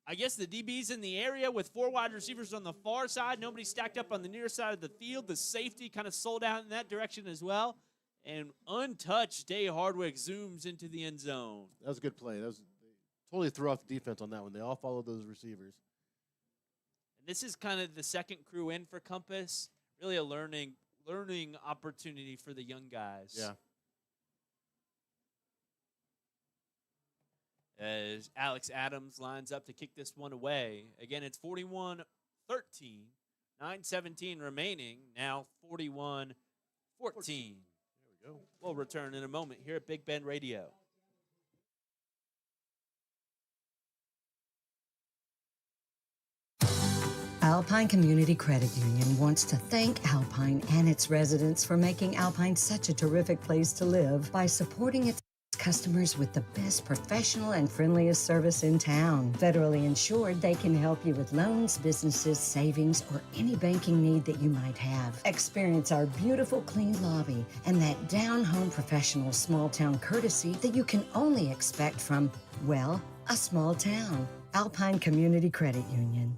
I guess the DB's in the area with 4 wide receivers on the far side. Nobody stacked up on the near side of the field. The safety kind of sold out in that direction as well. And untouched, Day Hardwick zooms into the end zone. That was a good play. They totally threw off the defense on that one. They all followed those receivers. And this is kind of the second crew in for Compass. Really a learning opportunity for the young guys. Yeah. As Alex Adams lines up to kick this one away. Again, it's 41-13, 9:17 remaining. Now 41-14. There we go. We'll return in a moment here at Big Bend Radio. Alpine Community Credit Union wants to thank Alpine and its residents for making Alpine such a terrific place to live by supporting its customers with the best professional and friendliest service in town. Federally insured, they can help you with loans, businesses, savings, or any banking need that you might have. Experience our beautiful clean lobby and that down-home professional small-town courtesy that you can only expect from, well, a small town. Alpine Community Credit Union.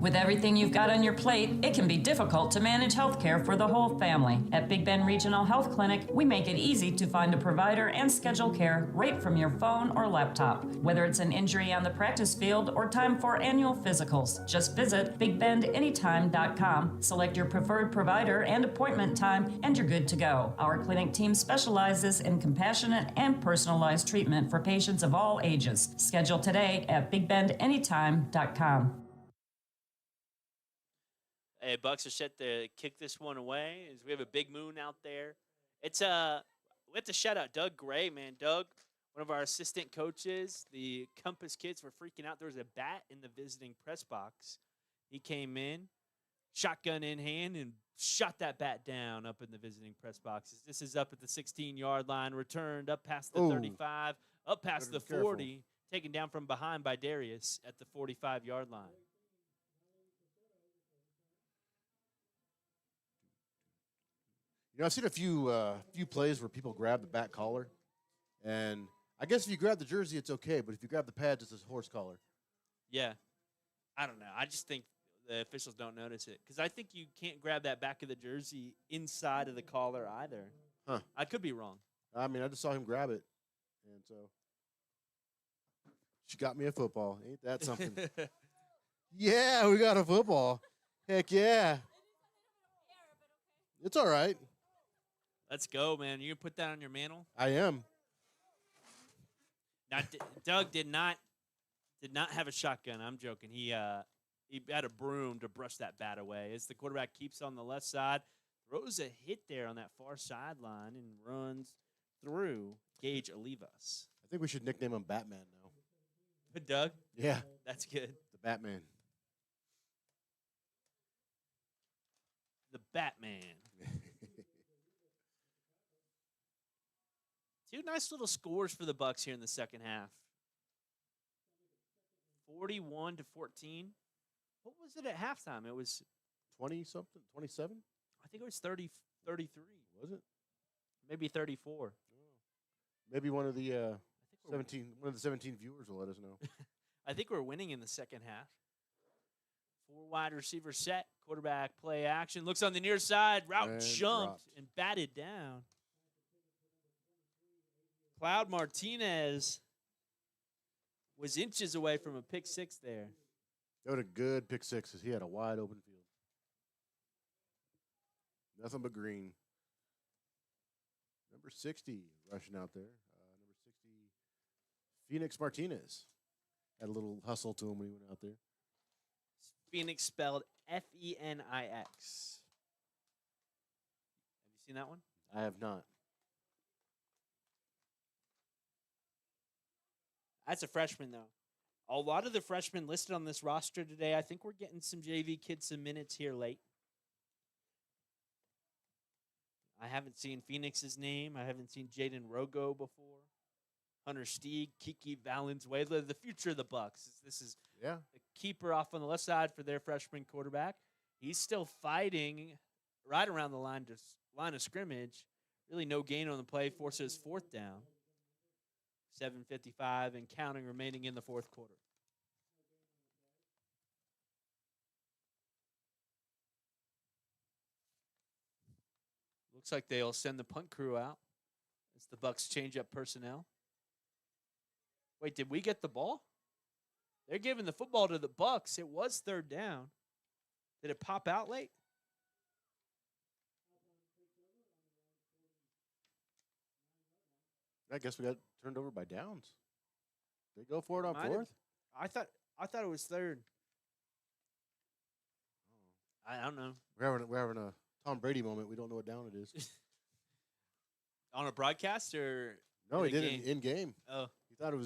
With everything you've got on your plate, it can be difficult to manage healthcare for the whole family. At Big Bend Regional Health Clinic, we make it easy to find a provider and schedule care right from your phone or laptop. Whether it's an injury on the practice field or time for annual physicals, just visit bigbendanytime.com, select your preferred provider and appointment time, and you're good to go. Our clinic team specializes in compassionate and personalized treatment for patients of all ages. Schedule today at bigbendanytime.com. Hey, Bucks are set to kick this one away as we have a big moon out there. We have to shout out Doug Gray, man. Doug, one of our assistant coaches. The Compass kids were freaking out. There was a bat in the visiting press box. He came in, shotgun in hand, and shot that bat down up in the visiting press boxes. This is up at the 16-yard line, returned up past the 35, up past the 40, taken down from behind by Darius at the 45-yard line. I've seen a few plays where people grab the back collar, and I guess if you grab the jersey, it's okay. But if you grab the pads, it's a horse collar. Yeah. I don't know. I just think the officials don't notice it because I think you can't grab that back of the jersey inside of the collar either. Huh. I could be wrong. I mean, I just saw him grab it, and so she got me a football. Ain't that something? Yeah, we got a football. Heck yeah. It's all right. Let's go, man. You gonna put that on your mantle? I am. Now, Doug did not have a shotgun. I'm joking. He had a broom to brush that bat away. As the quarterback keeps on the left side, throws a hit there on that far sideline and runs through Gage Olivas. I think we should nickname him Batman now. Doug? Yeah. That's good. The Batman. The Batman. Two nice little scores for the Bucks here in the second half. 41-14. What was it at halftime? It was 20-something, 27? I think it was 30, 33. Was it? Maybe 34. Maybe one of the 17 viewers will let us know. I think we're winning in the second half. 4 wide receiver set, quarterback play action. Looks on the near side, route And jumped dropped. and batted down. Cloud Martinez was inches away from a pick six there. That was a good pick six because he had a wide open field. Nothing but green. Number 60 rushing out there. Number 60, Phoenix Martinez. Had a little hustle to him when he went out there. Phoenix spelled Fenix. Have you seen that one? I have not. That's a freshman, though. A lot of the freshmen listed on this roster today, I think we're getting some JV kids some minutes here late. I haven't seen Phoenix's name. I haven't seen Jaden Rogo before. Hunter Stieg, Kiki Valenzuela, the future of the Bucks. This is Yeah. the keeper off on the left side for their freshman quarterback. He's still fighting right around the line of scrimmage. Really no gain on the play, forces fourth down. 7:55 and counting remaining in the fourth quarter. Looks like they'll send the punt crew out as the Bucks change up personnel. Wait, did we get the ball? They're giving the football to the Bucks. It was third down. Did it pop out late? I guess we got turned over by downs. They go for it on Might have- fourth? I thought it was third. I don't know. We're having a Tom Brady moment. We don't know what down it is. On a broadcast or No, in he a did game? it in game. Oh, He thought it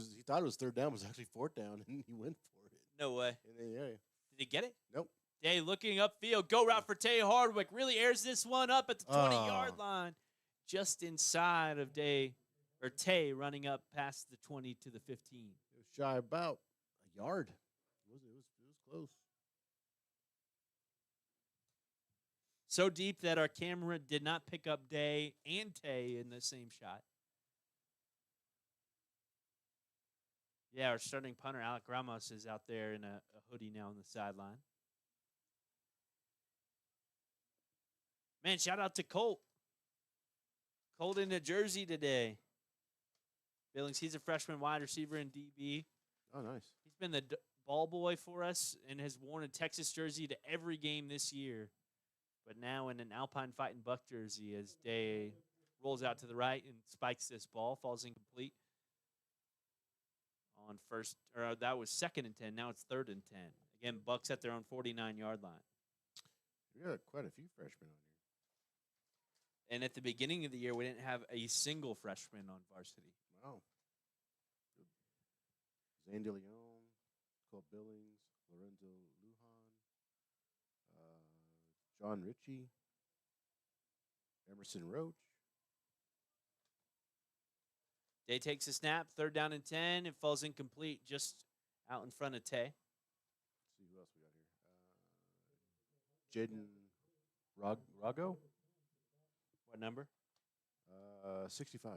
was third down. It was actually fourth down, and he went for it. no way. And then, yeah. Did he get it? Nope. Day looking upfield. Go route for Tay Hardwick. Really airs this one up at the 20-yard Oh. line. Just inside of Tay running up past the 20 to the 15. It was shy about a yard. It was close. So deep that our camera did not pick up Day and Tay in the same shot. Yeah, our starting punter, Alec Ramos, is out there in a hoodie now on the sideline. Man, shout out to Colt. Colt in a jersey today. Billings, he's a freshman wide receiver in DB. Oh, nice. He's been the ball boy for us and has worn a Texas jersey to every game this year. But now in an Alpine Fightin' Buck jersey as Day rolls out to the right and spikes this ball, falls incomplete. On first, or that was 2nd and 10. Now it's 3rd and 10. Again, Bucks at their own 49-yard line. We got quite a few freshmen on here. And at the beginning of the year, we didn't have a single freshman on varsity. Wow. Zane DeLeon, Cole Billings, Lorenzo Lujan, John Ritchie, Emerson Roach. Day takes a snap, 3rd down and 10. It falls incomplete just out in front of Tay. Let's see who else we got here. Jaden Rago, What number? 65.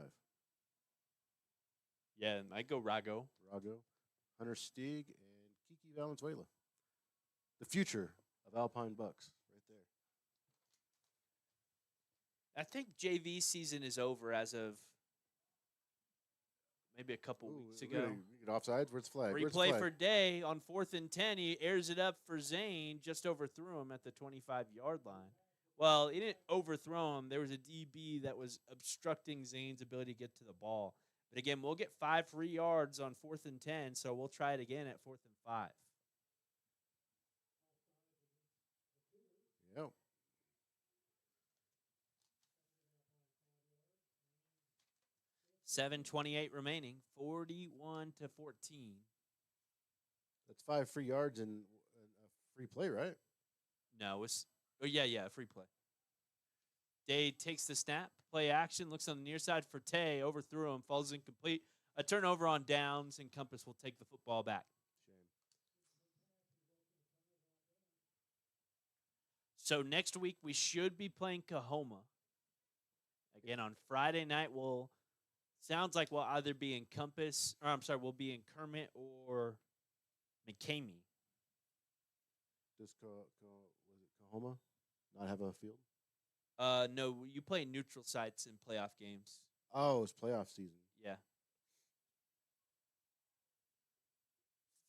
Yeah, I go Rago. Hunter Stieg and Kiki Valenzuela. The future of Alpine Bucks right there. I think JV season is over as of maybe a couple weeks ago. We get offsides. Where's the flag? Free Where's the play flag? for Day on 4th and 10. He airs it up for Zane, just overthrew him at the 25-yard line. Well, he didn't overthrow him. There was a DB that was obstructing Zane's ability to get to the ball. But again, we'll get 5 free yards on 4th and 10, so we'll try it again at 4th and 5. Yep. $7:28 remaining, 41-14. That's 5 free yards and a free play, right? No, it's a free play. Day takes the snap, play action, looks on the near side for Tay, overthrew him, falls incomplete. A turnover on downs, and Compass will take the football back. So next week we should be playing Kahoma. Again on Friday night sounds like we'll either be in Compass, or we'll be in Kermit or McCamey. Does Kahoma not have a field? No, you play neutral sites in playoff games. Oh, it's playoff season. Yeah.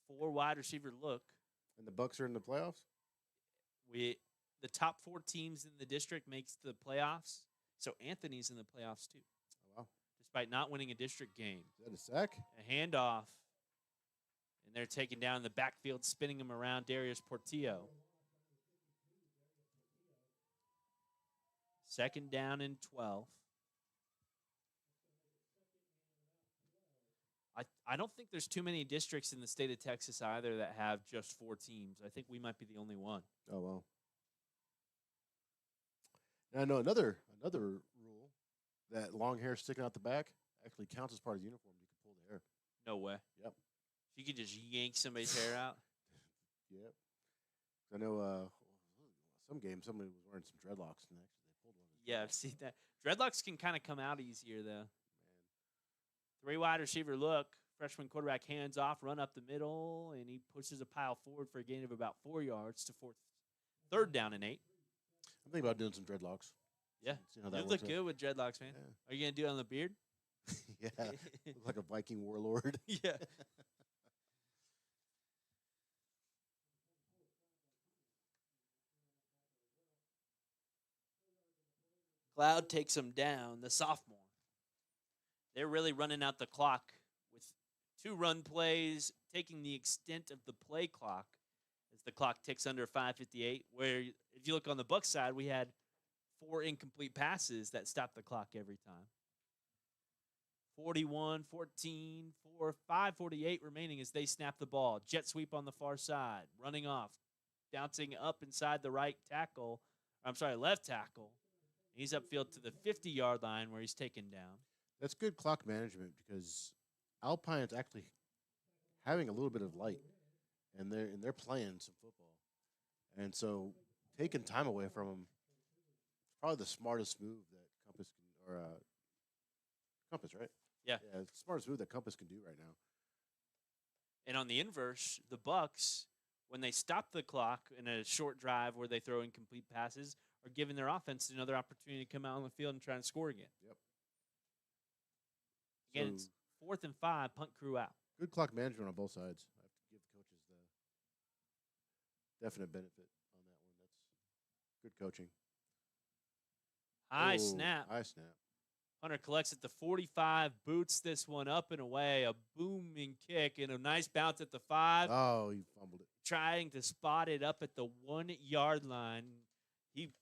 4 wide receiver look. And the Bucks are in the playoffs? The top 4 teams in the district makes the playoffs. So Anthony's in the playoffs too. Oh, wow. Despite not winning a district game. Is that a sack? A handoff. And they're taking down the backfield, spinning him around Darius Portillo. 2nd down and 12. I don't think there's too many districts in the state of Texas either that have just 4 teams. I think we might be the only one. Oh, wow. And I know another rule that long hair sticking out the back actually counts as part of the uniform. You can pull the hair. No way. Yep. You could just yank somebody's hair out. Yep. I know some games somebody was wearing some dreadlocks and actually they pulled one. Yeah, I've seen that. Dreadlocks can kind of come out easier though. 3 wide receiver look. Freshman quarterback hands off, run up the middle, and he pushes a pile forward for a gain of about 4 yards to 3rd down and 8. I'm thinking about doing some dreadlocks. Yeah, See how that you works look out. good with dreadlocks, man. Yeah. Are you gonna do it on the beard? Yeah, look like a Viking warlord. Yeah. Cloud takes him down, the sophomore. They're really running out the clock with 2 run plays, taking the extent of the play clock as the clock ticks under 5:58. Where if you look on the Bucs side, we had 4 incomplete passes that stopped the clock every time. 41-14, 5:48 remaining as they snap the ball. Jet sweep on the far side, running off, bouncing up inside the left tackle. He's upfield to the 50-yard line where he's taken down. That's good clock management because Alpine's actually having a little bit of light, and they're playing some football, and so taking time away from them is probably the smartest move that Compass can, or Compass, right? Yeah. Yeah, it's the smartest move that Compass can do right now. And on the inverse, the Bucs, when they stop the clock in a short drive where they throw incomplete passes, are giving their offense another opportunity to come out on the field and try and score again. Yep. Again, it's 4th and 5, punt crew out. Good clock management on both sides. I have to give the coaches the definite benefit on that one. That's good coaching. High snap. High snap. Hunter collects at the 45, boots this one up and away. A booming kick and a nice bounce at the 5. Oh, he fumbled it. Trying to spot it up at the 1-yard line. He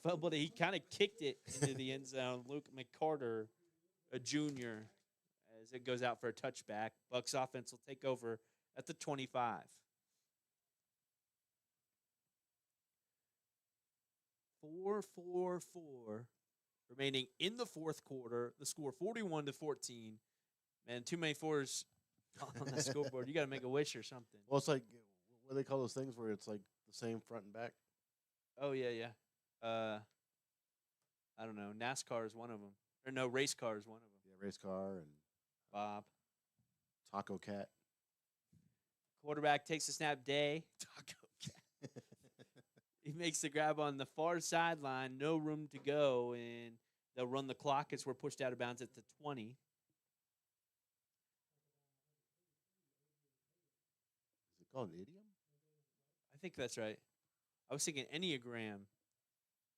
fumbled it. He kind of kicked it into the end zone. Luke McCarter, a junior, as it goes out for a touchback. Bucs offense will take over at the 25. 4-4-4 remaining in the 4th quarter. The score 41-14. Man, too many 4s on the scoreboard. You got to make a wish or something. Well, it's like, what do they call those things where it's like the same front and back? Oh, yeah. I don't know. NASCAR is one of them. Or no, race car is one of them. Yeah, race car and Bob. Taco Cat. Quarterback takes the snap. Day. Taco Cat. He makes the grab on the far sideline. No room to go, and they'll run the clock as we're pushed out of bounds at the 20. Is it called an idiom? I think that's right. I was thinking Enneagram,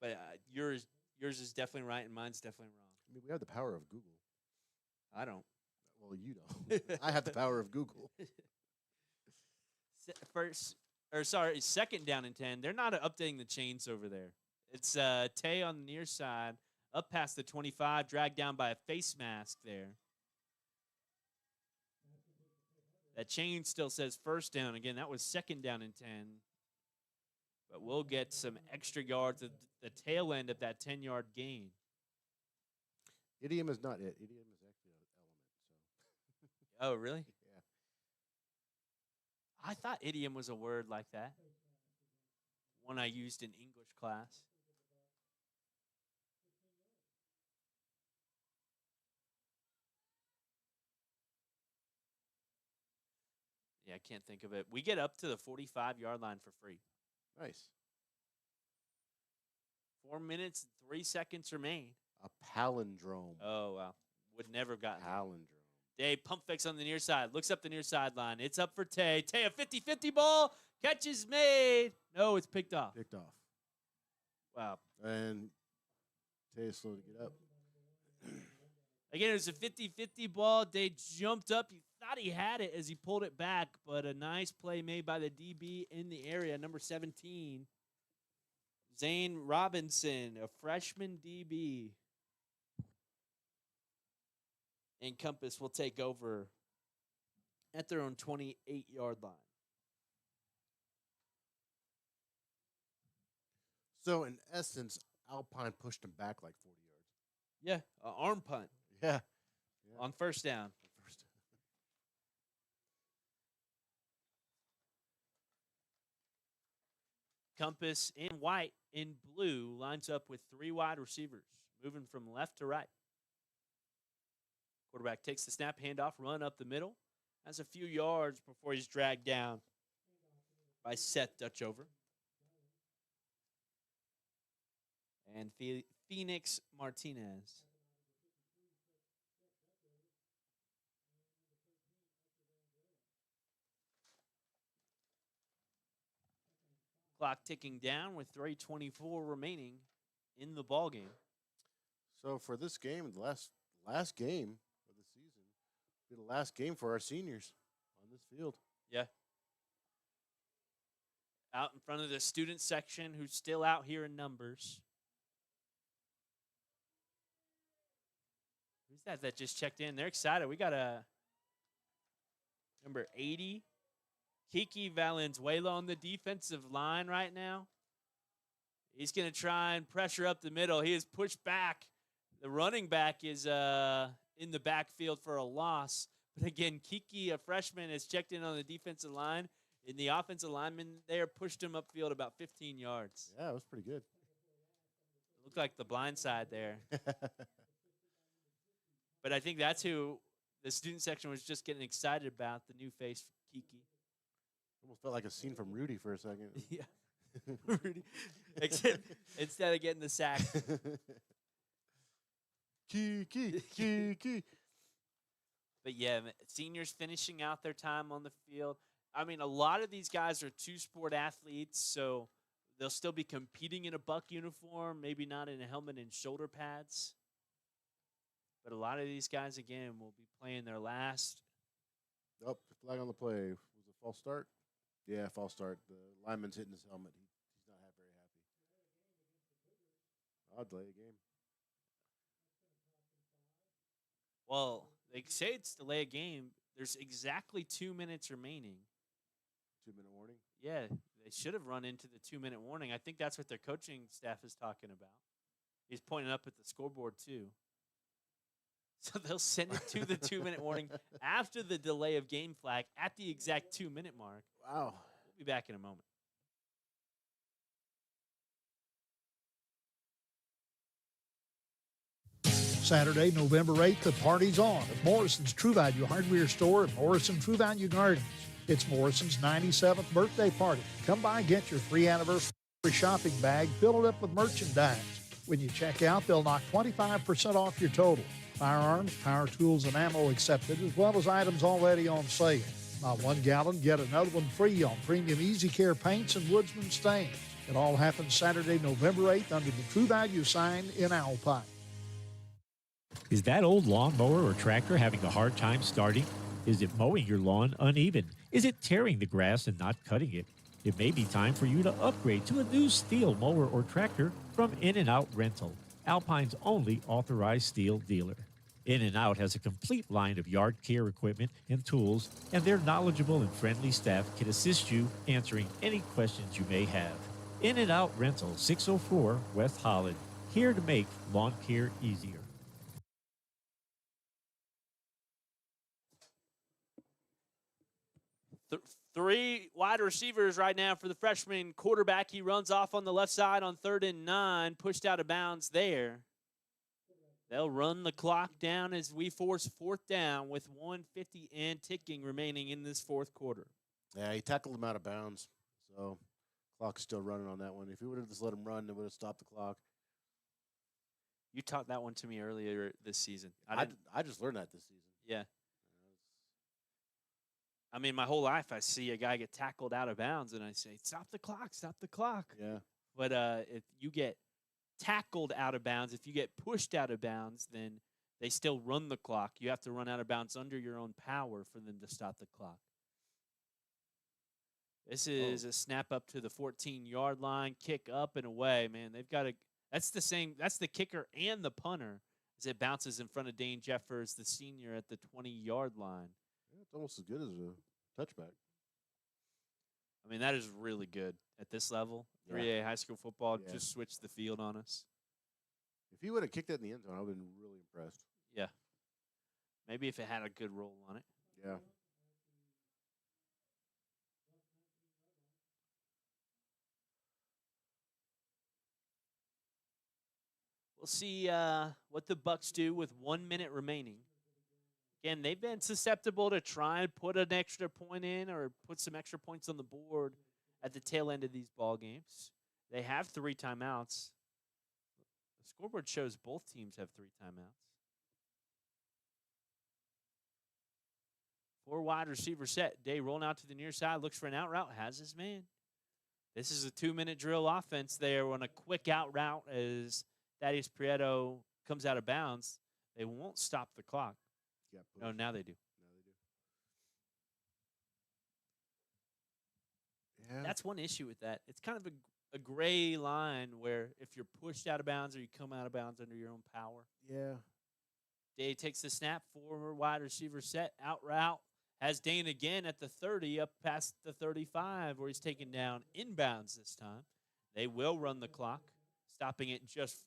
but yours is definitely right, and mine's definitely wrong. I mean, we have the power of Google. I don't. Well, you don't. I have the power of Google. Second down and 10. They're not updating the chains over there. It's Tay on the near side, up past the 25, dragged down by a face mask there. That chain still says first down. Again, that was second down and 10. But we'll get some extra yards at the tail end of that 10-yard gain. Idiom is not it. Idiom is actually an element. So. Oh, really? Yeah. I thought idiom was a word like that. One I used in English class. Yeah, I can't think of it. We get up to the 45-yard line for free. Nice. 4 minutes and 3 seconds remain. A palindrome. Oh, wow. Would never have gotten palindrome. Day pump fakes on the near side. Looks up the near sideline. It's up for Tay. Tay, a 50-50 ball. Catch is made. No, it's picked off. Picked off. Wow. And Tay is slow to get up. Again, it was a 50-50 ball. Day jumped up. He thought he had it as he pulled it back, but a nice play made by the DB in the area, number 17. Zane Robinson, a freshman DB. And Compass will take over at their own 28-yard line. So, in essence, Alpine pushed him back like 40 yards. Yeah, arm punt. Yeah. On first down. Compass in white, in blue, lines up with 3 wide receivers, moving from left to right. Quarterback takes the snap, handoff, run up the middle. Has a few yards before he's dragged down by Seth Dutchover. And Phoenix Martinez. Clock ticking down with 3:24 remaining in the ball game. So for this game, the last game of the season, be the last game for our seniors on this field. Yeah. Out in front of the student section, who's still out here in numbers. Who's that just checked in? They're excited. We got a number 80. Kiki Valenzuela on the defensive line right now. He's going to try and pressure up the middle. He is pushed back. The running back is in the backfield for a loss. But again, Kiki, a freshman, has checked in on the defensive line. And the offensive lineman there pushed him upfield about 15 yards. Yeah, it was pretty good. It looked like the blind side there. But I think that's who the student section was just getting excited about, the new face, Kiki. Almost felt like a scene from Rudy for a second. Yeah. Rudy. Except instead of getting the sack. Kiki. But yeah, seniors finishing out their time on the field. I mean, a lot of these guys are two-sport athletes, so they'll still be competing in a Buck uniform, maybe not in a helmet and shoulder pads. But a lot of these guys, again, will be playing their last. Oh, flag on the play. Was it false start? Yeah, false start. The lineman's hitting his helmet. He's not very happy. I'll delay a game. Well, they say it's delay a game. There's exactly 2 minutes remaining. 2-minute warning? Yeah, they should have run into the 2-minute warning. I think that's what their coaching staff is talking about. He's pointing up at the scoreboard, too. So they'll send it to the 2-minute warning after the delay of game flag at the exact 2-minute mark. Wow. We'll be back in a moment. Saturday, November 8th, the party's on at Morrison's True Value Hardware Store and Morrison True Value Gardens. It's Morrison's 97th birthday party. Come by and get your free anniversary shopping bag, fill it up with merchandise. When you check out, they'll knock 25% off your total. Firearms, power tools, and ammo accepted, as well as items already on sale. Not 1 gallon, get another one free on premium Easy Care paints and Woodsman stains. It all happens Saturday, November 8th under the True Value sign in Alpine. Is that old lawnmower or tractor having a hard time starting? Is it mowing your lawn uneven? Is it tearing the grass and not cutting it? It may be time for you to upgrade to a new steel mower or tractor from In-N-Out Rental, Alpine's only authorized steel dealer. In-N-Out has a complete line of yard care equipment and tools, and their knowledgeable and friendly staff can assist you answering any questions you may have. In-N-Out Rental, 604 West Holland, here to make lawn care easier. Three wide receivers right now for the freshman quarterback. He runs off on the left side on 3rd and 9, pushed out of bounds there. They'll run the clock down as we force 4th down with 1:50 and ticking remaining in this 4th quarter. Yeah, he tackled him out of bounds, so clock's still running on that one. If he would have just let him run, it would have stopped the clock. You taught that one to me earlier this season. I just learned that this season. Yeah. I mean, my whole life I see a guy get tackled out of bounds, and I say, stop the clock, stop the clock. Yeah. But if you get tackled out of bounds, if you get pushed out of bounds, then they still run the clock. You have to run out of bounds under your own power for them to stop the clock. This is a snap up to the 14-yard line, kick up and away. Man, they've got a – that's the kicker and the punter as it bounces in front of Dane Jeffers, the senior, at the 20-yard line. Yeah, it's almost as good as a touchback. I mean, that is really good at this level. 3A high school football just switched the field on us. If he would have kicked that in the end zone, I would have been really impressed. Yeah. Maybe if it had a good roll on it. Yeah. We'll see what the Bucks do with 1 minute remaining. Again, they've been susceptible to try and put an extra point in or put some extra points on the board at the tail end of these ball games. They have 3 timeouts. The scoreboard shows both teams have 3 timeouts. 4 wide receiver set. Day rolling out to the near side, looks for an out route, has his man. This is a 2-minute drill offense. They are on a quick out route as Thaddeus Prieto comes out of bounds. They won't stop the clock. No, now they do. Yeah. That's one issue with that. It's kind of a gray line where if you're pushed out of bounds or you come out of bounds under your own power. Yeah. Day takes the snap, 4 wide receiver set, out route. Has Dane again at the 30, up past the 35, where he's taken down inbounds this time. They will run the clock, stopping it just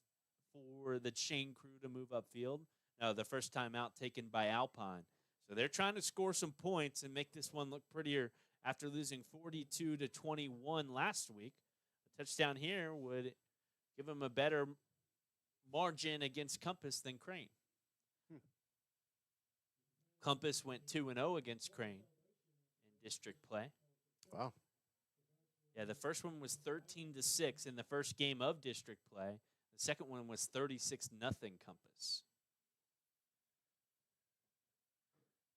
for the chain crew to move upfield. No, the first time out taken by Alpine. So they're trying to score some points and make this one look prettier after losing 42-21 last week. A touchdown here would give them a better margin against Compass than Crane. Compass went 2-0 against Crane in district play. Wow. Yeah, the first one was 13-6 in the first game of district play. The second one was 36-0 Compass.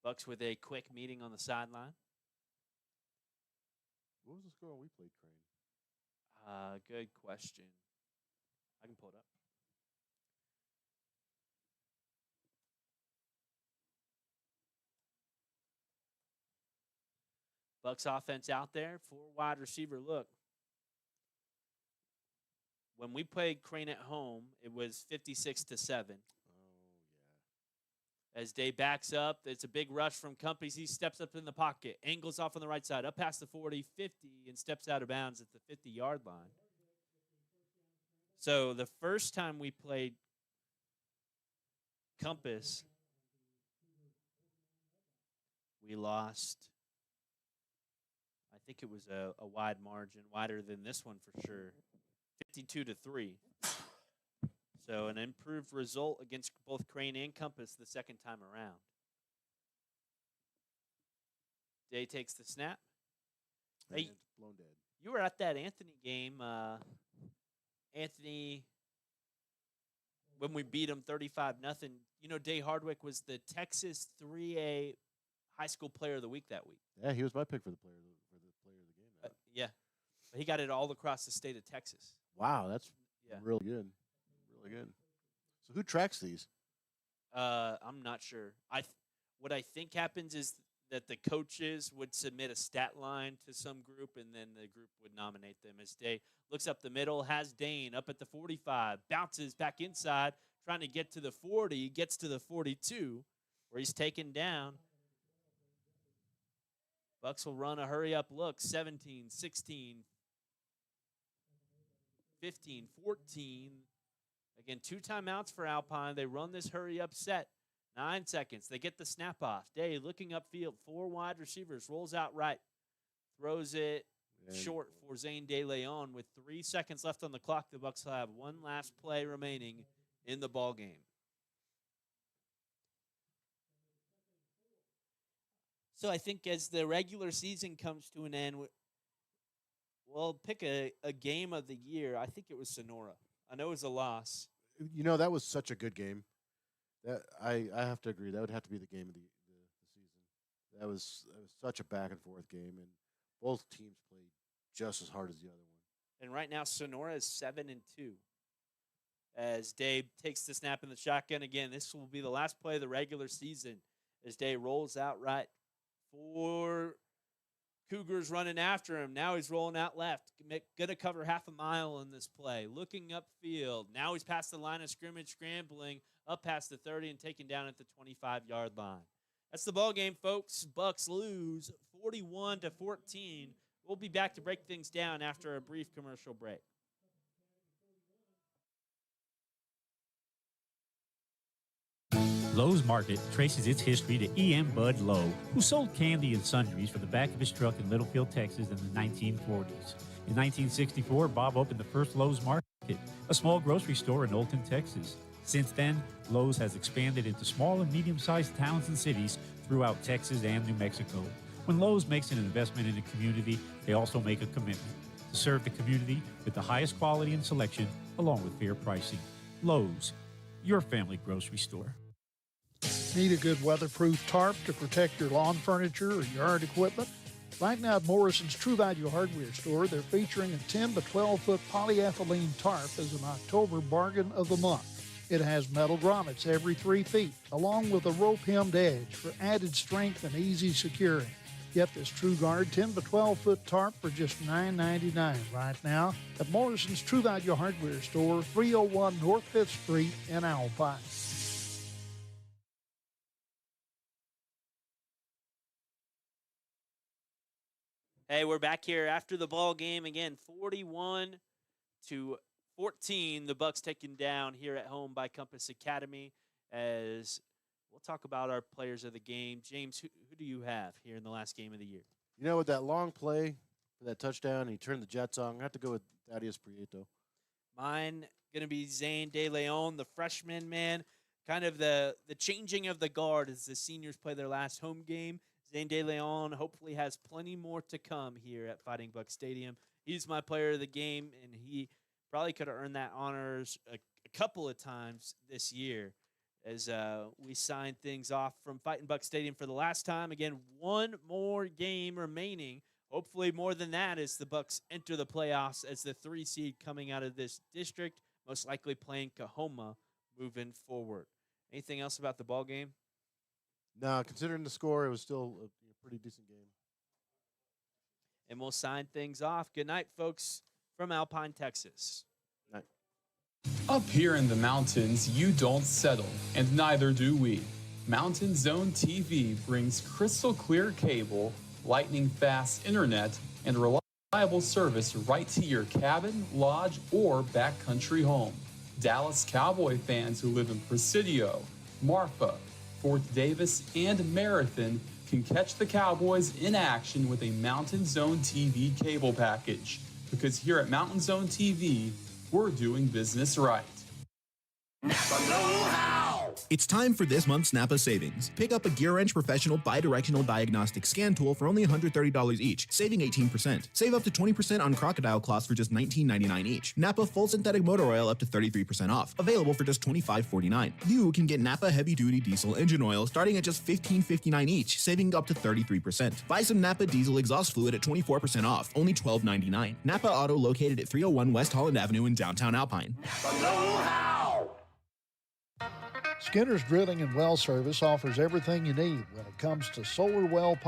Bucks with a quick meeting on the sideline. What was the score when we played Crane? Good question. I can pull it up. Bucks offense out there, 4 wide receiver look. When we played Crane at home, it was 56-7. As Day backs up, it's a big rush from Compass. He steps up in the pocket, angles off on the right side, up past the 40, 50, and steps out of bounds at the 50-yard line. So the first time we played Compass, we lost, I think it was a wide margin, wider than this one for sure, 52-3. So an improved result against both Crane and Compass the second time around. Day takes the snap. And Hey, it's blown dead. you were at that Anthony game. Anthony, when we beat him 35-0, you know, Day Hardwick was the Texas 3A High School Player of the Week that week. Yeah, he was my pick for the player of the game. Yeah. But he got it all across the state of Texas. Wow, that's Yeah. really good. Really good. So who tracks these? I'm not sure. What I think happens is that the coaches would submit a stat line to some group, and then the group would nominate them. As Day looks up the middle, has Dane up at the 45, bounces back inside, trying to get to the 40, gets to the 42, where he's taken down. Bucks will run a hurry-up look, 17, 16, 15, 14. Again, 2 timeouts for Alpine. They run this hurry-up set. 9 seconds. They get the snap off. Day looking upfield. 4 wide receivers. Rolls out right. Throws it short for Zane De Leon. With 3 seconds left on the clock, the Bucks will have one last play remaining in the ball game. So I think as the regular season comes to an end, we'll pick a game of the year. I think it was Sonora. I know it was a loss. You know, that was such a good game. That I have to agree. That would have to be the game of the season. That was such a back and forth game, and both teams played just as hard as the other one. And right now, Sonora is 7-2. As Day takes the snap in the shotgun again, this will be the last play of the regular season. As Day rolls out right, 4 Cougars running after him. Now he's rolling out left. Going to cover half a mile in this play. Looking upfield. Now he's past the line of scrimmage, scrambling up past the 30 and taken down at the 25-yard line. That's the ball game, folks. Bucks lose 41-14. We'll be back to break things down after a brief commercial break. Lowe's Market traces its history to E.M. Bud Lowe, who sold candy and sundries from the back of his truck in Littlefield, Texas in the 1940s. In 1964, Bob opened the first Lowe's Market, a small grocery store in Olton, Texas. Since then, Lowe's has expanded into small and medium-sized towns and cities throughout Texas and New Mexico. When Lowe's makes an investment in a community, they also make a commitment to serve the community with the highest quality and selection, along with fair pricing. Lowe's, your family grocery store. Need a good weatherproof tarp to protect your lawn furniture or yard equipment? Right now at Morrison's True Value Hardware Store, they're featuring a 10 to 12-foot polyethylene tarp as an October bargain of the month. It has metal grommets every 3 feet, along with a rope-hemmed edge for added strength and easy securing. Get this True Guard 10 to 12-foot tarp for just $9.99 right now at Morrison's True Value Hardware Store, 301 North 5th Street in Alpine. Hey, we're back here after the ball game again, 41-14. The Bucks taken down here at home by Compass Academy. As we'll talk about our players of the game. James, who do you have here in the last game of the year? You know, with that long play for that touchdown, and he turned the Jets on. I have to go with Thaddeus Prieto. Mine going to be Zane De Leon, the freshman man. Kind of the changing of the guard as the seniors play their last home game. Zane De Leon hopefully has plenty more to come here at Fighting Buck Stadium. He's my player of the game, and he probably could have earned that honors a couple of times this year as we sign things off from Fighting Buck Stadium for the last time. Again, one more game remaining. Hopefully more than that as the Bucks enter the playoffs as the 3 seed coming out of this district, most likely playing Kahoma moving forward. Anything else about the ball game? No, considering the score, it was still a pretty decent game. And we'll sign things off. Good night, folks, from Alpine, Texas. Night. Up here in the mountains, you don't settle, and neither do we. Mountain Zone TV brings crystal clear cable, lightning fast internet, and reliable service right to your cabin, lodge, or backcountry home. Dallas Cowboy fans who live in Presidio, Marfa, Fort Davis, and Marathon can catch the Cowboys in action with a Mountain Zone TV cable package. Because here at Mountain Zone TV, we're doing business right. Never know how. It's time for this month's Napa savings. Pick up a GearWrench Professional Bidirectional Diagnostic Scan Tool for only $130 each, saving 18%. Save up to 20% on crocodile cloths for just $19.99 each. Napa Full Synthetic Motor Oil up to 33% off, available for just $25.49. You can get Napa Heavy Duty Diesel Engine Oil starting at just $15.59 each, saving up to 33%. Buy some Napa Diesel Exhaust Fluid at 24% off, only $12.99. Napa Auto located at 301 West Holland Avenue in downtown Alpine. Skinner's Drilling and Well Service offers everything you need when it comes to solar well pumps.